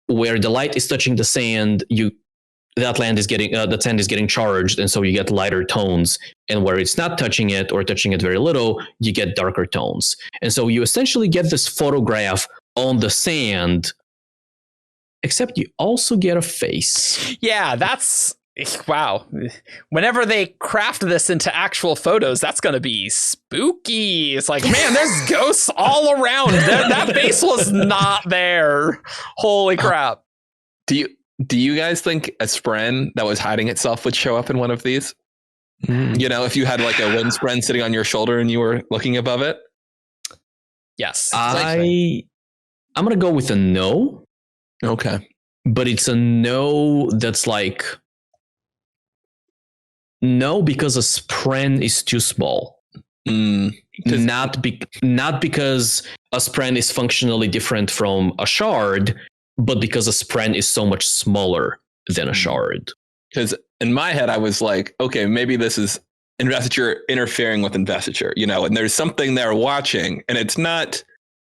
where the light is touching the sand, the sand is getting charged, and so you get lighter tones. And where it's not touching it, or touching it very little, you get darker tones. And so you essentially get this photograph on the sand, except you also get a face. Yeah, that's wow. Whenever they craft this into actual photos, that's going to be spooky. It's like, man, there's ghosts all around. That face was not there. Holy crap. Do you guys think a spren that was hiding itself would show up in one of these? If you had like a wind spren sitting on your shoulder and you were looking above it? Yes. I'm going to go with a no. Okay. but it's a no that's like no because a spren is too small. Not because a spren is functionally different from a shard, but because a spren is so much smaller than a shard. Because in my head, I was like, okay, maybe this is investiture interfering with investiture, and there's something there watching, and it's not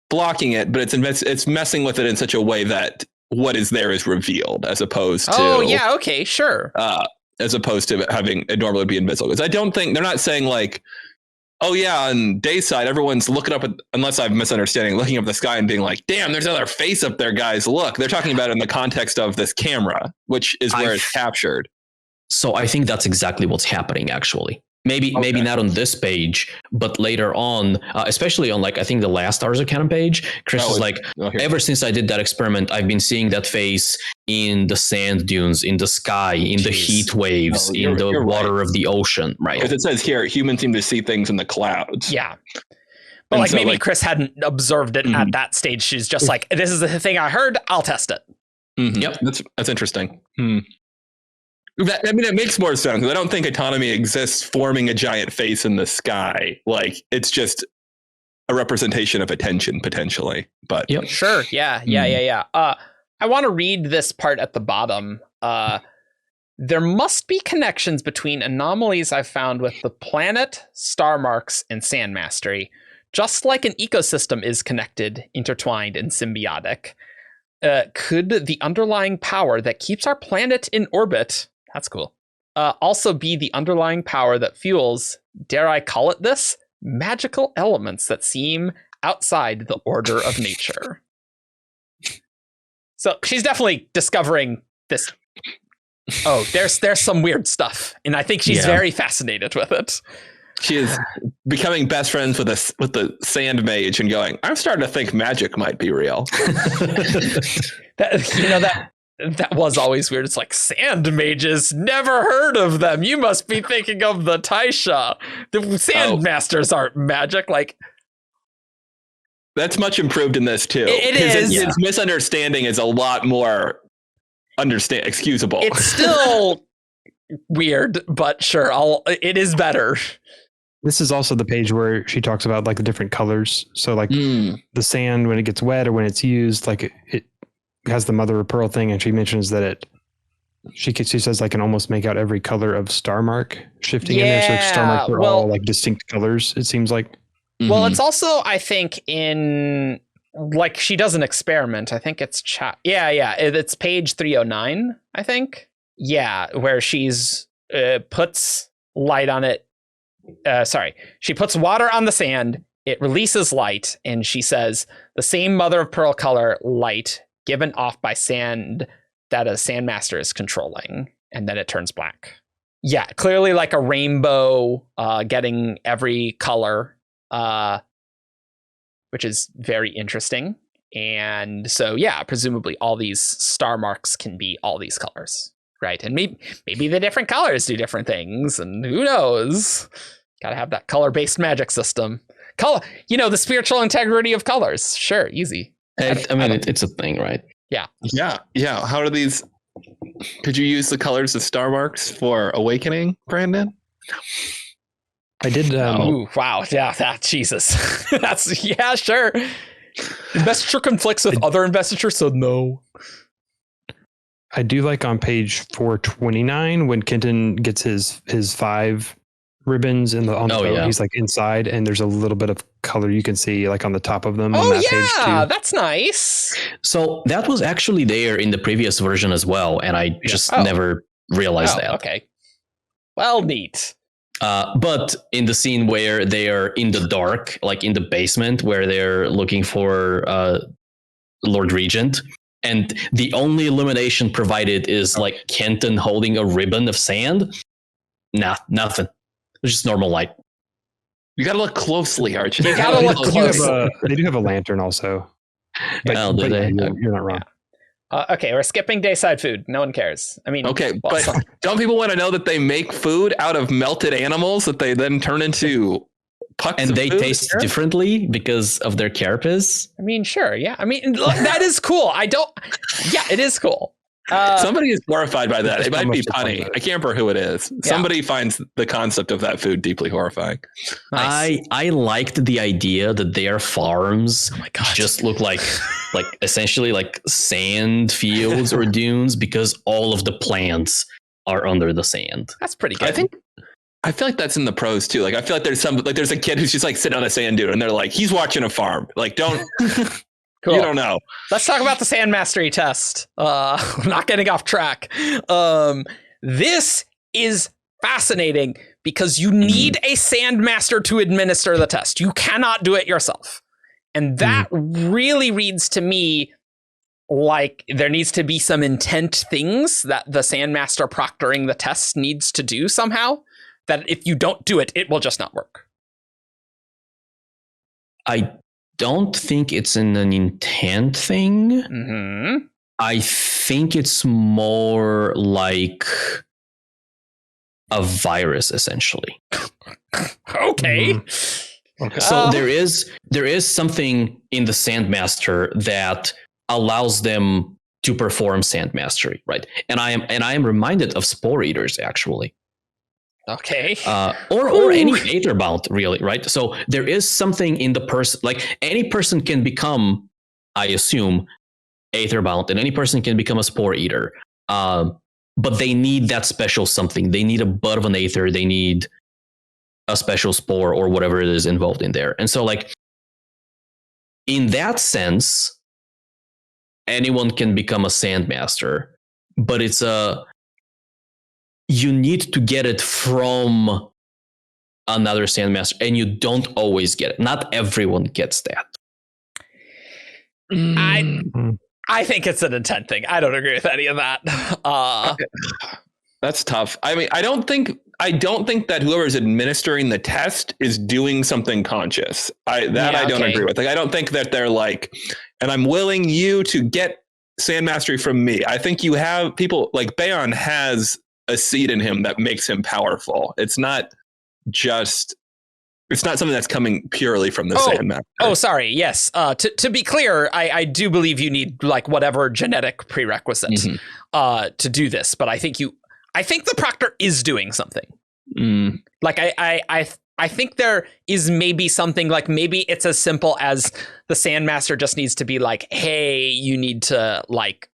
blocking it, but it's messing with it in such a way that what is there is revealed, as opposed to okay, sure, as opposed to having it normally be invisible. Because I don't think they're not saying like, oh yeah, on Dayside everyone's looking up at, unless I'm misunderstanding, looking up the sky and being like, damn, there's another face up there, guys, look. They're talking about it in the context of this camera, which is where it's captured. So I think that's exactly what's happening, actually. Maybe not on this page, but later on, especially on like I think the last Ars Arcanum page, Khriss is like, ever since I did that experiment, I've been seeing that face in the sand dunes, in the sky, in the heat waves, in the water of the ocean, right? Because it says here, humans seem to see things in the clouds. Yeah. But like maybe Khriss hadn't observed it at that stage. She's just like, this is the thing I heard, I'll test it. Yep, that's interesting. It makes more sense, because I don't think autonomy exists forming a giant face in the sky. Like, it's just a representation of attention, potentially. But sure, yeah. I want to read this part at the bottom. There must be connections between anomalies I've found with the planet, Starmarks, and Sand Mastery, just like an ecosystem is connected, intertwined, and symbiotic. Could the underlying power that keeps our planet in orbit, that's cool, also be the underlying power that fuels, dare I call it this, magical elements that seem outside the order of nature? So she's definitely discovering this. Oh, there's some weird stuff, and I think she's very fascinated with it. She is becoming best friends with the sand mage and going, I'm starting to think magic might be real. That was always weird. It's like, sand mages, never heard of them. You must be thinking of the Taisha. The sand masters aren't magic. Like, that's much improved in this too. It is. Its misunderstanding is a lot more excusable. It's still weird, but sure, it is better. This is also the page where she talks about like the different colors. So like the sand, when it gets wet or when it's used, like it has the mother of pearl thing, and she mentions that she says I can almost make out every color of Starmark shifting in there. So Starmarks are all like distinct colors, it seems like. Well, it's also, I think, in like she does an experiment. I think it's it's page 309, I think. Yeah, where she's puts light on it. She puts water on the sand. It releases light, and she says the same mother of pearl color light given off by sand that a sandmaster is controlling, and then it turns black. Yeah, clearly like a rainbow, getting every color, which is very interesting. And so, yeah, presumably all these star marks can be all these colors, right? And maybe the different colors do different things, and who knows? Got to have that color-based magic system. The spiritual integrity of colors. Sure, easy. It's a thing, right? Yeah. How are these? Could you use the colors of Starmarks for awakening, Brandon? I did. Ooh, wow. Yeah, Jesus. Sure. Investiture conflicts with other investiture, so no. I do like on page 429 when Kenton gets his 5 ribbons on the boat. He's like inside, and there's a little bit of color you can see like on the top of them. On that page too. That's nice. So that was actually there in the previous version as well, and I just never realized that. Okay. Well, neat. But in the scene where they are in the dark, like in the basement, where they're looking for Lord Regent, and the only illumination provided is like Kenton holding a ribbon of sand. Nothing. It's just normal light. You gotta look closely, Argent. You gotta look closely. They do have a lantern also. Do they? You're not wrong. Okay, we're skipping dayside food. No one cares. I mean, okay, but don't people want to know that they make food out of melted animals that they then turn into pucks and of they food? taste differently because of their carapace? I mean, sure, yeah. I mean, look, that is cool. It is cool. Somebody is horrified by that. It might be How much punny. I can't remember who it is. Yeah. Somebody finds the concept of that food deeply horrifying. Nice. I liked the idea that their farms just look like essentially like sand fields or dunes because all of the plants are under the sand. That's pretty good. I feel like that's in the Prose too. Like I feel like there's a kid who's just like sitting on a sand dune and they're like, he's watching a farm. Like don't Cool. You don't know. Let's talk about the sand mastery test. Not getting off track. This is fascinating because you need a sand master to administer the test. You cannot do it yourself. And that really reads to me like there needs to be some intent things that the sand master proctoring the test needs to do somehow, that if you don't do it, it will just not work. I don't think it's an intent thing. Mm-hmm. I think it's more like a virus, essentially. Okay. Okay. So there is something in the Sandmaster that allows them to perform Sand Mastery, right? And I am reminded of Spore Eaters, actually. Okay. Or any Aetherbound, really, right? So there is something in the person, like any person can become, I assume, Aetherbound, and any person can become a Spore Eater. But they need that special something. They need a bud of an Aether. They need a special spore or whatever it is involved in there. And so, like, in that sense, anyone can become a Sandmaster, but it's you need to get it from another Sandmaster, and you don't always get it. Not everyone gets that. I think it's an intent thing. I don't agree with any of that. That's tough. I mean, I don't think that whoever's administering the test is doing something conscious. I don't agree with. Like, I don't think that they're like, and I'm willing you to get Sand Mastery from me. I think you have people like Bayon has a seed in him that makes him powerful. It's not something that's coming purely from the Sandmaster. Oh, sorry. Yes. To be clear, I do believe you need like whatever genetic prerequisite to do this, but I think the proctor is doing something. Like I think there is maybe something like maybe it's as simple as the Sandmaster just needs to be like, hey, you need to like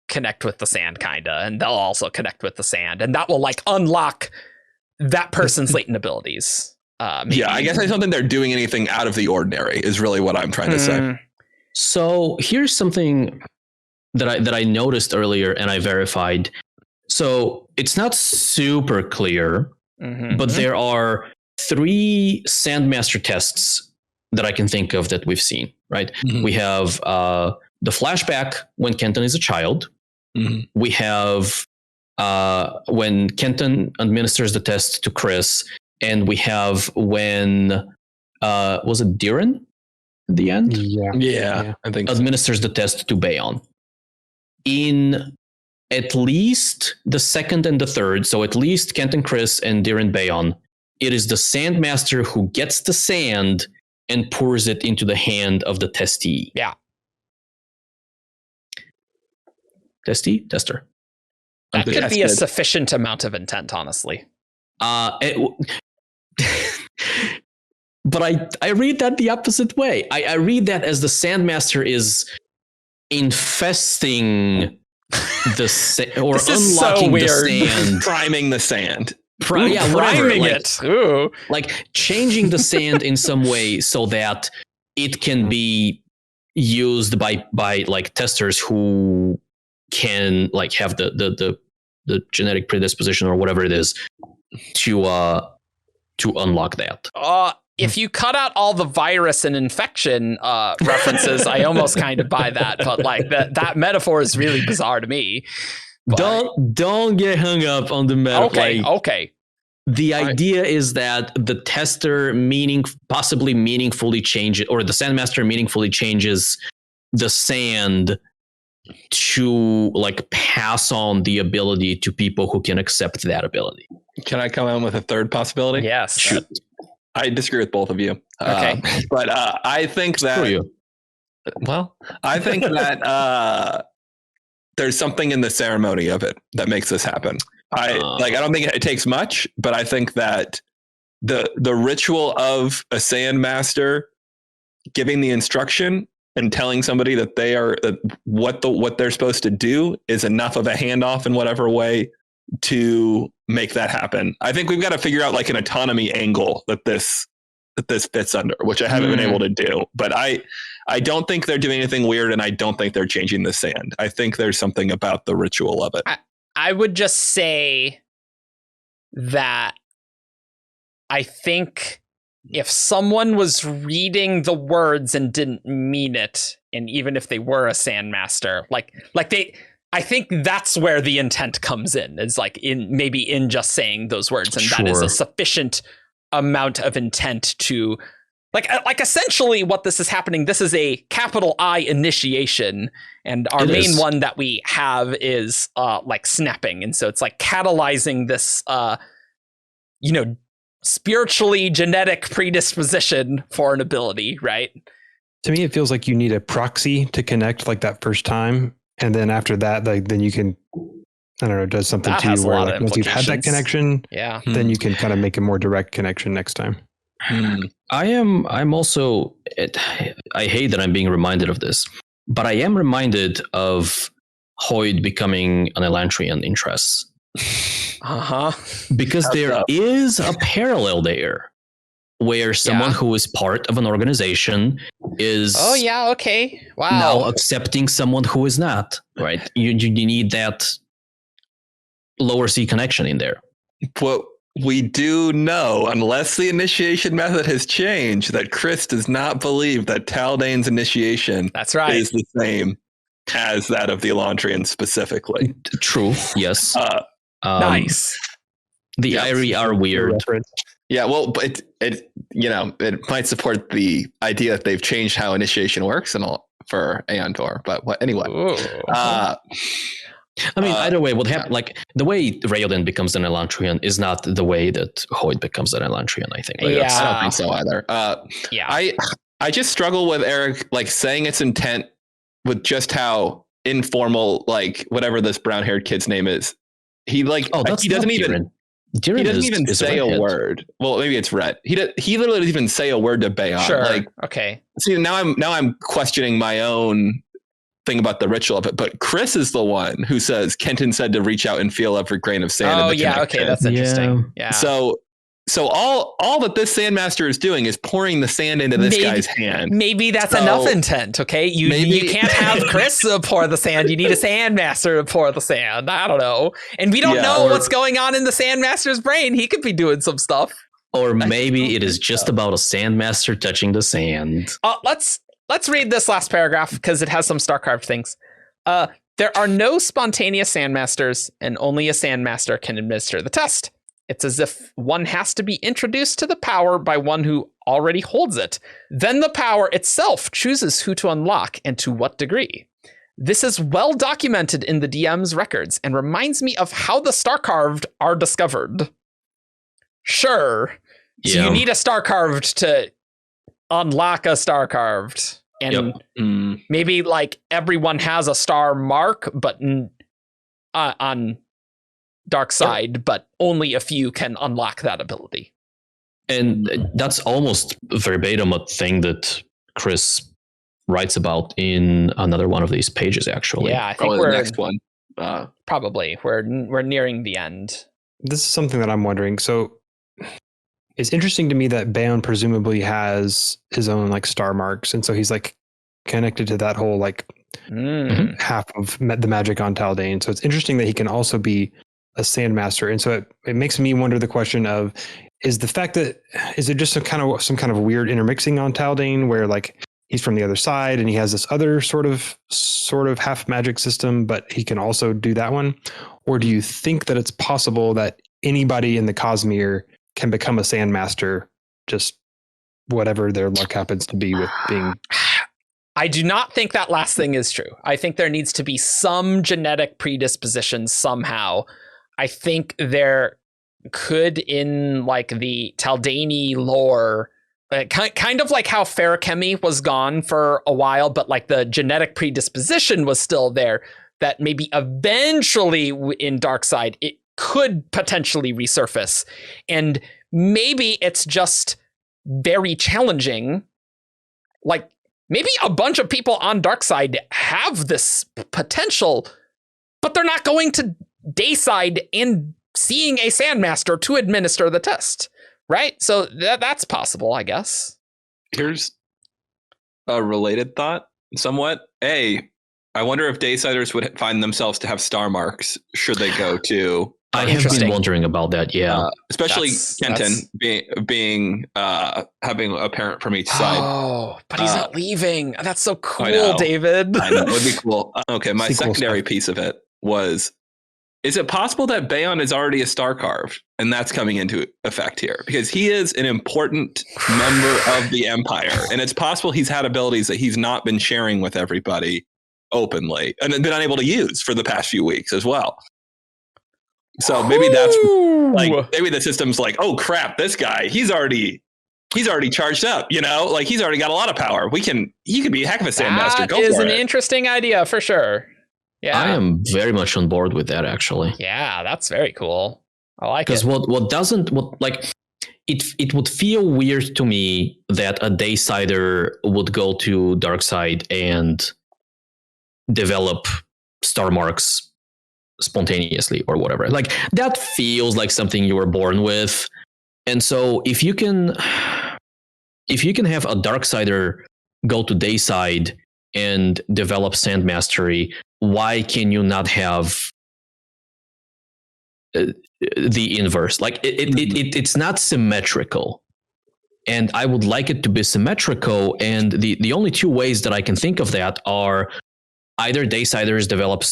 connect with the sand, kinda, and they'll also connect with the sand, and that will like unlock that person's latent abilities. Yeah, I guess I don't think they're doing anything out of the ordinary is really what I'm trying to say. So here's something that I noticed earlier and I verified. So it's not super clear, but there are 3 Sandmaster tests that I can think of that we've seen, right? We have the flashback when Kenton is a child. We have when Kenton administers the test to Khriss, and we have when was it Diren at the end? Yeah, I think administers the test to Bayon. In at least the second and the third, so at least Kenton Khriss and Diren Bayon, it is the Sandmaster who gets the sand and pours it into the hand of the testee. Yeah. Tester. That could be a sufficient amount of intent, honestly. But I read that the opposite way. I read that as the Sandmaster is infesting the or unlocking the sand, priming the sand. Priming it. Ooh. Like changing the sand in some way so that it can be used by like testers who can like have the genetic predisposition or whatever it is to unlock that. If you cut out all the virus and infection references, I almost kind of buy that. But like that metaphor is really bizarre to me. But Don't get hung up on the metaphor. Okay. The idea is that the tester possibly meaningfully changes, or the Sandmaster meaningfully changes the sand to like pass on the ability to people who can accept that ability. Can I come in with a third possibility? Yes. Shoot. I disagree with both of you. Okay. But I think that... Screw you. Well, I think that there's something in the ceremony of it that makes this happen. I don't think it takes much, but I think that the ritual of a Sandmaster giving the instruction and telling somebody that they are what they're supposed to do is enough of a handoff in whatever way to make that happen. I think we've got to figure out like an autonomy angle that this fits under, which I haven't been able to do. But I don't think they're doing anything weird, and I don't think they're changing the sand. I think there's something about the ritual of it. I would just say that I think if someone was reading the words and didn't mean it, and even if they were a Sandmaster, I think that's where the intent comes in. Is like in just saying those words, and that is a sufficient amount of intent to like essentially what this is happening. This is a capital I initiation, and our main one that we have is like snapping, and so it's like catalyzing this spiritually genetic predisposition for an ability, right? To me, it feels like you need a proxy to connect like that first time, and then after that, like then you can, I don't know, does something That to has you a where lot like of once you've had that implications. connection, then you can kind of make a more direct connection next time. I'm also, I hate that I'm being reminded of this, but I am reminded of Hoyd becoming an Elantrian in Tress. Because there is a parallel there where someone who is part of an organization is wow, now accepting someone who is not, right? You need that lower C connection in there. What we do know, unless the initiation method has changed, that Khriss does not believe that Taldane's initiation is the same as that of the Elantrians specifically. True, yes. Nice. The Irie are weird. Yeah, well, but it might support the idea that they've changed how initiation works and all for Aeontor. But anyway. I mean, either way, what happened? Like the way Raoden becomes an Elantrian is not the way that Hoyd becomes an Elantrian. I think. I don't think so either. I just struggle with Eric like saying its intent with just how informal, like whatever this brown-haired kid's name is. He doesn't even say a word. Well, maybe it's Rhett. He literally doesn't even say a word to Bayon. Sure. Like, okay. See, now I'm questioning my own thing about the ritual of it, but Khriss is the one who says Kenton said to reach out and feel every grain of sand. Oh yeah, okay, that's interesting. Yeah. So all that this Sandmaster is doing is pouring the sand into this guy's hand. Maybe that's enough intent. Okay, you can't have Khriss pour the sand. You need a Sandmaster to pour the sand. I don't know, and we don't know what's going on in the Sandmaster's brain. He could be doing some stuff. Or maybe it is just about a Sandmaster touching the sand. Let's read this last paragraph because it has some star-carved things. There are no spontaneous Sandmasters, and only a Sandmaster can administer the test. It's as if one has to be introduced to the power by one who already holds it. Then the power itself chooses who to unlock and to what degree. This is well documented in the DM's records and reminds me of how the star-carved are discovered. Sure. So you need a star-carved to unlock a star-carved. And maybe like everyone has a star mark, but on Darkside, but only a few can unlock that ability. And that's almost verbatim a thing that Khriss writes about in another one of these pages, actually. Yeah, I think we're the next one. Probably. We're nearing the end. This is something that I'm wondering. So it's interesting to me that Bayon presumably has his own like Starmarks, and so he's like connected to that whole like half of the magic on Taldane. So it's interesting that he can also be a Sandmaster, and so it makes me wonder the question of is it just some kind of weird intermixing on Taldane where like he's from the other side and he has this other sort of half magic system, but he can also do that one? Or do you think that it's possible that anybody in the cosmere can become a Sandmaster, just whatever their luck happens to be with being? I do not think that last thing is true. I think there needs to be some genetic predisposition somehow. I think there could, in like the Taldani lore, kind of like how Ferakemi was gone for a while, but like the genetic predisposition was still there. that maybe eventually in Darkside it could potentially resurface. And maybe it's just very challenging. Like, maybe a bunch of people on Darkside have this potential, but they're not going to Dayside and seeing a Sandmaster to administer the test, right? So that's possible, I guess. Here's a related thought, somewhat. I wonder if Daysiders would find themselves to have Starmarks should they go to. I have been wondering about that, especially Kenton being having a parent from each side. Oh, but he's not leaving. That's so cool, David. I know, it would be cool. Okay, my secondary piece of it was, is it possible that Bayon is already a star carved and that's coming into effect here? Because he is an important member of the Empire, and it's possible he's had abilities that he's not been sharing with everybody openly and been unable to use for the past few weeks as well. So maybe that's like, maybe the system's like, oh crap, this guy, he's already charged up, you know, like he's already got a lot of power. He could be a heck of a Sandmaster. That is an interesting idea for sure. Yeah, I am very much on board with that, actually. Yeah, that's very cool. I like it. Because it would feel weird to me that a Daysider would go to Darkside and develop Starmarks spontaneously or whatever. Like, that feels like something you were born with. And so if you can have a Darksider go to Dayside and develop Sand Mastery, why can you not have the inverse? Like, it's not symmetrical. And I would like it to be symmetrical. And the only two ways that I can think of that are either Daysiders develop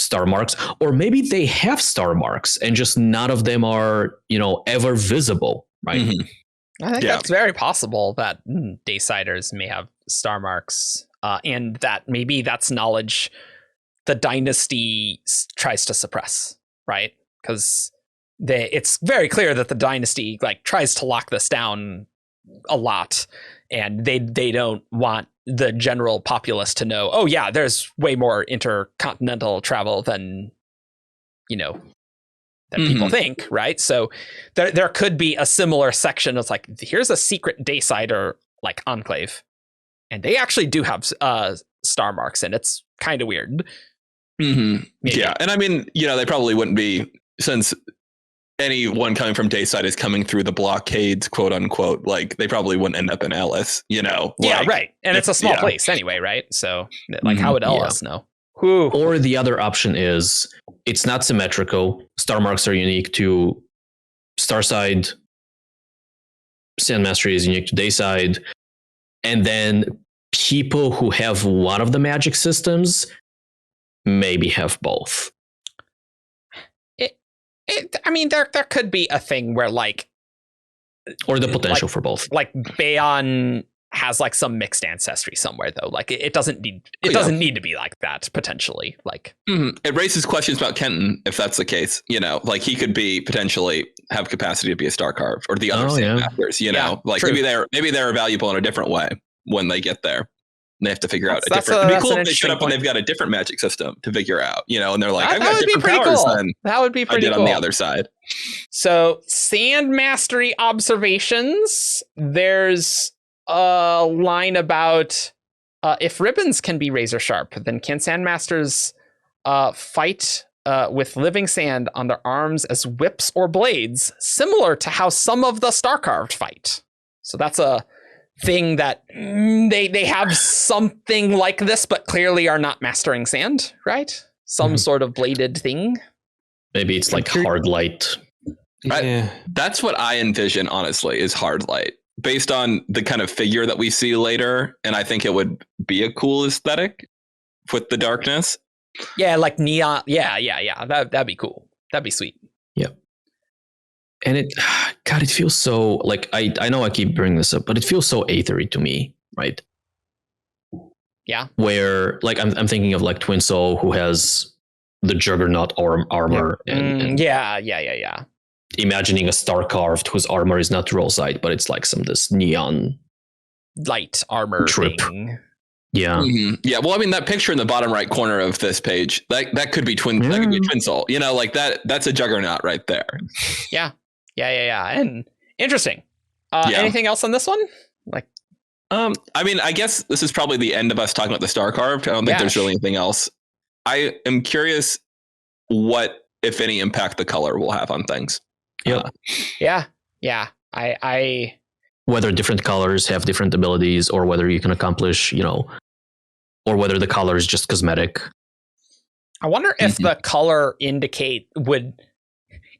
Starmarks, or maybe they have Starmarks and just none of them are, ever visible, right? I think that's very possible that Daysiders may have Starmarks, and that maybe that's knowledge the Dynasty tries to suppress, right? Because it's very clear that the Dynasty tries to lock this down a lot, and they don't want the general populace to know, oh yeah, there's way more intercontinental travel than people think, right? So there could be a similar section that's like, here's a secret Daysider enclave, and they actually do have Starmarks, and it's kind of weird. Yeah, and I mean, they probably wouldn't be, since anyone coming from Dayside is coming through the blockades, quote unquote, they probably wouldn't end up in Ellis, Yeah, right. And it's a small place anyway, right? So how would Ellis know? Whew. Or the other option is it's not symmetrical. Starmarks are unique to Starside. Sand Mastery is unique to Dayside. And then people who have one of the magic systems maybe have both. There could be a thing where or the potential for both. Bayon has some mixed ancestry somewhere though. It doesn't need need to be like that potentially. It raises questions about Kenton if that's the case. He could be potentially have capacity to be a star carve or the other Sandmasters. Maybe they're valuable in a different way when they get there. They have to figure out a different. It'd be cool if they showed up and they've got a different magic system to figure out, and they're like, I've got different powers than that would be pretty I did cool on the other side. So, Sand Mastery observations. There's a line about if ribbons can be razor sharp, then can Sandmasters fight with living sand on their arms as whips or blades, similar to how some of the Starcarved fight. So that's a thing that they have something like this, but clearly are not mastering sand, right? Some sort of bladed thing. Maybe it's like hard light. That's what I envision, honestly, is hard light, based on the kind of figure that we see later. And I think it would be a cool aesthetic with the darkness. Yeah, like neon. Yeah. That'd be cool. That'd be sweet. Yep. And it feels so I know I keep bringing this up, but it feels so aethery to me, right? Yeah. Where I'm thinking of Twin Soul, who has the Juggernaut armor. And yeah. Imagining a star carved whose armor is not Rollside, but it's this neon light armor trip. thing. Yeah. Mm-hmm. Yeah. Well, I mean, that picture in the bottom right corner of this page, that could be twin. That could be Twin Soul. You know, like that's a juggernaut right there. Yeah. And interesting. Anything else on this one? Like, I mean, I guess this is probably the end of us talking about the star carved. I don't think there's really anything else. I am curious what, if any, impact the color will have on things. Yep. Yeah. I whether different colors have different abilities, or whether you can accomplish, or whether the color is just cosmetic. I wonder if the color would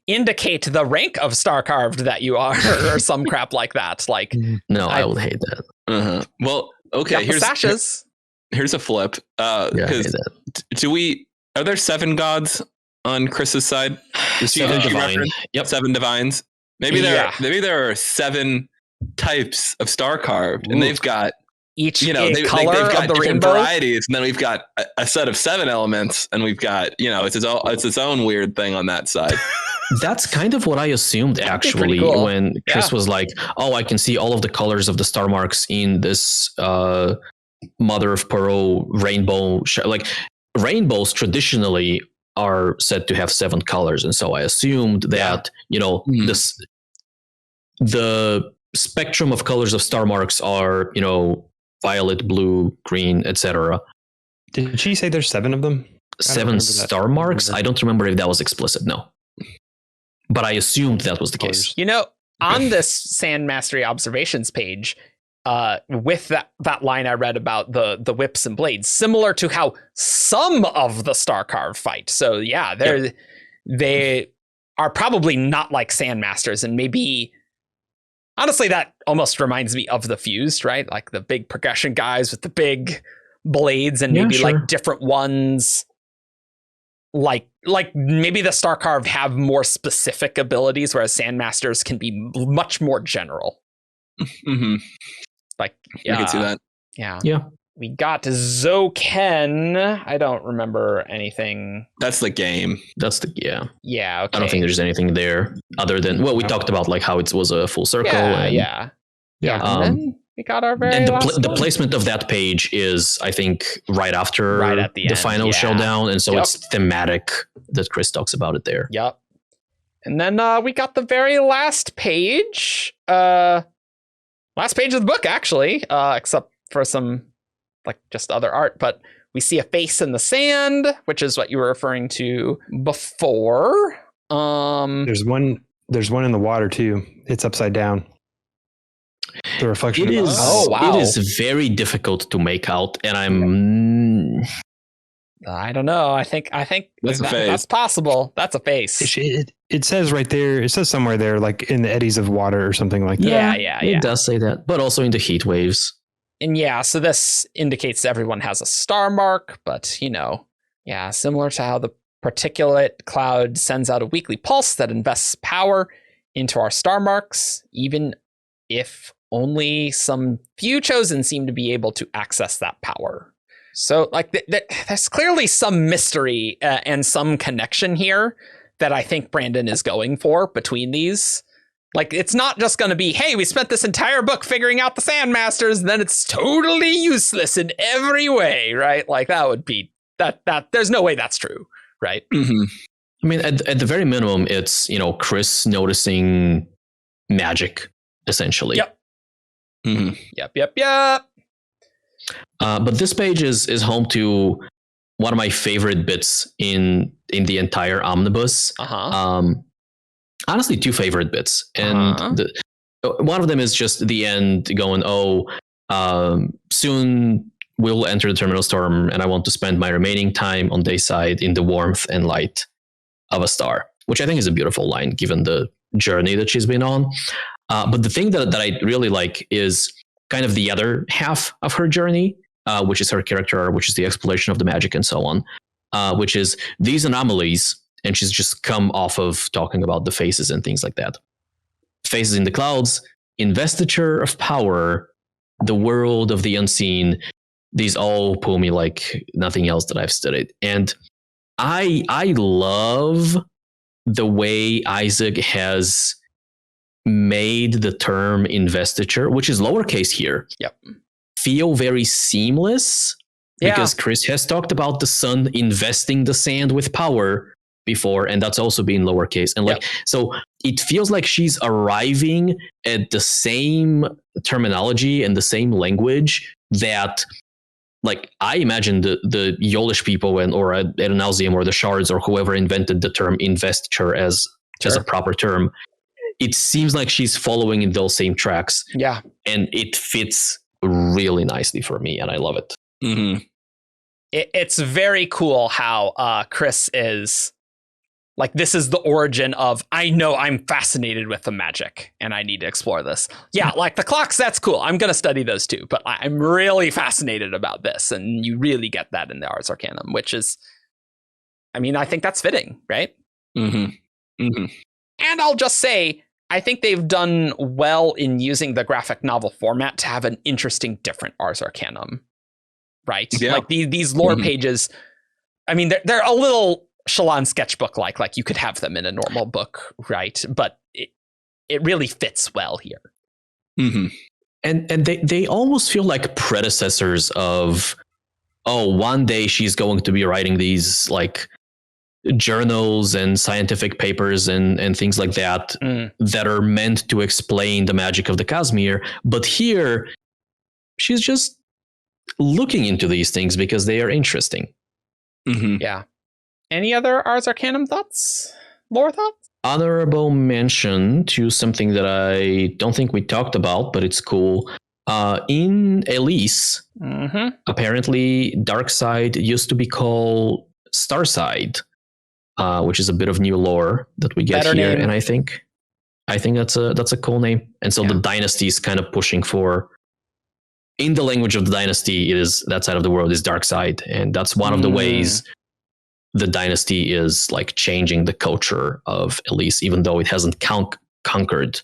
indicate the rank of star carved that you are, or some crap like that. Like, no, I would hate that. Uh-huh. Well, okay. Here's a flip. Because are there 7 gods on Chris's side? 7 divine. Yep. 7 divines. Maybe there are 7 types of star carved, and they've got each color they've got of the different rainbow varieties, and then we've got a set of 7 elements, and we've got it's its own weird thing on that side. That's kind of what I assumed, actually, when Khriss was like, "Oh, I can see all of the colors of the Starmarks in this mother of pearl rainbow." Like, rainbows traditionally are said to have 7 colors, and so I assumed that the spectrum of colors of Starmarks are violet, blue, green, etc. Did she say there's 7 of them? 7 Starmarks? I don't remember if that was explicit. No, but I assumed that was the case. On this Sand Mastery observations page, with that line I read about the whips and blades, similar to how some of the Starcarve fight. So yeah, they are probably not like Sandmasters, and maybe honestly that almost reminds me of the Fused, right? Like the big progression guys with the big blades, and maybe like different ones. Like maybe the Starcarve have more specific abilities, whereas Sandmasters can be much more general. Mm-hmm. Like, I can see that. Yeah. We got Zoken. I don't remember anything. That's the game. Yeah. Okay. I don't think there's anything there other than we talked about, like how it was a full circle. Yeah. And then we got our very last the placement of that page is, I think, right after at the end, final showdown, and so it's thematic that Khriss talks about it there. Yep. And then we got the very last page. Last page of the book, actually, except for some just other art. But we see a face in the sand, which is what you were referring to before. There's one in the water too. It's upside down. The reflection. It is. Oh, wow. It is very difficult to make out, and I don't know. I think that's possible. That's a face. It says right there. It says somewhere there, like in the eddies of water or something like that. Yeah. It does say that, but also in the heat waves. And so this indicates everyone has a star mark, but similar to how the particulate cloud sends out a weekly pulse that invests power into our star marks, even if only some few chosen seem to be able to access that power. So there's clearly some mystery and some connection here that I think Brandon is going for between these. Like, it's not just going to be, hey, we spent this entire book figuring out the Sandmasters, and then it's totally useless in every way, right? Like, that would be that there's no way that's true, right? Mm-hmm. I mean, at the very minimum, it's Khriss noticing magic, essentially. Yep. Mm-hmm. Yep. But this page is home to one of my favorite bits in the entire omnibus. Honestly, 2 favorite bits, and one of them is just the end, going, soon we'll enter the terminal storm, and I want to spend my remaining time on Dayside in the warmth and light of a star, which I think is a beautiful line given the journey that she's been on. But the thing that I really like is kind of the other half of her journey, which is her character, which is the exploration of the magic and so on, which is these anomalies. And she's just come off of talking about the faces and things like that. Faces in the clouds, investiture of power, the world of the unseen. These all pull me like nothing else that I've studied. And I love the way Isaac has made the term investiture, which is lowercase here, feel very seamless because Khriss has talked about the sun investing the sand with power before, and that's also been lowercase. And so it feels like she's arriving at the same terminology and the same language that, like, I imagine the Yolish people or Ernalzium or the Shards or whoever invented the term investiture as a proper term. It seems like she's following in those same tracks. Yeah. And it fits really nicely for me, and I love it. Mm-hmm. It's very cool how Khriss is, like, this is the origin of, I know I'm fascinated with the magic and I need to explore this. Yeah, like the clocks, that's cool. I'm going to study those too, but I'm really fascinated about this. And you really get that in the Ars Arcanum, which is, I mean, I think that's fitting, right? Mm-hmm. Mm-hmm. And I'll just say, I think they've done well in using the graphic novel format to have an interesting, different Ars Arcanum, right? Yeah. Like these lore pages, I mean, they're a little Shallan sketchbook-like you could have them in a normal book, right? But it really fits well here. Mm-hmm. And they almost feel like predecessors of, one day she's going to be writing these like journals and scientific papers and things like that that are meant to explain the magic of the cosmere. But here, she's just looking into these things because they are interesting. Mm-hmm. Yeah. Any other Ars Arcanum thoughts? Lore thoughts? Honorable mention to something that I don't think we talked about, but it's cool. In Elise, apparently Darkside used to be called Starside, which is a bit of new lore that we get Better here, name. and I think that's a cool name. And so the dynasty is kind of pushing for, in the language of the dynasty, that side of the world is Darkside, and that's one of the ways the dynasty is like changing the culture of Elise, even though it hasn't conquered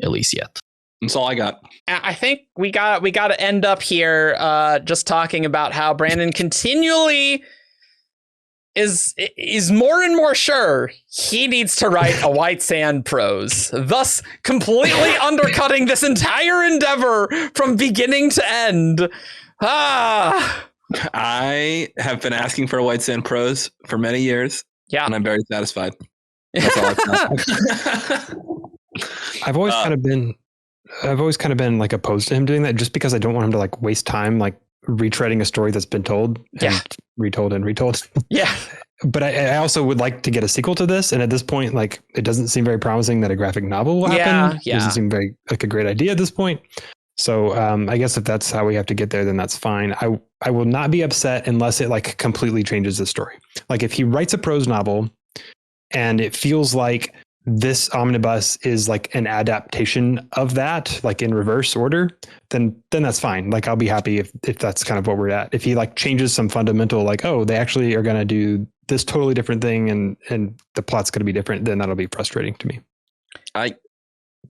Elise yet. That's all I got. I think we got to end up here just talking about how Brandon continually is more and more sure he needs to write a White Sand prose, thus completely undercutting this entire endeavor from beginning to end. I have been asking for a White Sand prose for many years. Yeah. And I'm very satisfied. That's all I've I've always kind of been like opposed to him doing that, just because I don't want him to like waste time like retreading a story that's been told and retold and retold. Yeah. But I also would like to get a sequel to this. And at this point, like, it doesn't seem very promising that a graphic novel will happen. Yeah. It doesn't seem very like a great idea at this point. So I guess if that's how we have to get there, then that's fine. I will not be upset unless it like completely changes the story. Like if he writes a prose novel and it feels like this omnibus is like an adaptation of that, like in reverse order, then that's fine. Like I'll be happy if that's kind of what we're at. If he like changes some fundamental, like, they actually are going to do this totally different thing and the plot's going to be different, then that'll be frustrating to me. I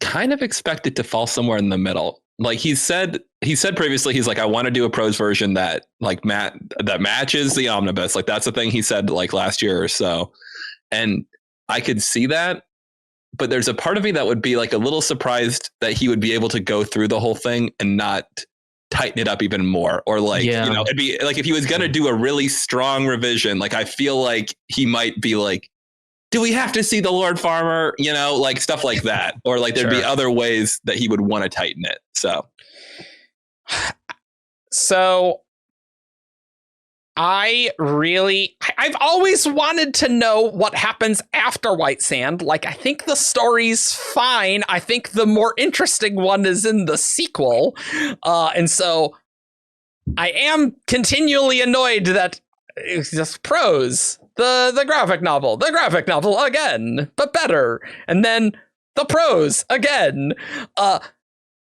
kind of expect it to fall somewhere in the middle. Like he said previously, he's like, I want to do a prose version that like that matches the omnibus. Like that's the thing he said like last year or so. And I could see that, but there's a part of me that would be like a little surprised that he would be able to go through the whole thing and not tighten it up even more. Or like, it'd be like if he was going to do a really strong revision, like I feel like he might be like, do we have to see the Lord Farmer? Like stuff like that. Or like there'd be other ways that he would want to tighten it. So I've always wanted to know what happens after White Sand. Like, I think the story's fine. I think the more interesting one is in the sequel. And so I am continually annoyed that it's just prose. The graphic novel again, but better. And then the prose again.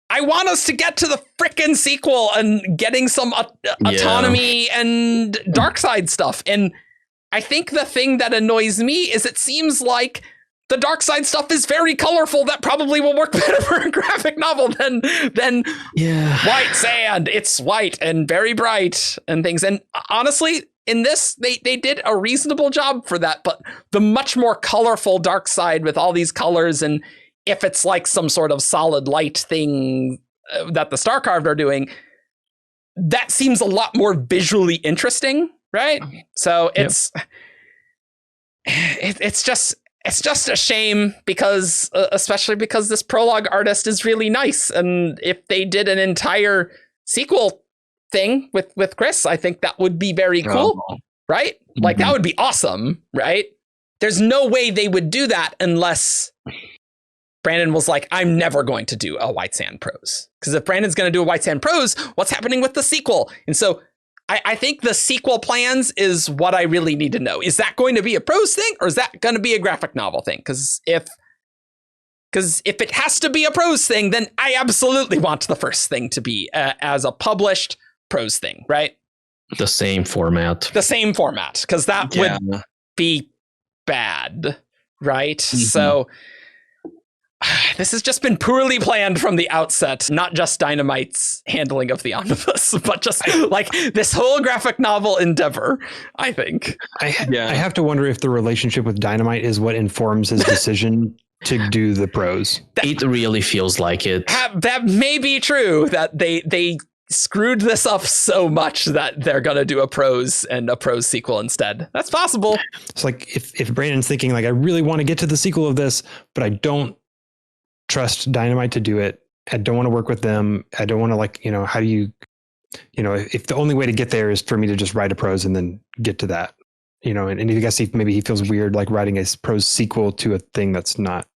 I want us to get to the frickin' sequel and getting some autonomy and Darkside stuff. And I think the thing that annoys me is it seems like the Darkside stuff is very colorful. That probably will work better for a graphic novel than White Sand. It's white and very bright and things. And honestly, in this, they did a reasonable job for that. But the much more colorful Darkside with all these colors, and if it's like some sort of solid light thing that the Starcarved are doing, that seems a lot more visually interesting, right? So it's just a shame because especially because this prologue artist is really nice, and if they did an entire sequel thing with Khriss, I think that would be very cool, right? Like that would be awesome, right? There's no way they would do that unless Brandon was like, I'm never going to do a White Sand Prose. Because if Brandon's going to do a White Sand Prose, what's happening with the sequel? And so I think the sequel plans is what I really need to know. Is that going to be a prose thing, or is that going to be a graphic novel thing? Because if it has to be a prose thing, then I absolutely want the first thing to be as a published prose thing, right? The same format. Because that would be bad, right? So this has just been poorly planned from the outset, not just Dynamite's handling of the omnibus, but just like this whole graphic novel endeavor, I think. I have to wonder if the relationship with Dynamite is what informs his decision to do the prose. It really feels like it. That may be true, that they screwed this up so much that they're going to do a prose and a prose sequel instead. That's possible. It's like if Brandon's thinking like, I really want to get to the sequel of this, but I don't trust Dynamite to do it. I don't want to work with them. I don't want to how do you if the only way to get there is for me to just write a prose and then get to that, and I guess maybe he feels weird like writing a prose sequel to a thing that's not.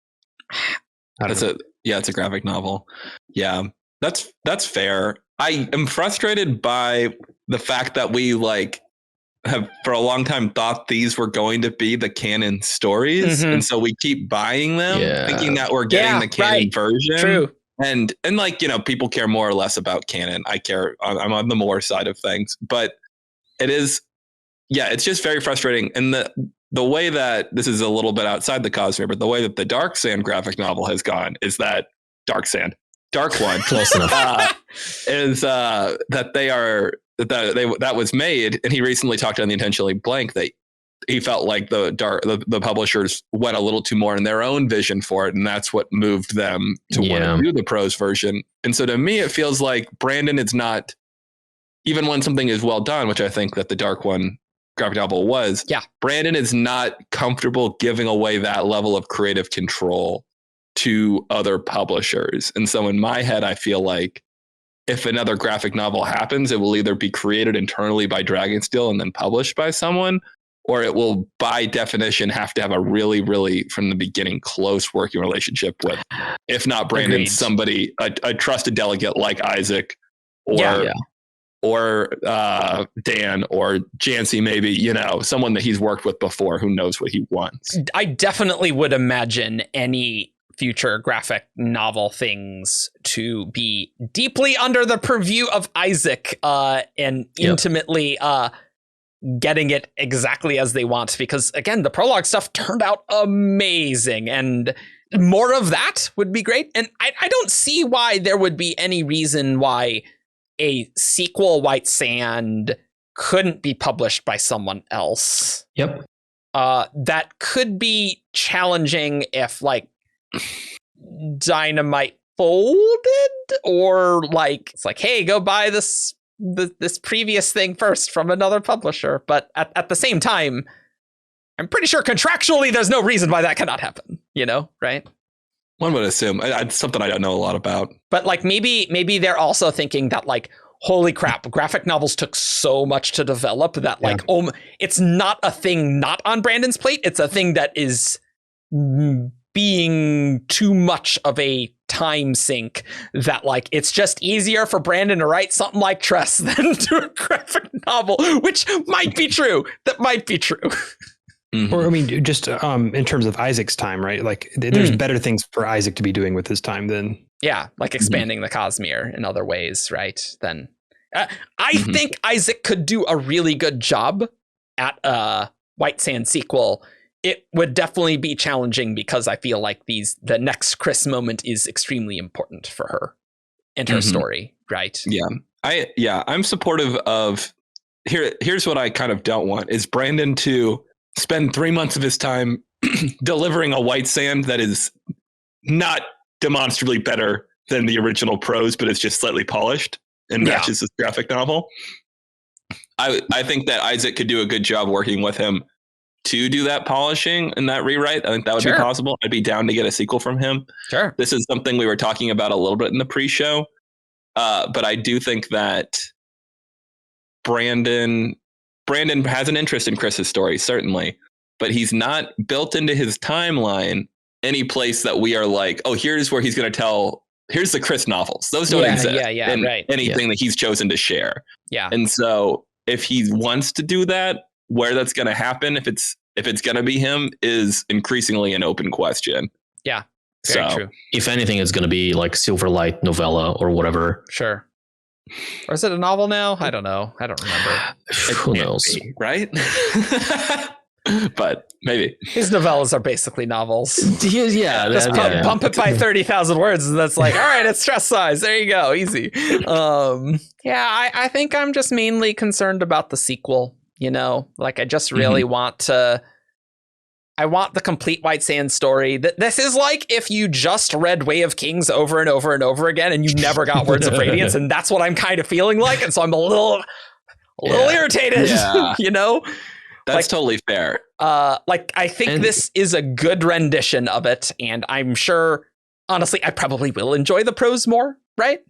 It's a graphic novel. Yeah, that's fair. I am frustrated by the fact that we have for a long time thought these were going to be the canon stories, and so we keep buying them, thinking that we're getting the canon version. True. And people care more or less about canon. I'm on the more side of things, but it is, it's just very frustrating. And the way that this is a little bit outside the cosmere, but the way that the Dark Sand graphic novel has gone is that Dark One, close enough, is that they are. That was made, and he recently talked on the Intentionally Blank that he felt like the publishers went a little too more in their own vision for it, and that's what moved them to want to do the prose version. And so to me, it feels like Brandon is not, even when something is well done, which I think that the Dark One graphic novel was. Yeah, Brandon is not comfortable giving away that level of creative control to other publishers, and so in my head, I feel like if another graphic novel happens, it will either be created internally by Dragonsteel and then published by someone, or it will, by definition, have to have a really, really, from the beginning, close working relationship with, if not Brandon, somebody, a trusted delegate like Isaac, or Dan, or Jancy, maybe, someone that he's worked with before who knows what he wants. I definitely would imagine any future graphic novel things to be deeply under the purview of Isaac and intimately getting it exactly as they want, because again, the prologue stuff turned out amazing, and more of that would be great. And I don't see why there would be any reason why a sequel White Sand couldn't be published by someone else. Yep. That could be challenging if Dynamite folded, or it's like, hey, go buy this previous thing first from another publisher. But at the same time, I'm pretty sure contractually there's no reason why that cannot happen, right? One would assume. It's something I don't know a lot about. But maybe they're also thinking that holy crap, graphic novels took so much to develop that it's not a thing not on Brandon's plate. It's a thing that is being too much of a time sink, that it's just easier for Brandon to write something like Tress than do a graphic novel, which might be true. That might be true. Mm-hmm. Or just in terms of Isaac's time, right? There's better things for Isaac to be doing with his time than expanding the cosmere in other ways, right? Then I think Isaac could do a really good job at a White Sand sequel. It would definitely be challenging because I feel like the next Khriss moment is extremely important for her and her story, right? Yeah. I'm supportive of here's what I kind of don't want is Brandon to spend 3 months of his time delivering a White Sand that is not demonstrably better than the original prose, but it's just slightly polished. and matches this graphic novel. I think that Isaac could do a good job working with him to do that polishing and that rewrite. I think that would be possible. I'd be down to get a sequel from him. Sure. This is something we were talking about a little bit in the pre-show. But I do think that Brandon has an interest in Chris's story, certainly, but he's not built into his timeline any place that we are like, oh, here's where he's going to tell, here's the Khriss novels. Those don't exist in anything that he's chosen to share. Yeah. And so if he wants to do that, where that's going to happen, if it's going to be him, is increasingly an open question. Yeah. Very true. If anything, it's going to be like Silverlight novella or whatever. Sure. Or is it a novel now? I don't know. I don't remember. Who knows? Be, right? But maybe. His novellas are basically novels. Yeah. Just pump it by 30,000 words and that's like, all right, it's stress size. There you go. Easy. I think I'm just mainly concerned about the sequel. You know, like I just really want the complete White Sand story. This is like if you just read Way of Kings over and over and over again and you never got Words of Radiance, and that's what I'm kind of feeling like. And so I'm a little irritated, you know? That's totally fair. I think this is a good rendition of it, and I'm sure, honestly, I probably will enjoy the prose more, right?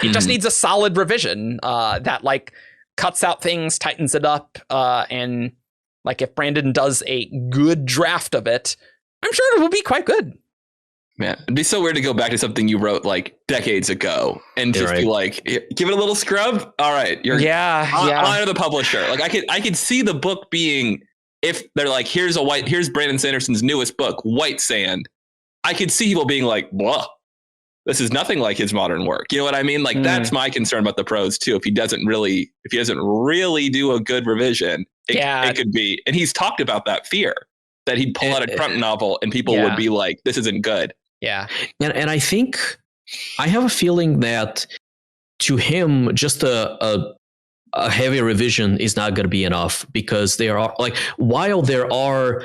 It just needs a solid revision that like cuts out things, tightens it up, and like if Brandon does a good draft of it, I'm sure it will be quite good. Man, it'd be so weird to go back to something you wrote like decades ago and just be like, give it a little scrub. All right, you're honor the publisher. Like I could see the book being, if they're like, here's Brandon Sanderson's newest book, White Sand. I could see people being like, blah, this is nothing like his modern work. You know what I mean? Like that's my concern about the prose too. If he doesn't really do a good revision, it could be. And he's talked about that fear that he'd pull out a front novel and people would be like, this isn't good. Yeah. And I think I have a feeling that to him, just a heavy revision is not going to be enough, because there are like, while there are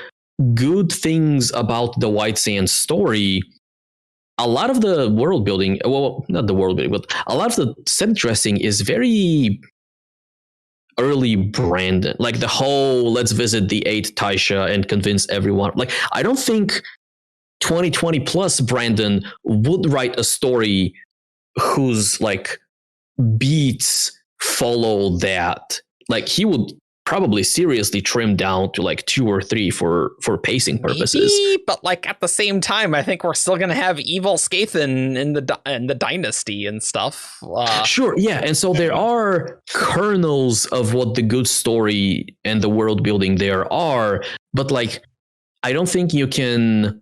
good things about the White Sand story, a lot of the world building, well, not the world building, but a lot of the set dressing is very early Brandon. Like the whole, let's visit the 8th Taisha and convince everyone. Like, I don't think 2020 plus Brandon would write a story whose like beats follow that. Like he would probably seriously trim down to like 2 or 3 for pacing purposes. Maybe, but like at the same time, I think we're still gonna have evil Skathan in the dynasty and stuff. Sure, yeah, and so there are kernels of what the good story and the world building there are, but like I don't think you can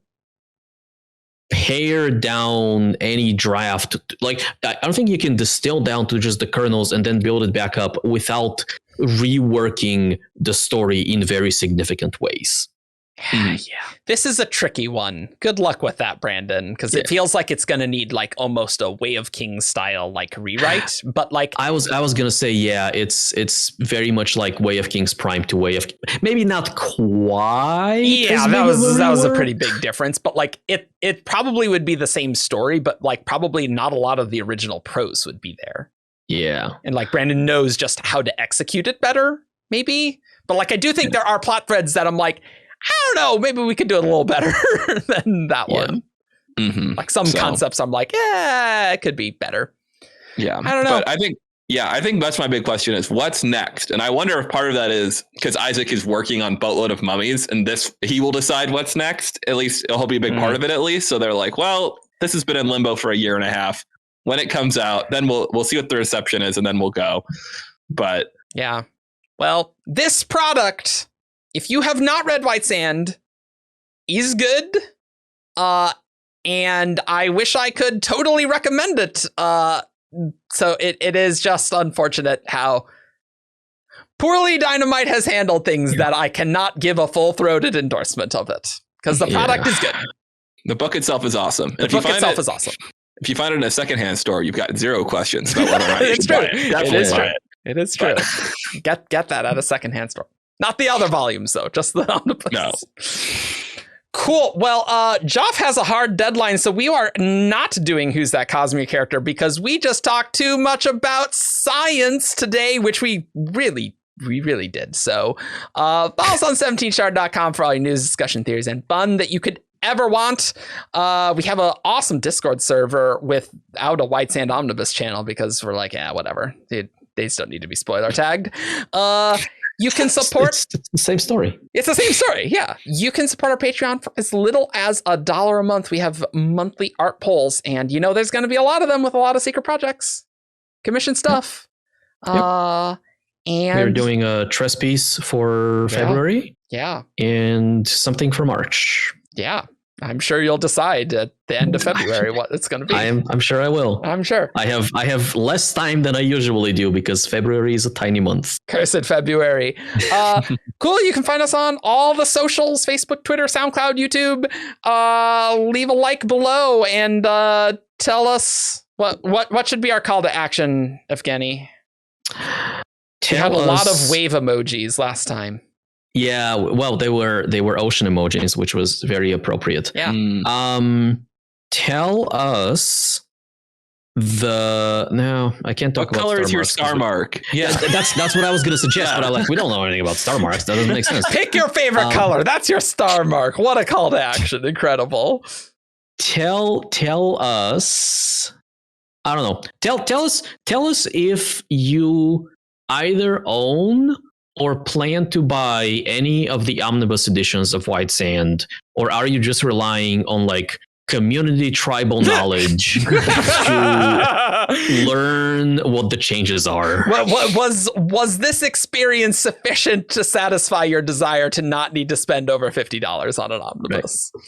pare down any draft. Like I don't think you can distill down to just the kernels and then build it back up without reworking the story in very significant ways. Yeah. This is a tricky one. Good luck with that, Brandon, because it feels like it's going to need like almost a Way of Kings style like rewrite. But like I was going to say, it's very much like Way of Kings Prime to Way of, maybe not quite. Yeah, that was a pretty big difference. But like it probably would be the same story, but like probably not a lot of the original prose would be there. Yeah. And like Brandon knows just how to execute it better, maybe. But like I do think there are plot threads that I'm like, I don't know, maybe we could do it a little better than that one. Mm-hmm. Like some concepts I'm like, it could be better. Yeah. I don't know. But I think that's my big question is what's next? And I wonder if part of that is because Isaac is working on Boatload of Mummies and he will decide what's next. At least he'll be a big part of it at least. So they're like, well, this has been in limbo for 1.5 years. When it comes out, then we'll see what the reception is and then we'll go. But yeah. Well, this product, if you have not read White Sand, is good. And I wish I could totally recommend it. So it is just unfortunate how poorly Dynamite has handled things that I cannot give a full-throated endorsement of it. Because the product is good. The book itself is awesome. The book itself is awesome. If you find it in a secondhand store, you've got 0 questions about whether or not it's true. It is true. Get that at a secondhand store. Not the other volumes though, just the omnibus. No. Cool. Well, Joff has a hard deadline, so we are not doing Who's That Cosmere Character because we just talked too much about science today, which we really did. So follow us on 17shard.com for all your news, discussion, theories, and fun that you could ever want. We have an awesome Discord server without a White Sand Omnibus channel because we're like, yeah, whatever. They just don't need to be spoiler tagged. You can support. It's the same story. It's the same story. Yeah. You can support our Patreon for as little as $1 a month. We have monthly art polls, and there's going to be a lot of them with a lot of secret projects, commission stuff. And we're doing a Tress piece for February. Yeah. And something for March. Yeah. I'm sure you'll decide at the end of February what it's going to be. I'm sure I will. I'm sure. I have less time than I usually do because February is a tiny month. Cursed February. Cool. You can find us on all the socials: Facebook, Twitter, SoundCloud, YouTube. Leave a like below and tell us what should be our call to action, Evgeni. We had a lot of wave emojis last time. Yeah, well, they were ocean emojis, which was very appropriate. Yeah. Tell us no, I can't talk about. What color is your Starmarks. star mark? Yeah, that's what I was gonna suggest, but we don't know anything about Starmarks. That doesn't make sense. Pick your favorite color. That's your star mark. What a call to action! Incredible. Tell us. I don't know. Tell us if you either own or plan to buy any of the omnibus editions of White Sand, or are you just relying on community tribal knowledge to learn what the changes are? Was this experience sufficient to satisfy your desire to not need to spend over $50 on an omnibus? Right.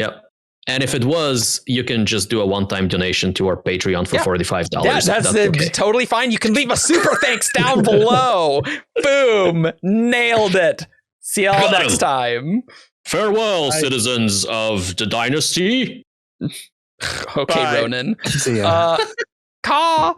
Yep. And if it was, you can just do a one-time donation to our Patreon for $45. Yeah, that's okay. Totally fine. You can leave a super thanks down below. Boom. Nailed it. See y'all next time. Farewell, citizens of the dynasty. Okay, Bye. Ronan. See ya. Caw.